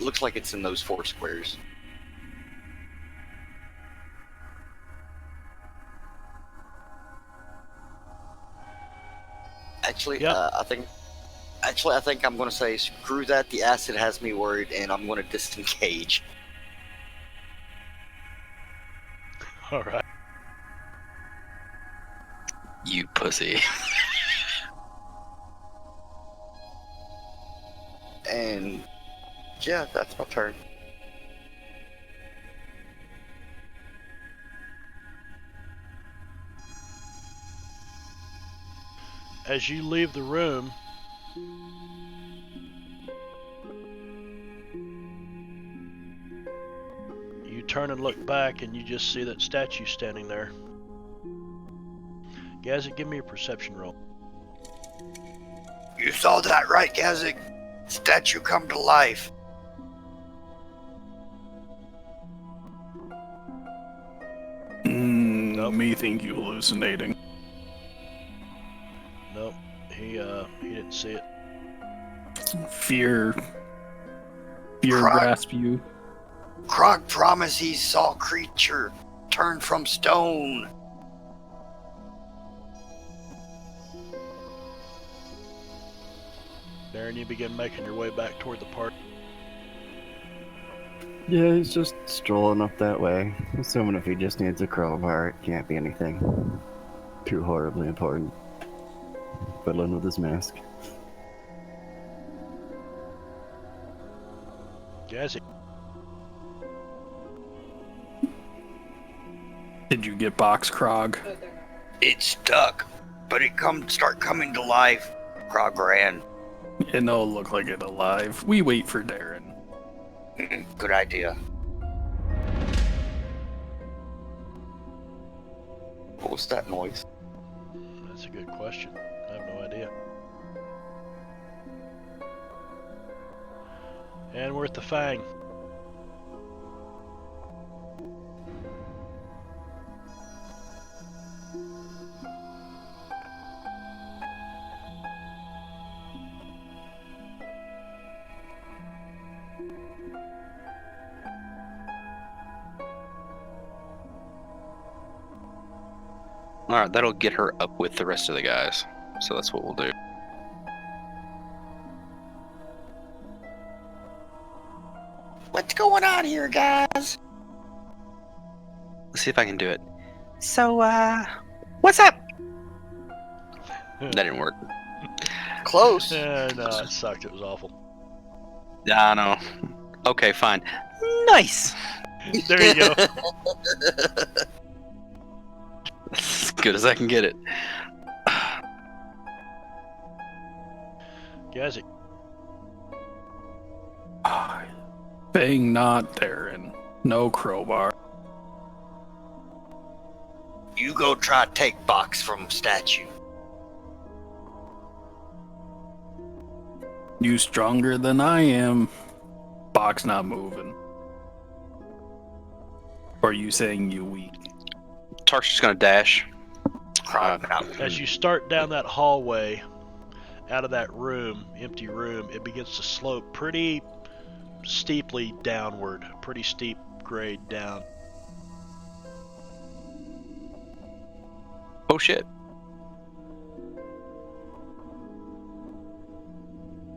Looks like it's in those 4 squares. Actually, Yep. I think I'm going to say screw that. The acid has me worried, and I'm going to disengage. Alright. You pussy. And yeah, that's my turn. As you leave the room, you turn and look back and you just see that statue standing there. Gazzy, give me a perception roll. You saw that right, Gazik? Statue come to life. Nope. Me think you hallucinating. Nope, he didn't see it. Fear Crime. grasp you. Krog promised he saw creature turn from stone. Darren, you begin making your way back toward the park. Yeah, he's just strolling up that way. Assuming if he just needs a crowbar, it can't be anything too horribly important. Fiddling with his mask. Gazzy. Did you get Box Krog? It's stuck, but it start coming to life. Krog ran. It don't look like it alive. We wait for Darren. Good idea. What was that noise? That's a good question. I have no idea. And we're at the Fang. Alright, that'll get her up with the rest of the guys. So that's what we'll do. What's going on here, guys? Let's see if I can do it. So, what's up? That didn't work. Close. Yeah, no, it sucked. It was awful. I know. Okay, fine. Nice! There you go. As good as I can get it. Gazzy. Bang not, Darren. No crowbar. You go try to take box from statue. You stronger than I am. Box not moving. Or you saying you weak? Tark's just gonna dash. Krog out. As you start down that hallway, out of that room, empty room, it begins to slope pretty steeply downward, pretty steep grade down. Oh shit.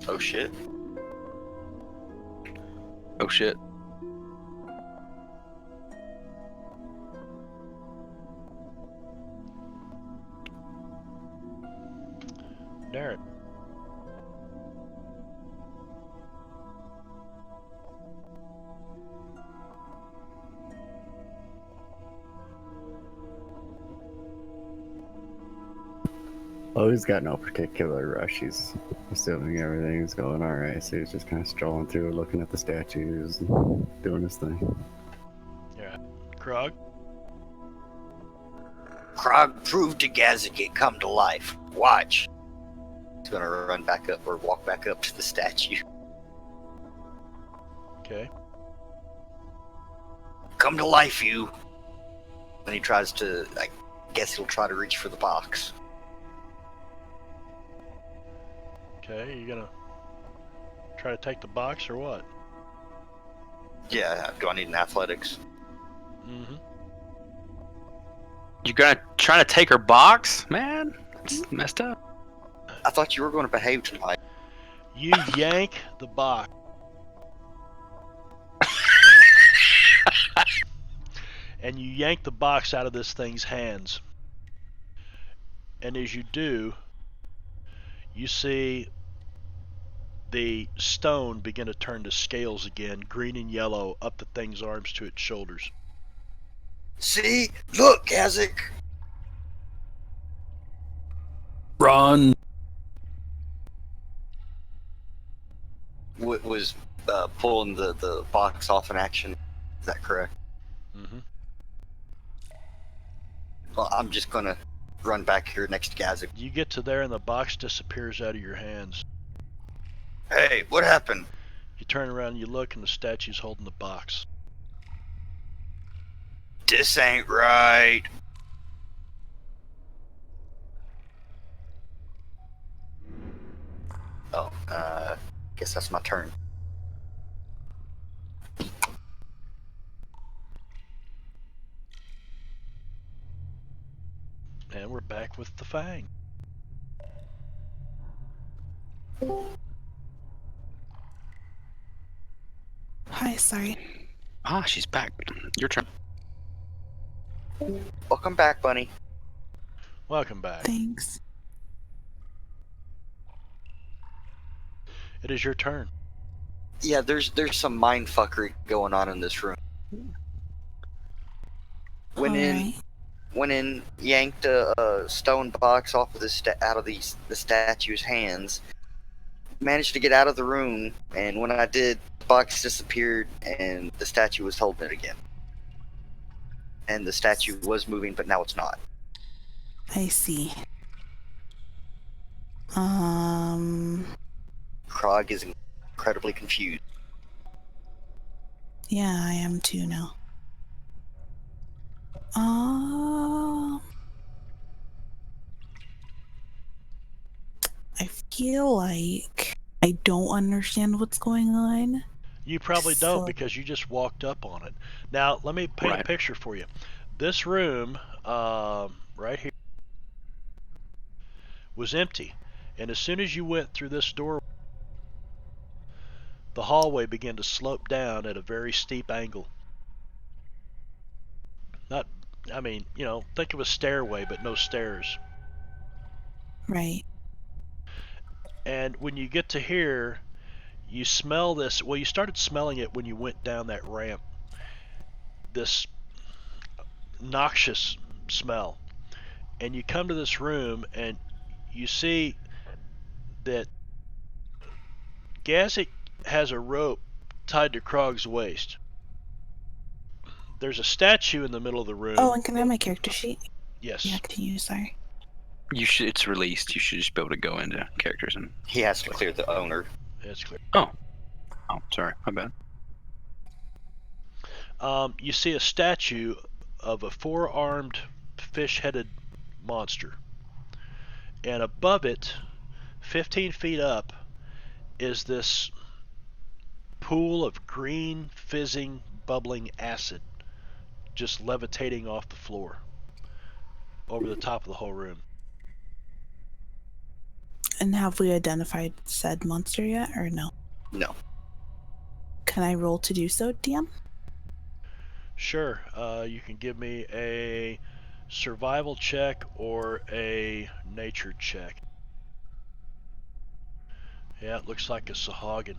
Oh shit. Oh shit. Darren. Oh, he's got no particular rush. He's assuming everything's going alright, so he's just kind of strolling through, looking at the statues, and doing his thing. Yeah. Krog. Krog proved to Gazzik it come to life. Watch. He's gonna run back up or walk back up to the statue. Okay. Come to life, you. When he tries to, I guess he'll try to reach for the box. Okay, you gonna try to take the box or what? Yeah, do I need an athletics? Mm-hmm. You're gonna try to take her box, man? That's messed up. I thought you were going to behave tonight. You yank the box. And you yank the box out of this thing's hands. And as you do, you see the stone begin to turn to scales again, green and yellow, up the thing's arms to its shoulders. See? Look, Gazzik! Run. Was pulling the box off in action. Is that correct? Mm-hmm. Well, I'm just gonna run back here next to Gazzik. You get to there and the box disappears out of your hands. Hey, what happened? You turn around and you look and the statue's holding the box. This ain't right. Oh, guess that's my turn. And we're back with the Fang. Hi, sorry. Ah, she's back. Your turn. Welcome back, Bunny. Welcome back. Thanks. It is your turn. Yeah, there's some mindfuckery going on in this room. Went in, yanked a stone box off of the statue's hands. Managed to get out of the room, and when I did, the box disappeared, and the statue was holding it again. And the statue was moving, but now it's not. I see. Krog is incredibly confused. Yeah, I am too now. I feel like I don't understand what's going on. You probably don't So- because you just walked up on it. Now, let me paint a Right. picture for you. This room, right here, was empty. And as soon as you went through this door, the hallway began to slope down at a very steep angle. Think of a stairway, but no stairs. Right. And when you get to here, you smell this. Well, you started smelling it when you went down that ramp. This noxious smell. And you come to this room and you see that Gazzik has a rope tied to Krog's waist. There's a statue in the middle of the room. Oh, and can I have my character sheet? Yes. Yeah, continue. Sorry. You should. It's released. You should just be able to go into characters and. He has to clear the owner. It's clear. Oh, sorry, my bad. You see a statue of a four-armed, fish-headed monster. And above it, 15 feet up, is this pool of green, fizzing, bubbling acid just levitating off the floor over the top of the whole room. And have we identified said monster yet, or no? No. Can I roll to do so, DM? Sure, you can give me a survival check or a nature check. Yeah, it looks like a Sahagin.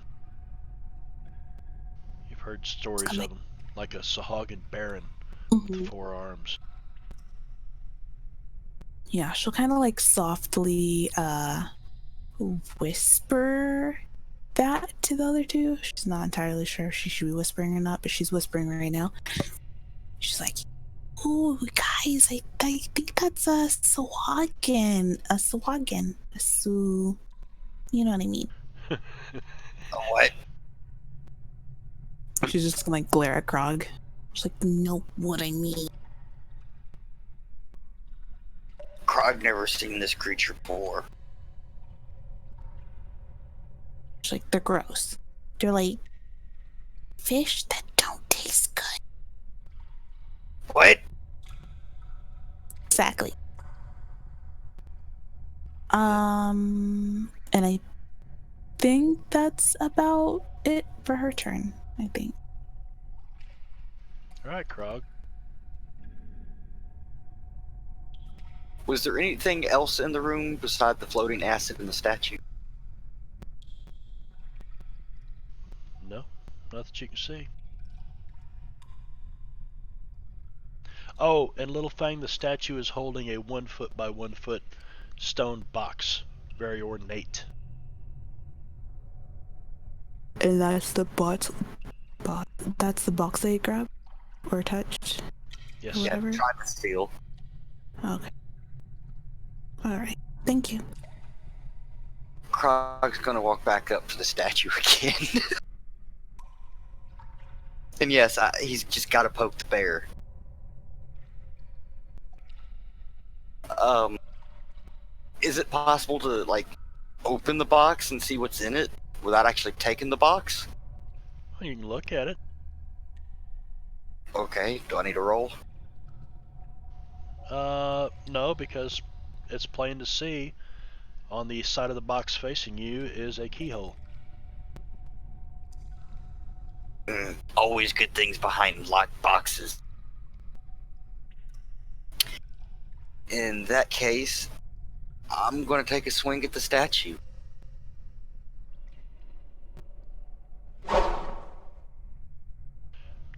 You've heard stories of them, like a Sahagin baron with 4 arms. Yeah, she'll kind of like softly whisper that to the other two. She's not entirely sure if she should be whispering or not, but she's whispering right now. She's like, "Ooh, guys, I think that's a Sawagin. You know what I mean." What? She's just gonna like glare at Krog. She's like, "Know what I mean." Krog never seen this creature before. She's like, "They're gross. They're like fish that don't taste good." What? Exactly. And I think that's about it for her turn, I think. Alright, Krog. Was there anything else in the room beside the floating acid and the statue? No, not that you can see. Oh, and little thing, the statue is holding a 1 foot by 1 foot stone box. Very ornate. And that's the that's the box they grabbed or touched. Yes. Or Yeah, whatever. tried to steal. Okay. All right. Thank you. Krog's gonna walk back up to the statue again. And yes, he's just gotta poke the bear. Is it possible to, like, open the box and see what's in it without actually taking the box? Well, you can look at it. Okay, do I need to roll? No, because it's plain to see on the side of the box facing you is a keyhole. Always good things behind locked boxes. In that case, I'm gonna take a swing at the statue.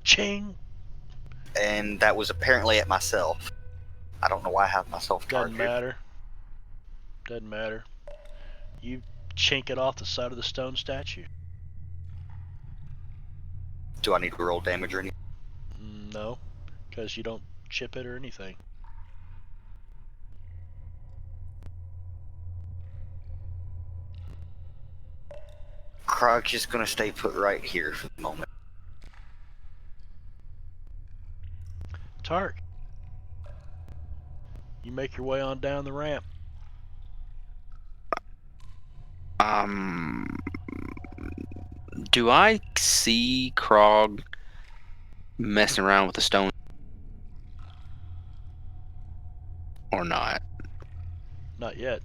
Ching! And that was apparently at myself. I don't know why I have myself Doesn't targeted. matter. Doesn't matter. You chink it off the side of the stone statue. Do I need to roll damage or anything? No, because you don't chip it or anything. Krog's just gonna stay put right here for the moment. Tark, you make your way on down the ramp. Do I see Krog messing around with the stone or not? Not yet.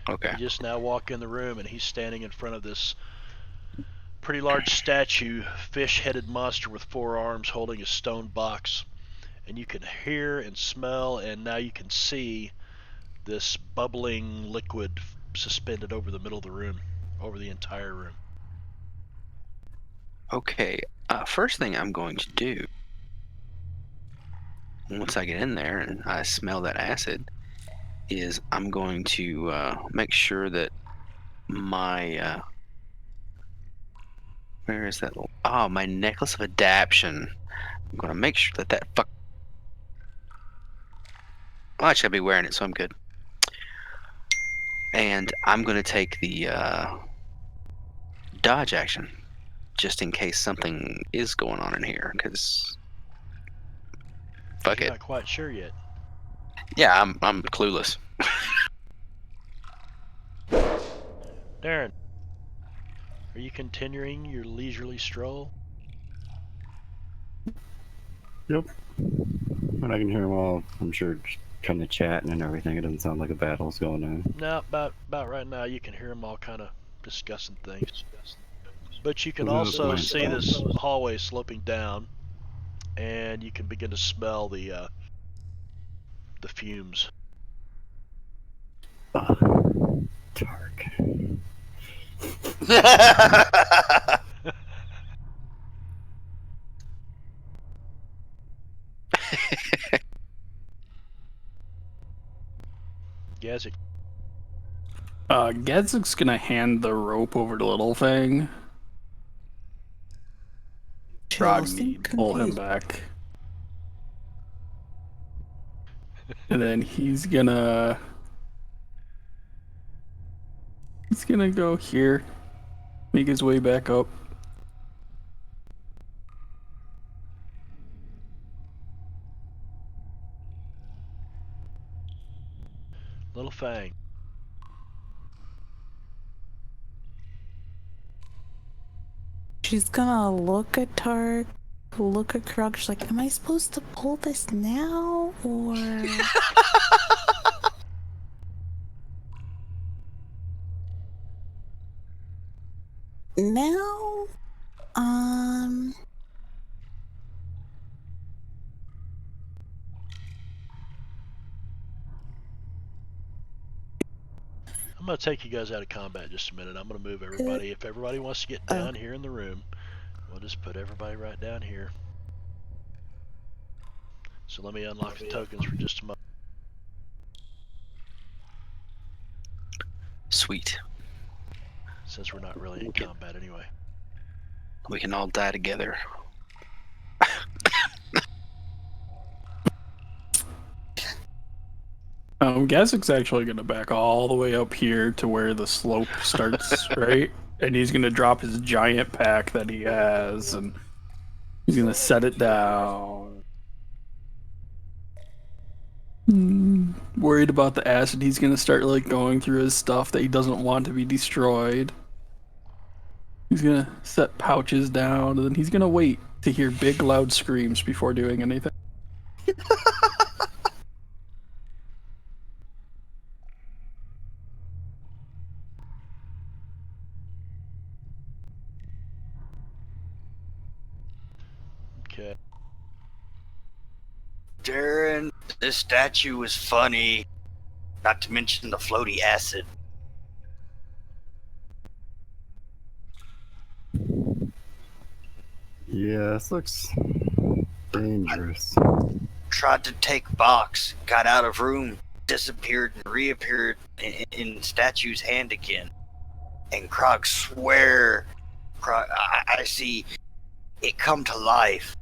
Okay. You just now walk in the room and he's standing in front of this pretty large statue, fish-headed monster with 4 arms holding a stone box. And you can hear and smell, and now you can see this bubbling liquid suspended over the middle of the room, over the entire room. Okay. First thing I'm going to do, once I get in there and I smell that acid, is I'm going to make sure that my Where is that? Oh, my necklace of adaption. I'm gonna make sure that fuck. Well, I should be wearing it, so I'm good. And I'm gonna take the dodge action, just in case something is going on in here. Cause fuck You're it. not quite sure yet. Yeah, I'm clueless. Darren, are you continuing your leisurely stroll? Yep. But I can hear them all, I'm sure, kind of chatting and everything. It doesn't sound like a battle's going on. No, about right now you can hear them all kind of discussing things. But you can Well, that's also fine. see this hallway sloping down, and you can begin to smell the fumes. Dark. Gazik, Gadzik's gonna hand the rope over to Little Fang. Chills. Frogmead, pull him back. And then he's gonna go here, make his way back up. Little Fang. She's gonna look at Tark, look at Krug. She's like, am I supposed to pull this now or now? I'm gonna take you guys out of combat just a minute. I'm gonna move everybody. If everybody wants to get down here in the room, we'll just put everybody right down here. So let me unlock the tokens for just a moment. Sweet. Since we're not really in combat anyway. We can all die together. Gazik's actually gonna back all the way up here to where the slope starts, right? And he's gonna drop his giant pack that he has, and he's gonna set it down. Worried about the acid, he's gonna start like going through his stuff that he doesn't want to be destroyed. He's gonna set pouches down, and then he's gonna wait to hear big loud screams before doing anything. Okay. Darren, this statue was funny. Not to mention the floaty acid. Yeah, this looks dangerous. Tried to take box, got out of room, disappeared and reappeared in statue's hand again. And Krog swear, I see it come to life.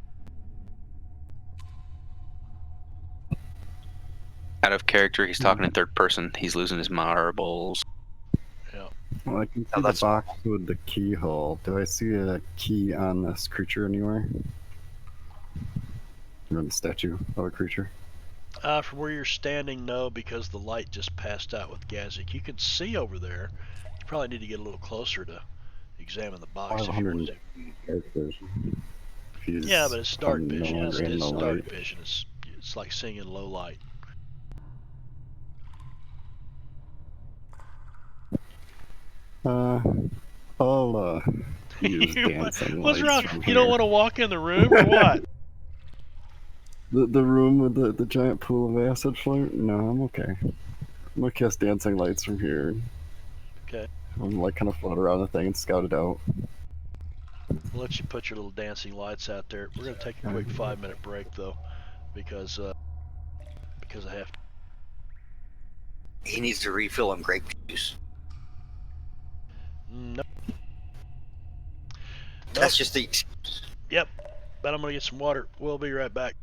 Out of character, he's talking in third person. He's losing his marbles. Well, I can see Oh, the that's- box with the keyhole. Do I see a key on this creature anywhere? Or on the statue of a creature? From where you're standing, no, because the light just passed out with Gazik. You can see over there. You probably need to get a little closer to examine the box if you want to. 500 characters. Yeah, but it's dark no vision. longer in It's the dark light. vision. It's like seeing in low light. I'll use dancing What's lights wrong? from You don't here. want to walk in the room or what? The room with the giant pool of acid float? No, I'm okay. I'm gonna cast dancing lights from here. Okay. I'm like kind of float around the thing and scout it out. We'll let you put your little dancing lights out there. We're gonna take a quick 5-minute break though, because I have to. He needs to refill on grape juice. Nope. That's just the. Yep, but I'm gonna get some water. We'll be right back.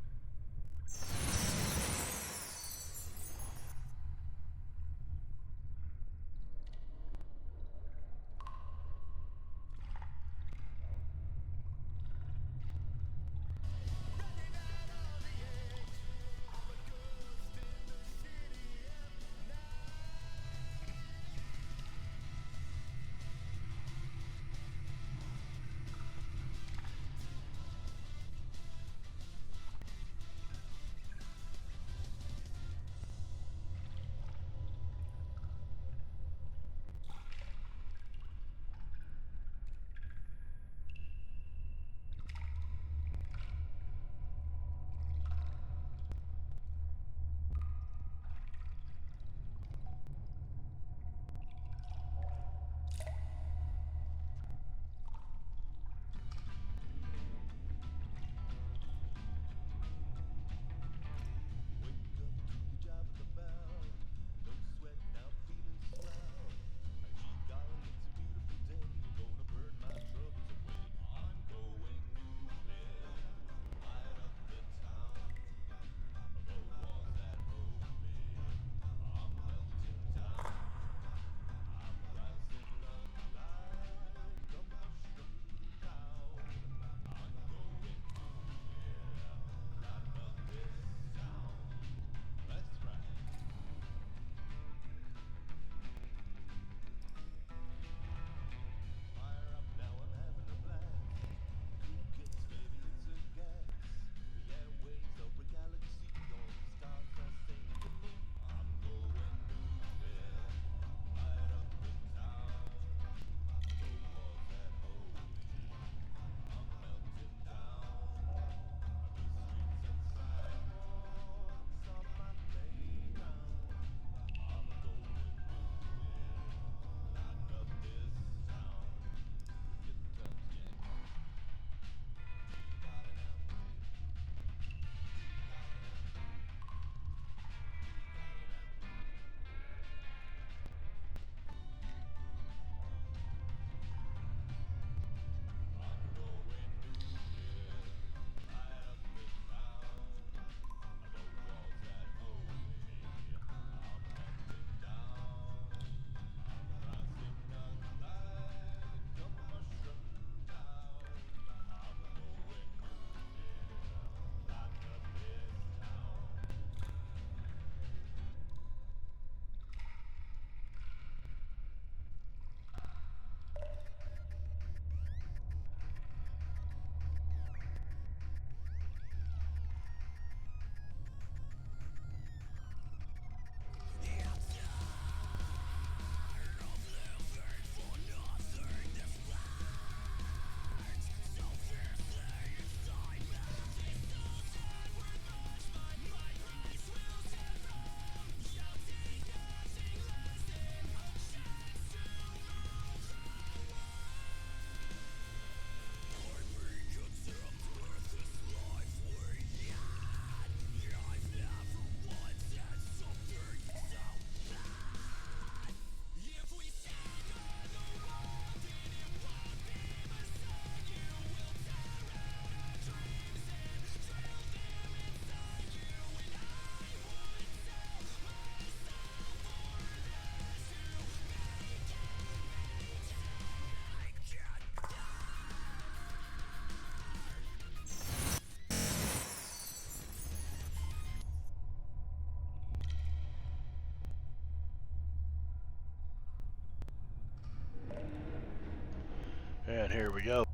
And here we go.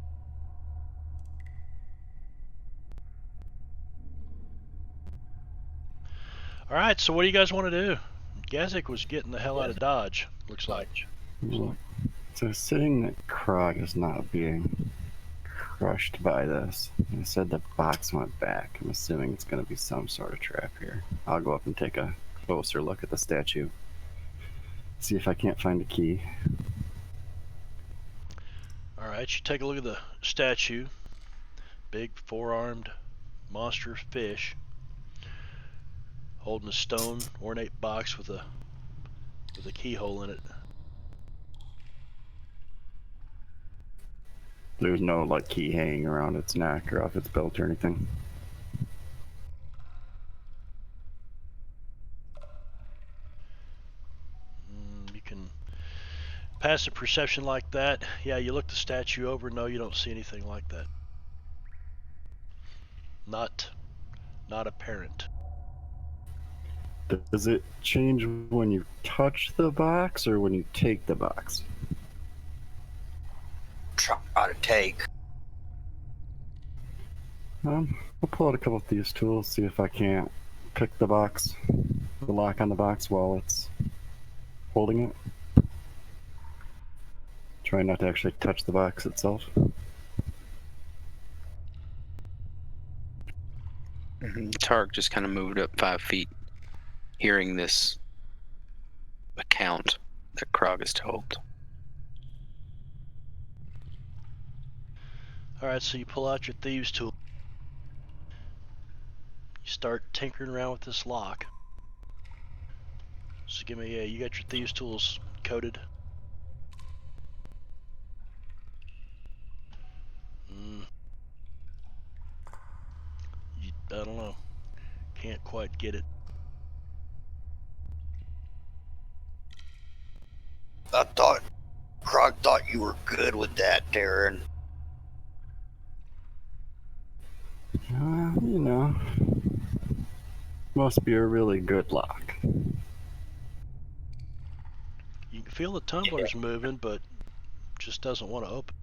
All right, so what do you guys want to do? Gazik was getting the hell out of Dodge, looks like. So seeing that Krog is not being crushed by this, I said the box went back. I'm assuming it's going to be some sort of trap here. I'll go up and take a closer look at the statue. See if I can't find a key. All right, you take a look at the statue. Big four-armed monster fish holding a stone ornate box with a keyhole in it. There's no like key hanging around its neck or off its belt or anything. You can pass a perception like that. Yeah, you look the statue over. No, you don't see anything like that. Not apparent. Does it change when you touch the box or when you take the box? Try to take. I'll pull out a couple of these tools, see if I can't pick the box, the lock on the box while it's holding it. Try not to actually touch the box itself. Tark just kind of moved up 5 feet, hearing this account that Krog has told. Alright, so you pull out your thieves' tool. You start tinkering around with this lock. So give me, you got your thieves' tools coded. I don't know. Can't quite get it. I thought Krog thought you were good with that, Darren. You know, must be a really good lock. You can feel the tumblers moving, but just doesn't want to open.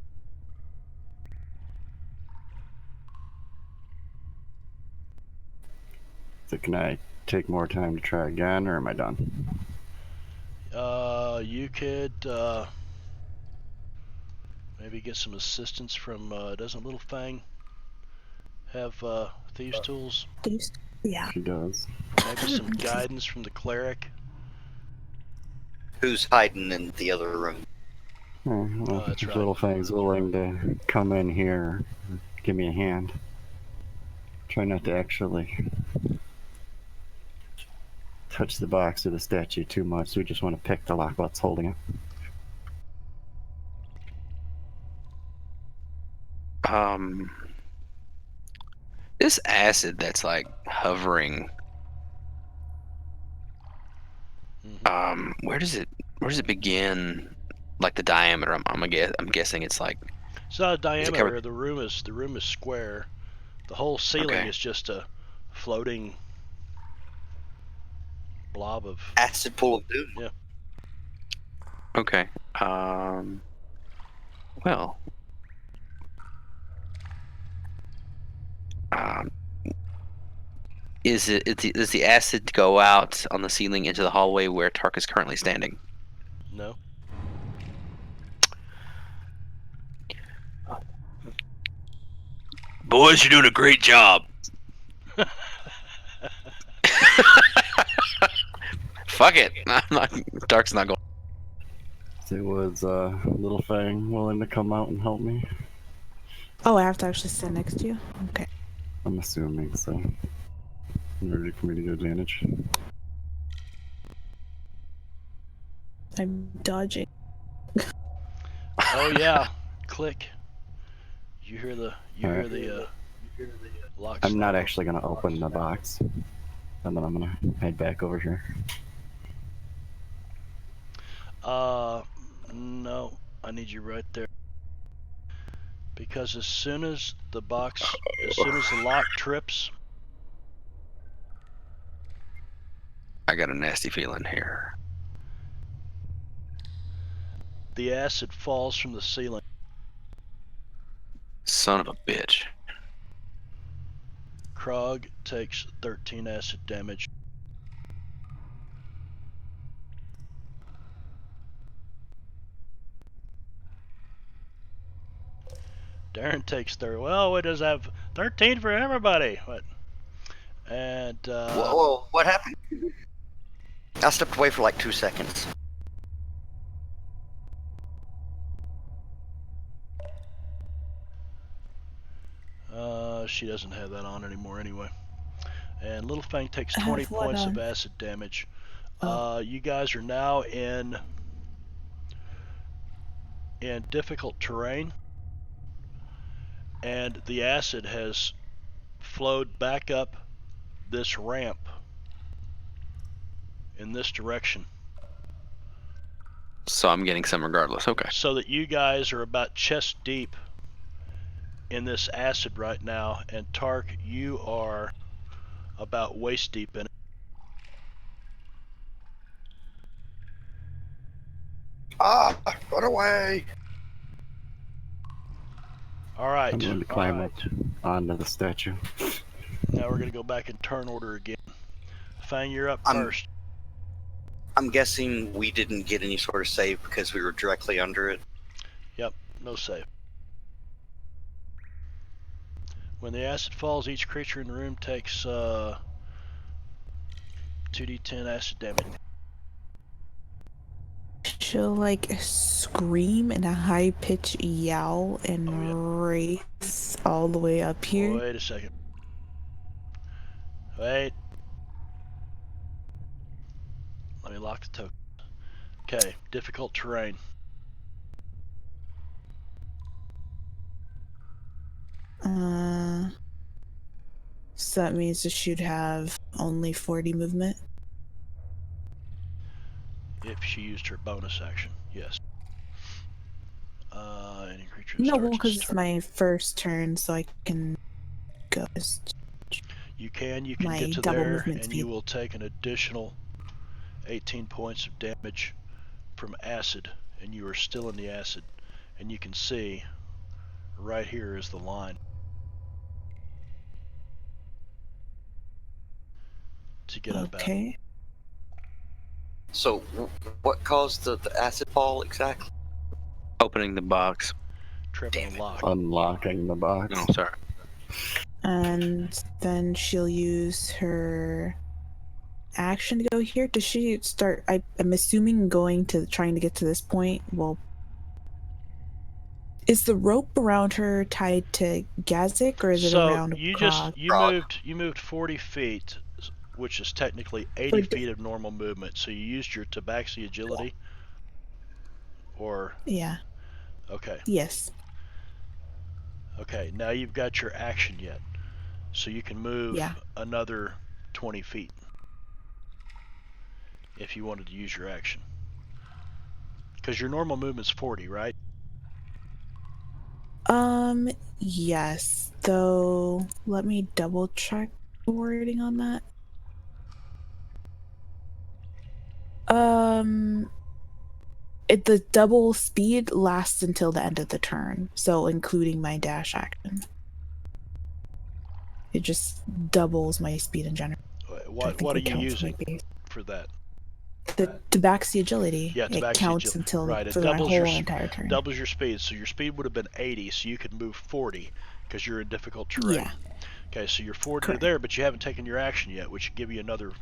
So can I take more time to try again, or am I done? You could maybe get some assistance from. Doesn't Little Fang have thieves' tools? Thieves? Yeah. She does. Maybe some guidance from the cleric. Who's hiding in the other room? Oh, well, that's if right. Little Fang's willing to come in here, give me a hand. Try not to actually touch the box or the statue too much. We just want to pick the lock while it's holding it. This acid that's like hovering. Where does it begin? Like the diameter? I'm guessing it's like. It's not a diameter. covered- The room is square. The whole ceiling Okay. is just a floating blob of. Acid pool of doom. Yeah. Okay. Well. Does the acid go out on the ceiling into the hallway where Tark is currently standing? No. Boys, you're doing a great job. Fuck it. Tark's not going. So was Little Fang willing to come out and help me? Oh, I have to actually stand next to you? Okay. I'm assuming so. In order for me to get advantage. I'm dodging. Oh yeah. Click. You hear the lock. I'm not snap. actually gonna open the box. And then I'm gonna head back over here. No. I need you right there. Because as soon as the lock trips, I got a nasty feeling here. the acid falls from the ceiling. Son of a bitch. Krog takes 13 acid damage. Darren takes 30. Well, we just have 13 for everybody. What? And Whoa, what happened? I stepped away for like 2 seconds. she doesn't have that on anymore anyway. And Little Fang takes I have 20 what points of on? acid damage. Oh. You guys are now in difficult terrain. and the acid has flowed back up this ramp in this direction, So I'm getting some regardless. Okay. so that you guys are about chest deep in this acid right now, and Tark, you are about waist deep in it. Ah, run away! All right. I'm going to climb up onto the statue. Now we're going to go back in turn order again. Fang, you're up I'm- first. I'm guessing we didn't get any sort of save because we were directly under it. Yep, no save. When the acid falls, each creature in the room takes 2d10 acid damage. She'll like scream in a high pitched yowl and race all the way up here. Wait a second. Wait. Let me lock the token. Okay, difficult terrain. So that means it should have only 40 movement. If she used her bonus action, yes. Any creature No, well, starts because its it's turn. my first turn, so I can go. You can my get to double there, movement and speed. you will take an additional 18 points of damage from acid, and you are still in the acid. And you can see right here is the line to get up out. Okay. So, what caused the acid fall exactly? Opening the box. Triple Damn it. lock. Unlocking the box. No, sorry. And then she'll use her action to go here. Does she start? I'm assuming trying to get to this point. Well, is the rope around her tied to Gazik, or is it So around you Krog? you moved 40 feet, which is technically 80 Or- feet of normal movement. So you used your tabaxi agility, or Yeah. okay. Yes. Okay, now you've got your action yet. So you can move Yeah. another 20 feet if you wanted to use your action. Because your normal movement's 40, right? Yes. Though, let me double check the wording on that. The double speed lasts until the end of the turn, so including my dash action. It just doubles my speed in general. What are you using for that? The tabaxi agility. Yeah, It tabaxi counts agility. until Right, it for my doubles your whole entire turn. doubles your speed. So your speed would have been 80, so you could move 40 because you're in difficult terrain. Yeah. Okay, so you're 40 Correct. there, but you haven't taken your action yet, which should give you another.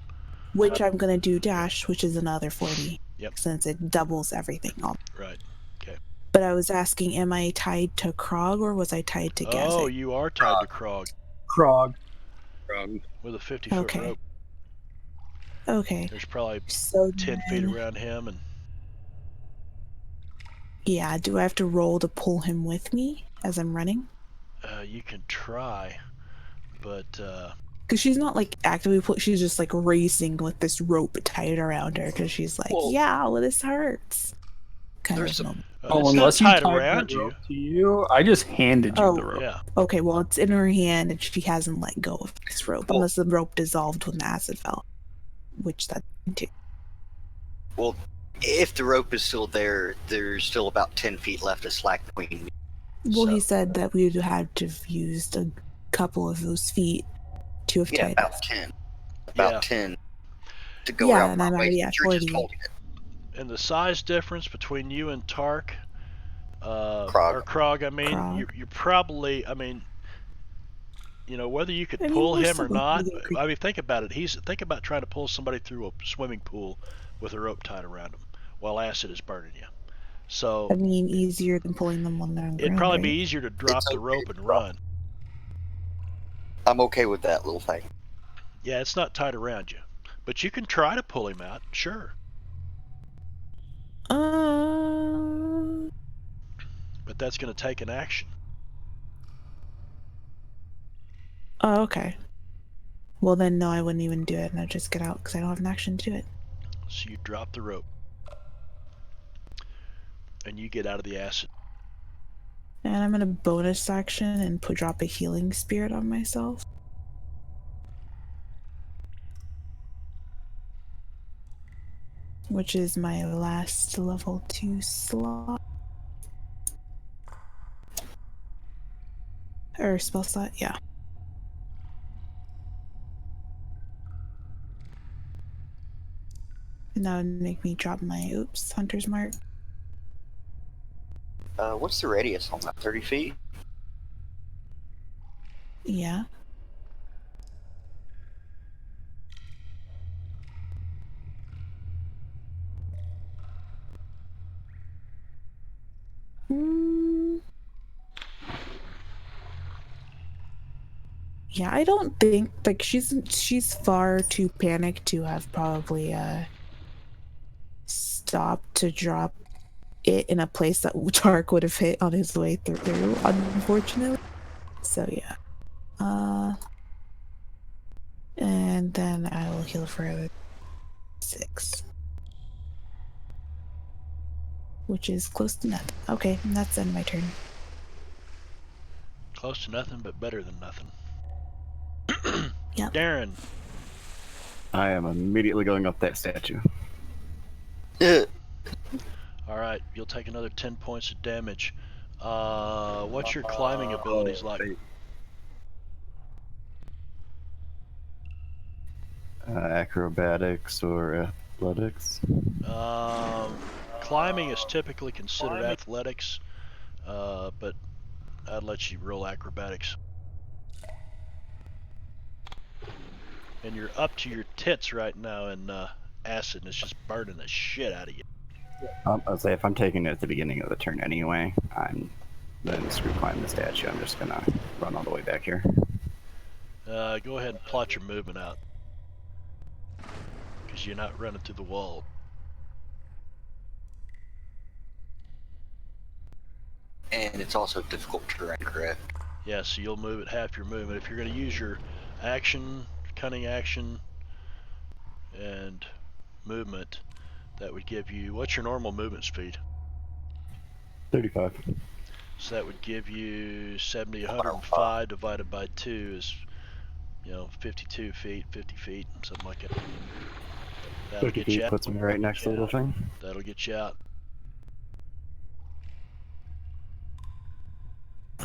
Which I'm gonna do dash, which is another 40. Yep. Since it doubles everything. Right. Okay. But I was asking, am I tied to Krog or was I tied to Gazik? Oh, you are tied to Krog Krog. with a 50-foot Okay. rope. Okay. There's probably So 10 feet then- around him, and Yeah, do I have to roll to pull him with me as I'm running? you can try, but Because she's not like actively she's just like racing with this rope tied around her because she's like, Well, yeah, well, this hurts. Kind there's of a- moment. Oh, it's unless not you tied tied around that you. rope to you, I just handed you Oh. the rope. Yeah. Okay, well, it's in her hand and she hasn't let go of this rope Well- unless the rope dissolved when the acid fell, which that too. Well, if the rope is still there, there's still about 10 feet left of slack between me. Well, he So- said that we would have to have used a couple of those feet to have Yeah, tied about us. 10. About Yeah. 10 to go Yeah, around and my I'm way. already at You're just 40. holding it. And the size difference between you and Tark, Krog. or Krog, I mean, Krog. you're probably, I mean, whether you could I mean, pull we're him still or not. really good I mean, think about it. Think about trying to pull somebody through a swimming pool with a rope tied around them while acid is burning you. So I mean, easier than pulling them when they're on the it'd ground, probably right? be easier to drop It's the okay rope to and drop. run. I'm okay with that little thing. Yeah, it's not tied around you, but you can try to pull him out. Sure, Uh, but that's going to take an action. Oh, okay. Well, then, no, I wouldn't even do it, and I'd just get out because I don't have an action to do it. So you drop the rope. And you get out of the acid. And I'm gonna bonus action and drop a healing spirit on myself. Which is my last level 2 slot. Or spell slot, yeah. And that would make me drop my, hunter's mark. What's the radius on that? 30 feet? Yeah. Hmm. Yeah, I don't think like she's far too panicked to have probably stopped to drop it in a place that Tark would have hit on his way through, unfortunately. So yeah. And then I will heal for 6. Which is close to nothing. Okay, and that's end my turn. Close to nothing, but better than nothing. Yep. Darren. I am immediately going up that statue. Alright, you'll take another 10 points of damage. What's your climbing abilities like? Acrobatics or athletics? Climbing is typically considered athletics, but I'd let you roll acrobatics. And you're up to your tits right now in acid, and it's just burning the shit out of you. I'll say if I'm taking it at the beginning of the turn anyway, I'm then screw climb the statue. I'm just gonna run all the way back here. Go ahead and plot your movement out, because you're not running through the wall. And it's also difficult terrain, correct? Yeah, so you'll move at half your movement. If you're going to use your action, cunning action, and movement, that would give you, what's your normal movement speed? 35. So that would give you 70, 105 divided by 2 is, 52 feet, 50 feet, something like that. That'll 50 get you feet out. puts me right next to the little thing. That'll get you out.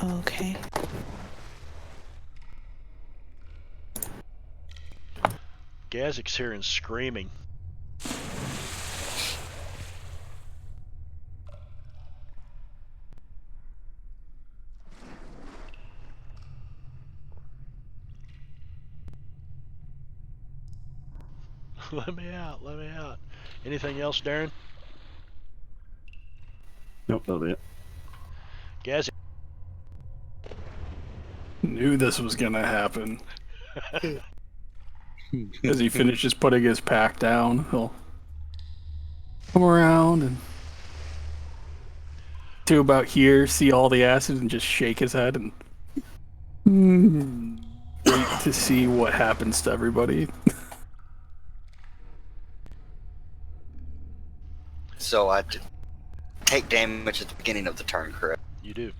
Okay. Gazik's hearing screaming. Let me out, let me out. Anything else, Darren? Nope, that'll be it. Gazik. Knew this was gonna happen. As he finishes putting his pack down, he'll come around and to about here, see all the acid, and just shake his head and wait to see what happens to everybody. So I take damage at the beginning of the turn, correct? You do.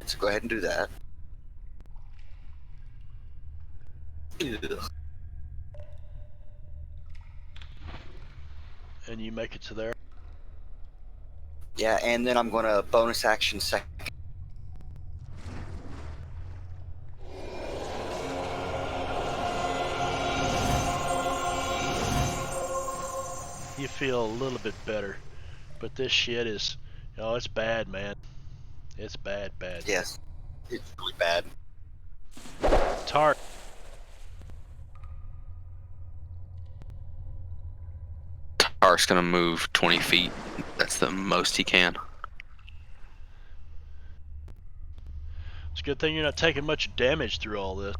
So go ahead and do that. Ugh. And you make it to there. Yeah, and then I'm going to bonus action second. You feel a little bit better. But this shit is, it's bad, man. It's bad. Yes, it's really bad. Tark. Tark's gonna move 20 feet. That's the most he can. It's a good thing you're not taking much damage through all this.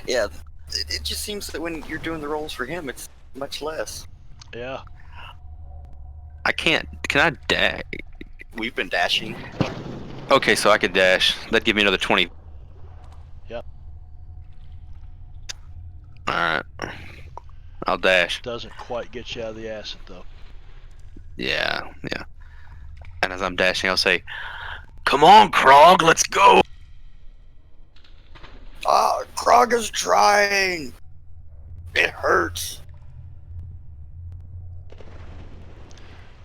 Yeah, it just seems that when you're doing the rolls for him, it's much less. Yeah. I can't. Can I dash? We've been dashing. Okay, so I could dash. That'd give me another 20. Yep. I'll dash. Doesn't quite get you out of the acid though. Yeah. And as I'm dashing, I'll say, "Come on, Krog, let's go." Ah, Krog is trying. It hurts.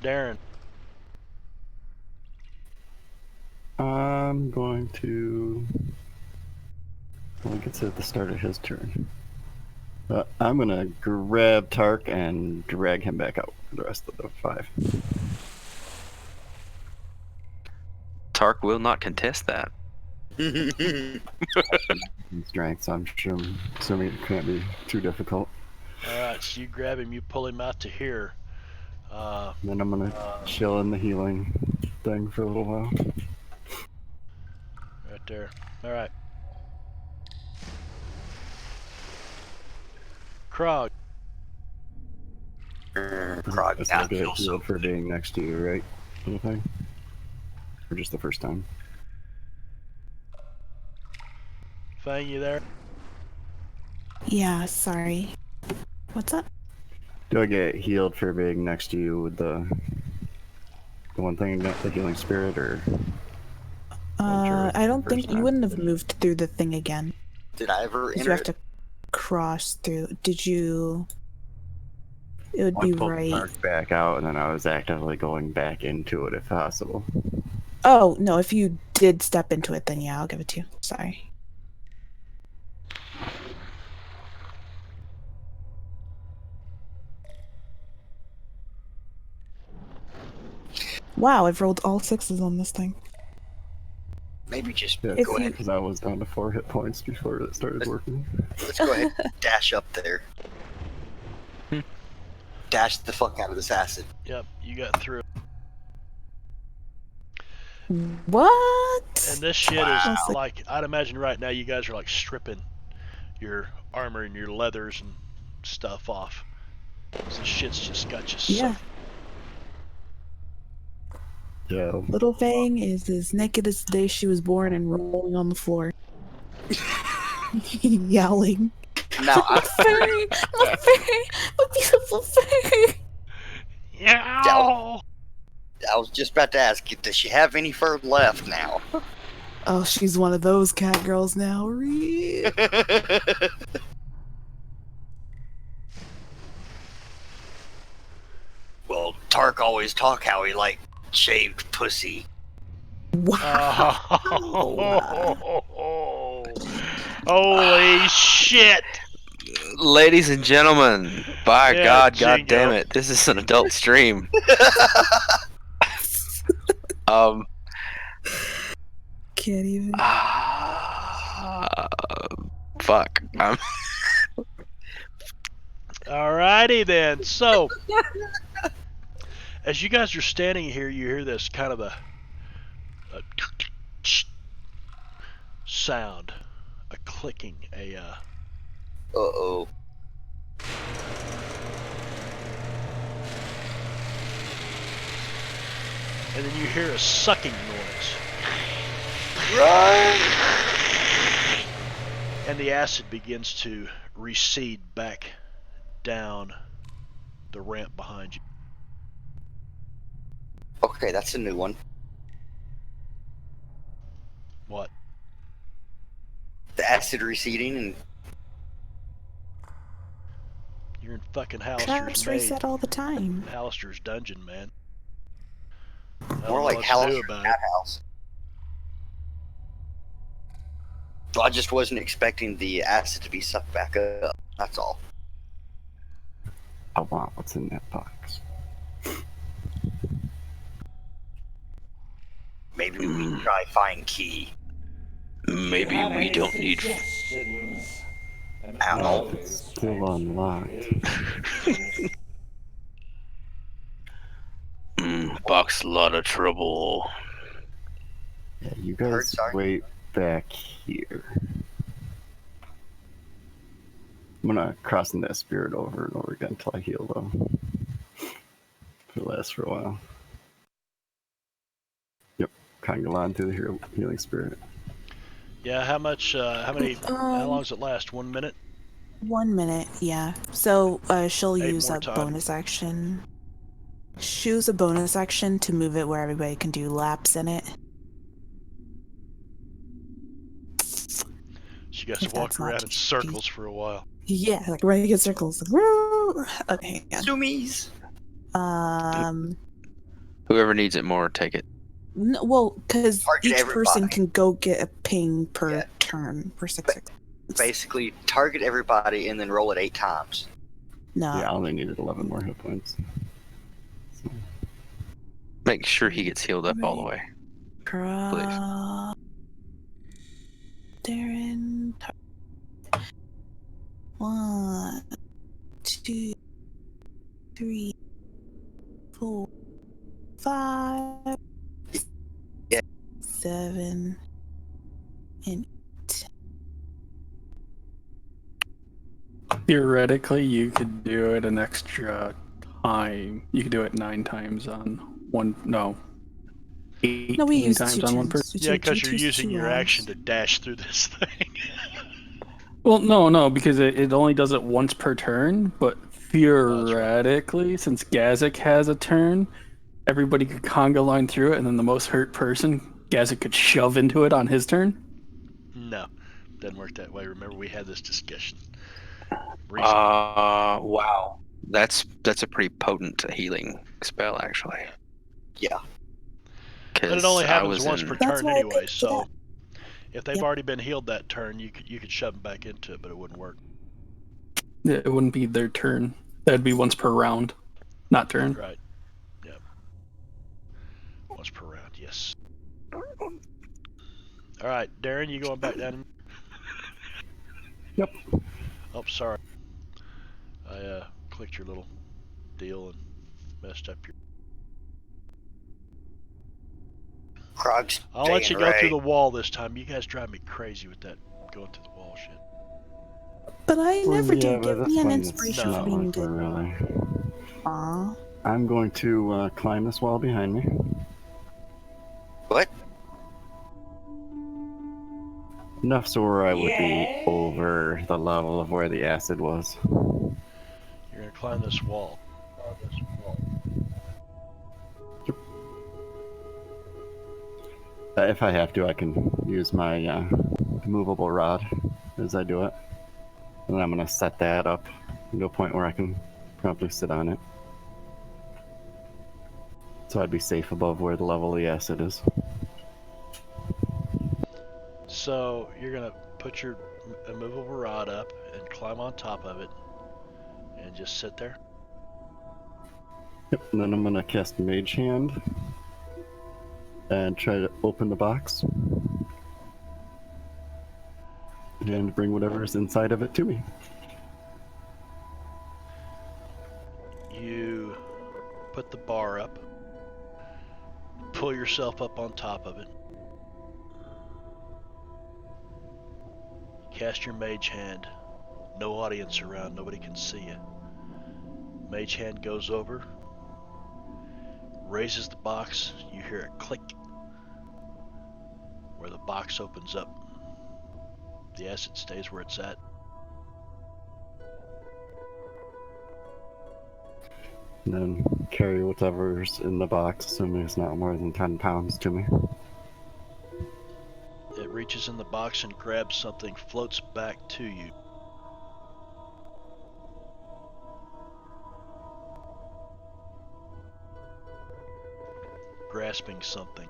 Darren, I'm going to. I think it's at the start of his turn. I'm gonna grab Tark and drag him back out for the rest of the 5. Tark will not contest that. In strength, so I'm assuming it can't be too difficult. alright, so you grab him, you pull him out to here. Then I'm gonna chill in the healing thing for a little while. Right there. Alright. Krog, Krog That's now not get feels so healed for being next to you, right? Little thing? Or just the first time? Fang, you there? Yeah, sorry. What's up? Do I get healed for being next to you with the one thing, the healing spirit, or? I don't First think you time. wouldn't have moved through the thing again. Did I ever 'Cause you enter have it? to cross through. Did you? It would I be pulled right. Tark back out, and then I was actively going back into it if possible. Oh no! If you did step into it, then yeah, I'll give it to you. Sorry. Wow, I've rolled all 6s on this thing. Maybe just Yeah, If go ahead. because I was down to 4 hit points before it started working. Let's go ahead and dash up there. Dash the fuck out of this acid. Yep, you got through. What? And this shit Wow. is like, I'd imagine right now you guys are like stripping your armor and your leathers and stuff off. So shit's just got you Yeah. so. Yeah. Little Fang is as naked as the day she was born and rolling on the floor. Yelling. Now, My fairy! My fairy! My beautiful fairy! Yeah. I was just about to ask you, does she have any fur left now? Oh, she's one of those cat girls now. Ree. Well, Tark always talk how he like shaved pussy. Wow. Holy shit! Ladies and gentlemen, by Yeah, God, God Jingo. damn it, this is an adult stream. Can't even. Fuck. Alrighty then. So, as you guys are standing here, you hear this kind of a sound, a clicking, Uh-oh. and then you hear a sucking noise. Run! And the acid begins to recede back down the ramp behind you. Okay, that's a new one. What? The acid receding and You're in fucking Traps Hallister's reset all the time. Hallister's dungeon, man. I don't more know like what to do Hallister's about it. cat house. So I just wasn't expecting the acid to be sucked back up. That's all. I want what's in that box. Maybe we try find key. Maybe we don't need. Ow. It's still unlocked. Box a lot of trouble. Yeah, you Heard, guys sorry. wait back here. I'm gonna crossing that spirit over and over again until I heal though. It'll last for a while. Yep, Kangalan through the healing spirit. Yeah, how much, how long does it last? 1 minute? 1 minute, yeah. So she'll 8 use more a time. bonus action. Choose a bonus action to move it where everybody can do laps in it. She got If to walk that's not around in too circles for a while. Yeah, like running in circles. Woo! Okay, hang Zoomies. on. Whoever needs it more, take it. Well, because Target each person everybody. can go get a ping per Yeah. turn for 6 seconds. Basically, target everybody and then roll it 8 times. No. Yeah, I only needed 11 more hit points. Make sure he gets healed up all the way. Darren. 1, 2, 3, 4, 5, Yeah. 7, and 8. Theoretically, you could do it an extra time. You could do it 9 times on one. No, 18 No, we used times 2 on one turns. person. Yeah, because you're Two using your rounds. action to dash through this thing. Well, no, because it only does it once per turn. But theoretically, since Gazik has a turn, everybody could conga line through it, and then the most hurt person, Gazik could shove into it on his turn. No, doesn't work that way. Remember, we had this discussion. Wow. That's a pretty potent healing spell, actually. Yeah. But it only I happens was once in. per That's turn why I anyway, picked it so up. if they've Yep. already been healed that turn, you could shove them back into it, but it wouldn't work. Yeah, it wouldn't be their turn. That'd be once per round, not turn. Right. Yep. Once per round, yes. All right, Darren, you going back down? Yep. Oh, sorry. I clicked your little deal and messed up your. Krog's I'll let you staying go through right. the wall this time. You guys drive me crazy with that going through the wall shit. But I never yeah, did. by Give this me an point, it's inspiration No. for being not like we're good. really. Aw. I'm going to climb this wall behind me. What? Enough so where I would be over the level of where the acid was. You're gonna climb this wall. If I have to, I can use my movable rod as I do it. And I'm going to set that up to a point where I can promptly sit on it. So I'd be safe above where the level of the acid is. So you're gonna put your immovable rod up and climb on top of it, and just sit there. Yep, and then I'm going to cast Mage Hand and try to open the box and bring whatever's inside of it to me. You put the bar up, pull yourself up on top of it, cast your mage hand. No audience around, nobody can see you. Mage hand goes over, raises the box. You hear it click where the box opens up. The acid stays where it's at. And then carry whatever's in the box, assuming it's not more than 10 pounds to me. It reaches in the box and grabs something, floats back to you. Grasping something.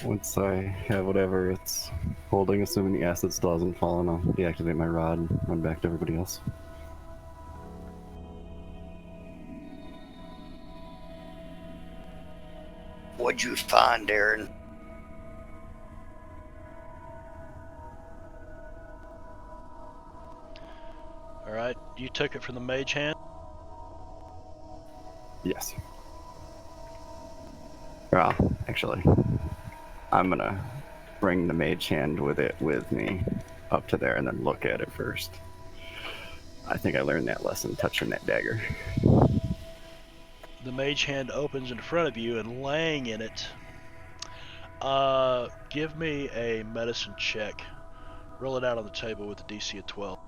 Once I have whatever it's holding, assuming the acid still hasn't fallen, I'll deactivate my rod and run back to everybody else. What'd you find, Darren? Alright, you took it from the mage hand? Yes. Well, actually, I'm gonna bring the mage hand with it with me up to there and then look at it first. I think I learned that lesson touching that dagger. The mage hand opens in front of you, and laying in it Give me a medicine check. Roll it out on the table with a DC of 12.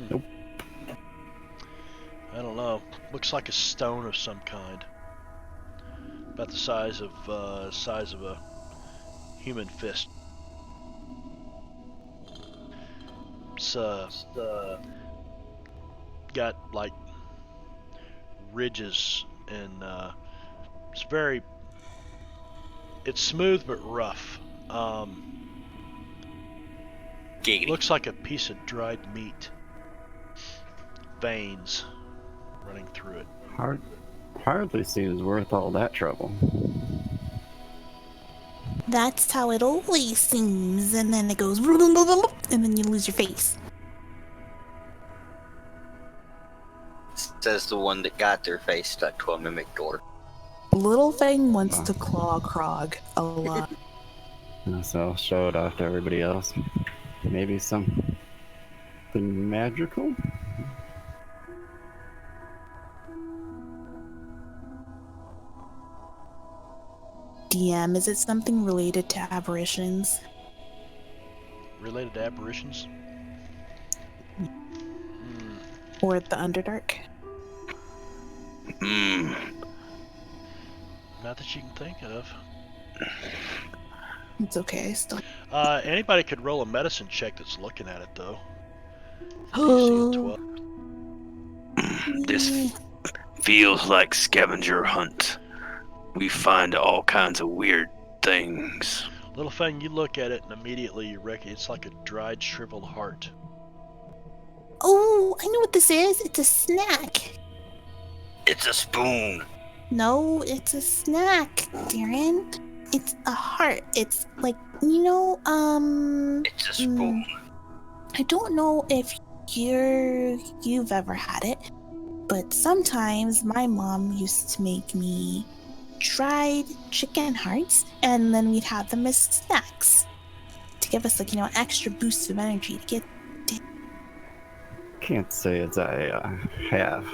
Nope. I don't know. Looks like a stone of some kind. About the size of a human fist. It's got like ridges and it's smooth but rough. Giggity. Looks like a piece of dried meat. Veins running through it. Hardly seems worth all that trouble. That's how it always seems, and then it goes, and then you lose your face. Says the one that got their face stuck to a mimic door. Little thing wants to claw Krog a lot. So I'll show it off to everybody else. Maybe something magical? DM, is it something related to aberrations? Related to apparitions? Or the Underdark? Not that you can think of. It's okay, I still. Anybody could roll a medicine check that's looking at it, though. DC of 12. This feels like scavenger hunt. We find all kinds of weird things. Little thing, you look at it and immediately you reckon it's like a dried, shriveled heart. Oh, I know what this is. It's a snack. It's a spoon. No, it's a snack, Darren. It's a heart. It's like, It's a spoon. I don't know if you've ever had it, but sometimes my mom used to make me dried chicken hearts, and then we'd have them as snacks to give us like, an extra boost of energy to get. Can't say as I have.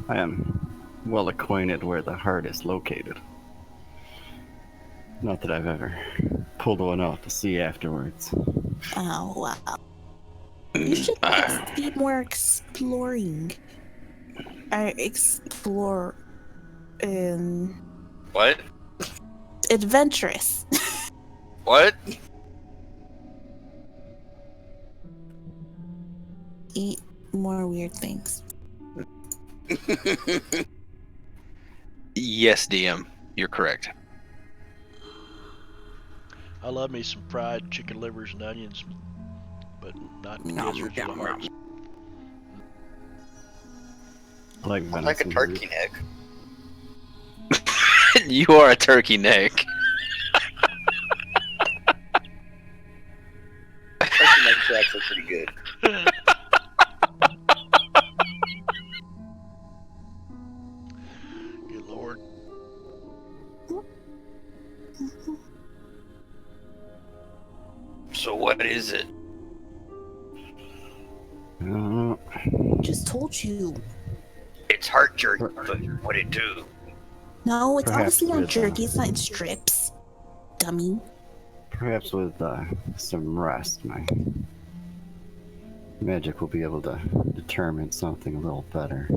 I am well acquainted where the heart is located. Not that I've ever pulled one out to see afterwards. Oh wow! You should be more exploring. Explore. What? Adventurous. What? Eat more weird things. Yes, DM, you're correct. I love me some fried chicken livers and onions, but not gizzards or hearts. I like I like a venison turkey meat. neck. You are a turkey neck. Turkey necks are actually pretty good. Good lord. So what is it? Just told you. It's heart jerky, but what it do? No, it's Perhaps obviously not with, jerky. It's not in strips. Dummy. Perhaps with some rest, my magic will be able to determine something a little better.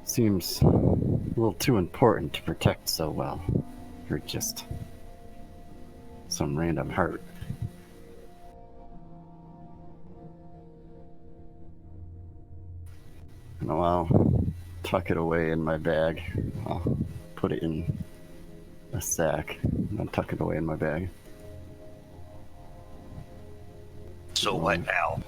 Seems a little too important to protect so well. You're just some random heart. No, I'll tuck it away in my bag. I'll put it in a sack and then tuck it away in my bag. So what now?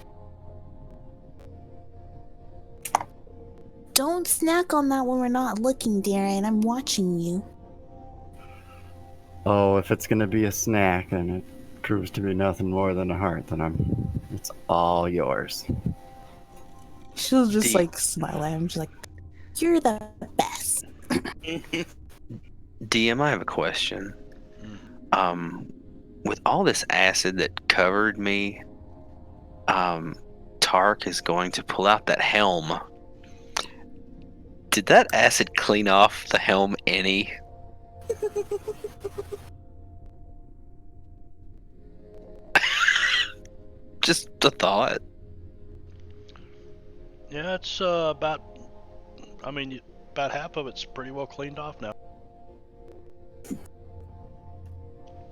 Don't snack on that when we're not looking, Darren. I'm watching you. Oh, if it's gonna be a snack and it proves to be nothing more than a heart, then it's all yours. She'll just Deep. like smile at him. She's like, "You're the best." DM, I have a question. With all this acid that covered me, Tark is going to pull out that helm. Did that acid clean off the helm any? Just a thought. Yeah, it's about. I mean, about half of it's pretty well cleaned off now.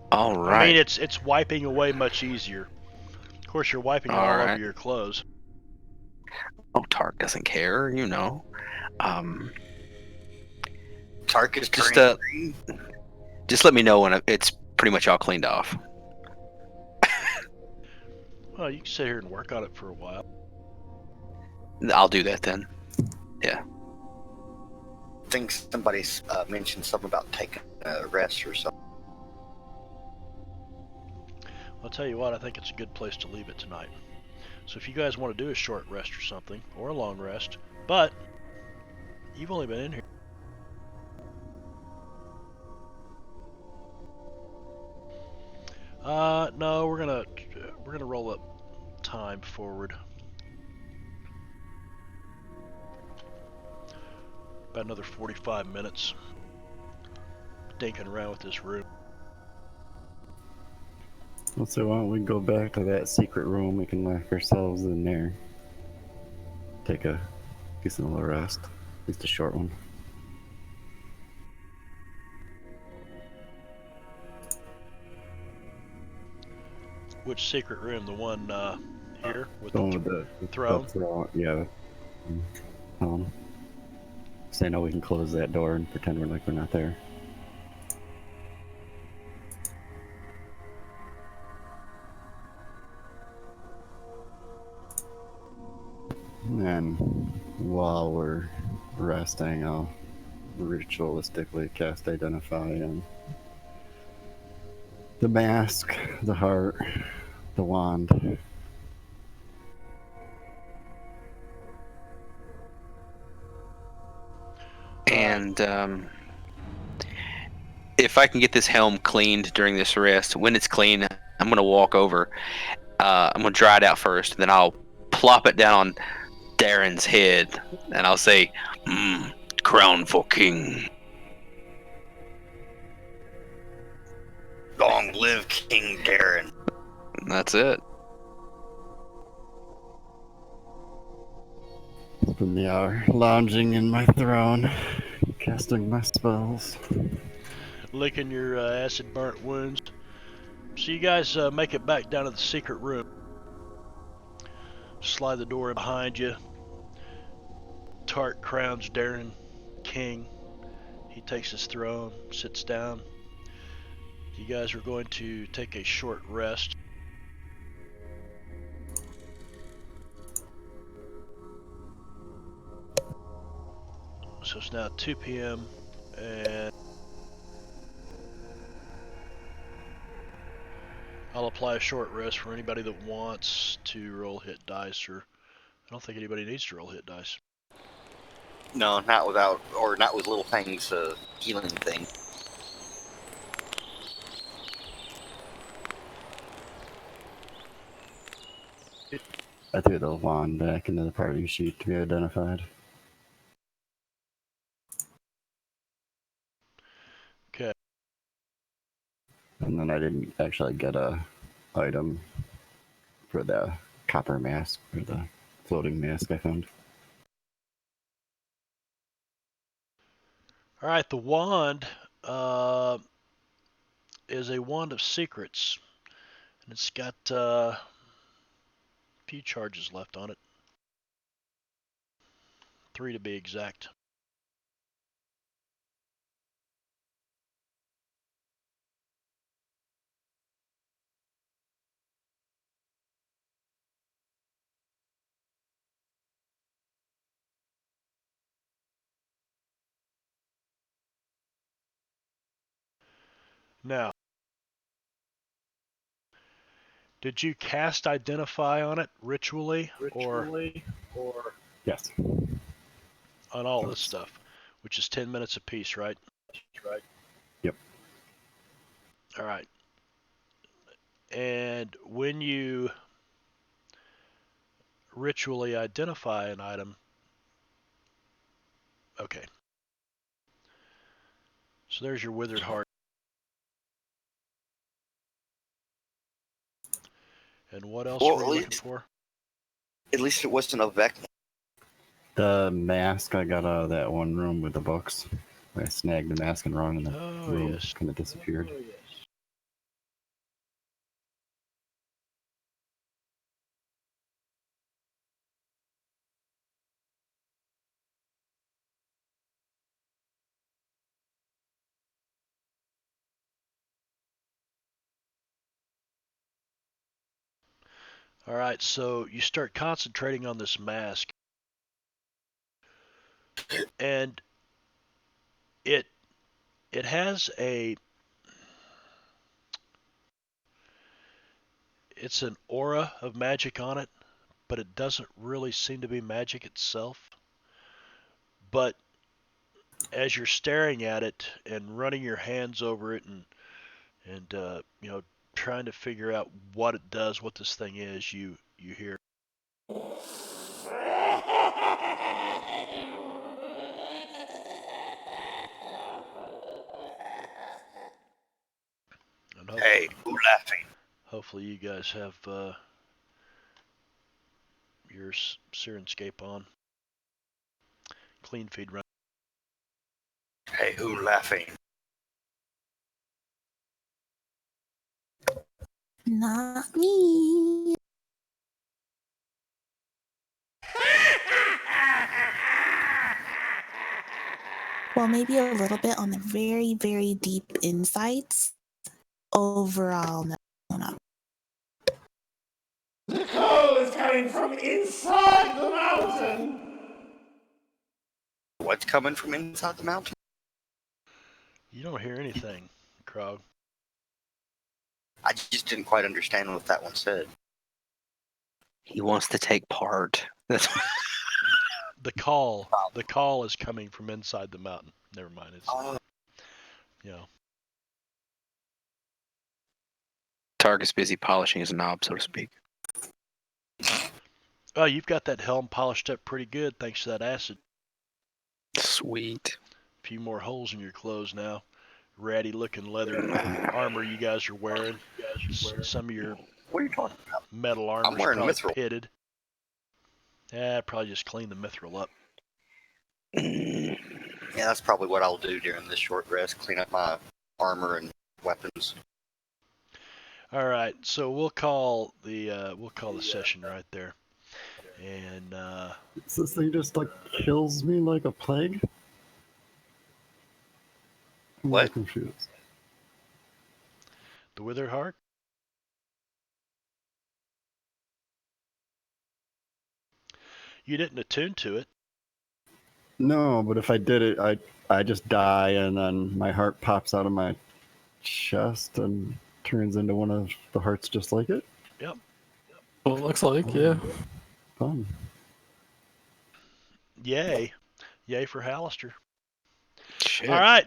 All I right. mean, it's wiping away much easier. Of course, you're wiping it All all right. over your clothes. Oh, Tark doesn't care, you know. Tark is Just turning green. just let me know when it's pretty much all cleaned off. Well, you can sit here and work on it for a while. I'll do that then. I think somebody mentioned something about taking a rest or something. I'll tell you what, I think it's a good place to leave it tonight. So if you guys want to do a short rest or something, or a long rest, but you've only been in here. No, we're gonna roll up time forward. About another 45 minutes. Dinking around with this room. Let's say, why don't we go back to that secret room? We can lock ourselves in there. Take a decent little rest. At least a short one. Which secret room? The one here with Going the with the throne? Yeah. So I know we can close that door and pretend we're like we're not there. And while we're resting, I'll ritualistically cast Identify on the mask, the heart, the wand. And if I can get this helm cleaned during this rest, when it's clean, I'm gonna walk over. I'm gonna dry it out first, then I'll plop it down on Darren's head, and I'll say, "Crown for king." Long live King Darren. And that's it. Spend the hour lounging in my throne, casting my spells. Licking your acid burnt wounds. So you guys make it back down to the secret room. Slide the door in behind you. Tark crowns Darren king. He takes his throne, sits down. You guys are going to take a short rest. So it's now 2 p.m. and I'll apply a short rest for anybody that wants to roll hit dice, or I don't think anybody needs to roll hit dice. No, not with Little Fang's healing thing. I threw the wand back into the party sheet to be identified. Okay. And then I didn't actually get a item for the copper mask, or the floating mask I found. All right, the wand is a wand of secrets, and it's got a few charges left on it. 3 to be exact. Now, did you cast Identify on it ritually, or Yes. on all this stuff, which is 10 minutes apiece, right? Yep. All right. And when you ritually identify an item. Okay. So there's your withered heart. And what else Well, were you looking for? at least it wasn't a Vecna. The mask I got out of that one room with the books. I snagged the mask and wrong, and the Oh, room yes. kind of disappeared. All right, so you start concentrating on this mask, and it has it's an aura of magic on it, but it doesn't really seem to be magic itself. But as you're staring at it and running your hands over it and trying to figure out what it does, what this thing is, you hear. And Hey, who laughing? hopefully you guys have your Sirenscape on. Clean feed run. Hey, who laughing? Not me. Well, maybe a little bit on the very, very deep insides. Overall, no. The coal is coming from inside the mountain! What's coming from inside the mountain? You don't hear anything, Krog. I just didn't quite understand what that one said. He wants to take part. That's The call is coming from inside the mountain. Never mind. It's Oh, Target's busy polishing his knob, so to speak. Oh, you've got that helm polished up pretty good thanks to that acid. Sweet. A few more holes in your clothes now. Ratty looking leather armor you guys are wearing. Some of your what are you talking about? metal I'm armor's wearing probably mithril. pitted. Yeah, probably just clean the mithril up. Yeah, that's probably what I'll do during this short rest. Clean up my armor and weapons. All right, so we'll call the session right there. And Does this thing just like kills me like a plague? I'm What? really confused. the withered heart. You didn't attune to it. No, but if I did it, I just die, and then my heart pops out of my chest and turns into one of the hearts just like it. Yep. Well, it looks like, yeah. Fun. Yay for Hallister. Shit. All right.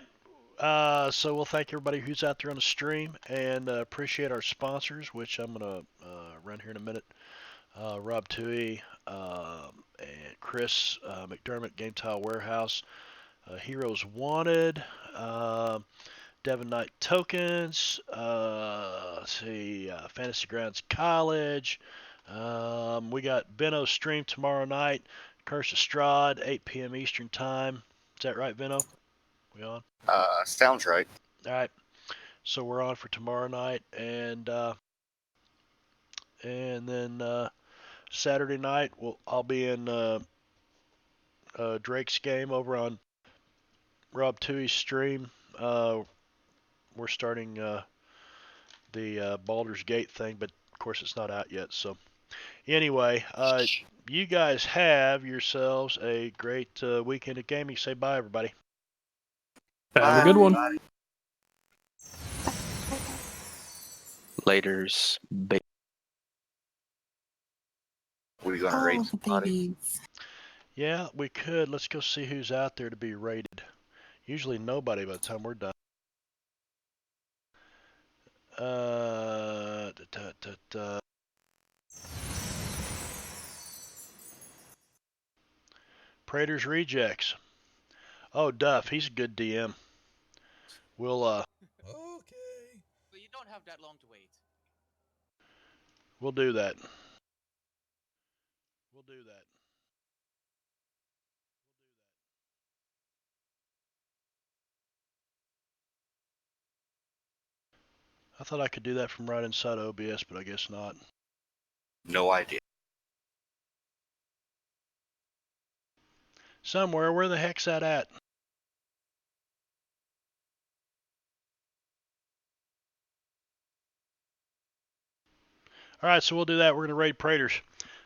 So we'll thank everybody who's out there on the stream and appreciate our sponsors, which I'm going to run here in a minute. Rob Tui, and Chris McDermott, Game Tile Warehouse, Heroes Wanted, Devon Knight Tokens, let's see, Fantasy Grounds College. We got Benno stream tomorrow night, Curse of Strahd, 8 p.m. Eastern Time. Is that right, Benno? We on? Sounds right. All right. So we're on for tomorrow night, and then Saturday night I'll be in Drake's game over on Rob Tui's stream. We're starting the Baldur's Gate thing, but of course it's not out yet. So anyway, you guys have yourselves a great weekend of gaming. Say bye, everybody. Have a good one. Laters. We're gonna raid Oh, somebody. babies. Yeah, we could. Let's go see who's out there to be raided. Usually nobody by the time we're done. Da, da, da, da. Prater's Rejects. Oh, Duff, he's a good DM. We'll Okay. But you don't have that long to wait. we'll do that. We'll do that. I thought I could do that from right inside OBS, but I guess not. No idea. Somewhere, where the heck's that at? All right, so we'll do that. We're going to raid Praters.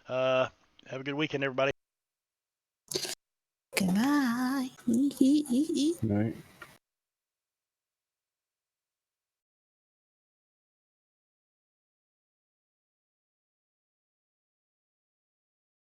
Have a good weekend, everybody. Good night. Right.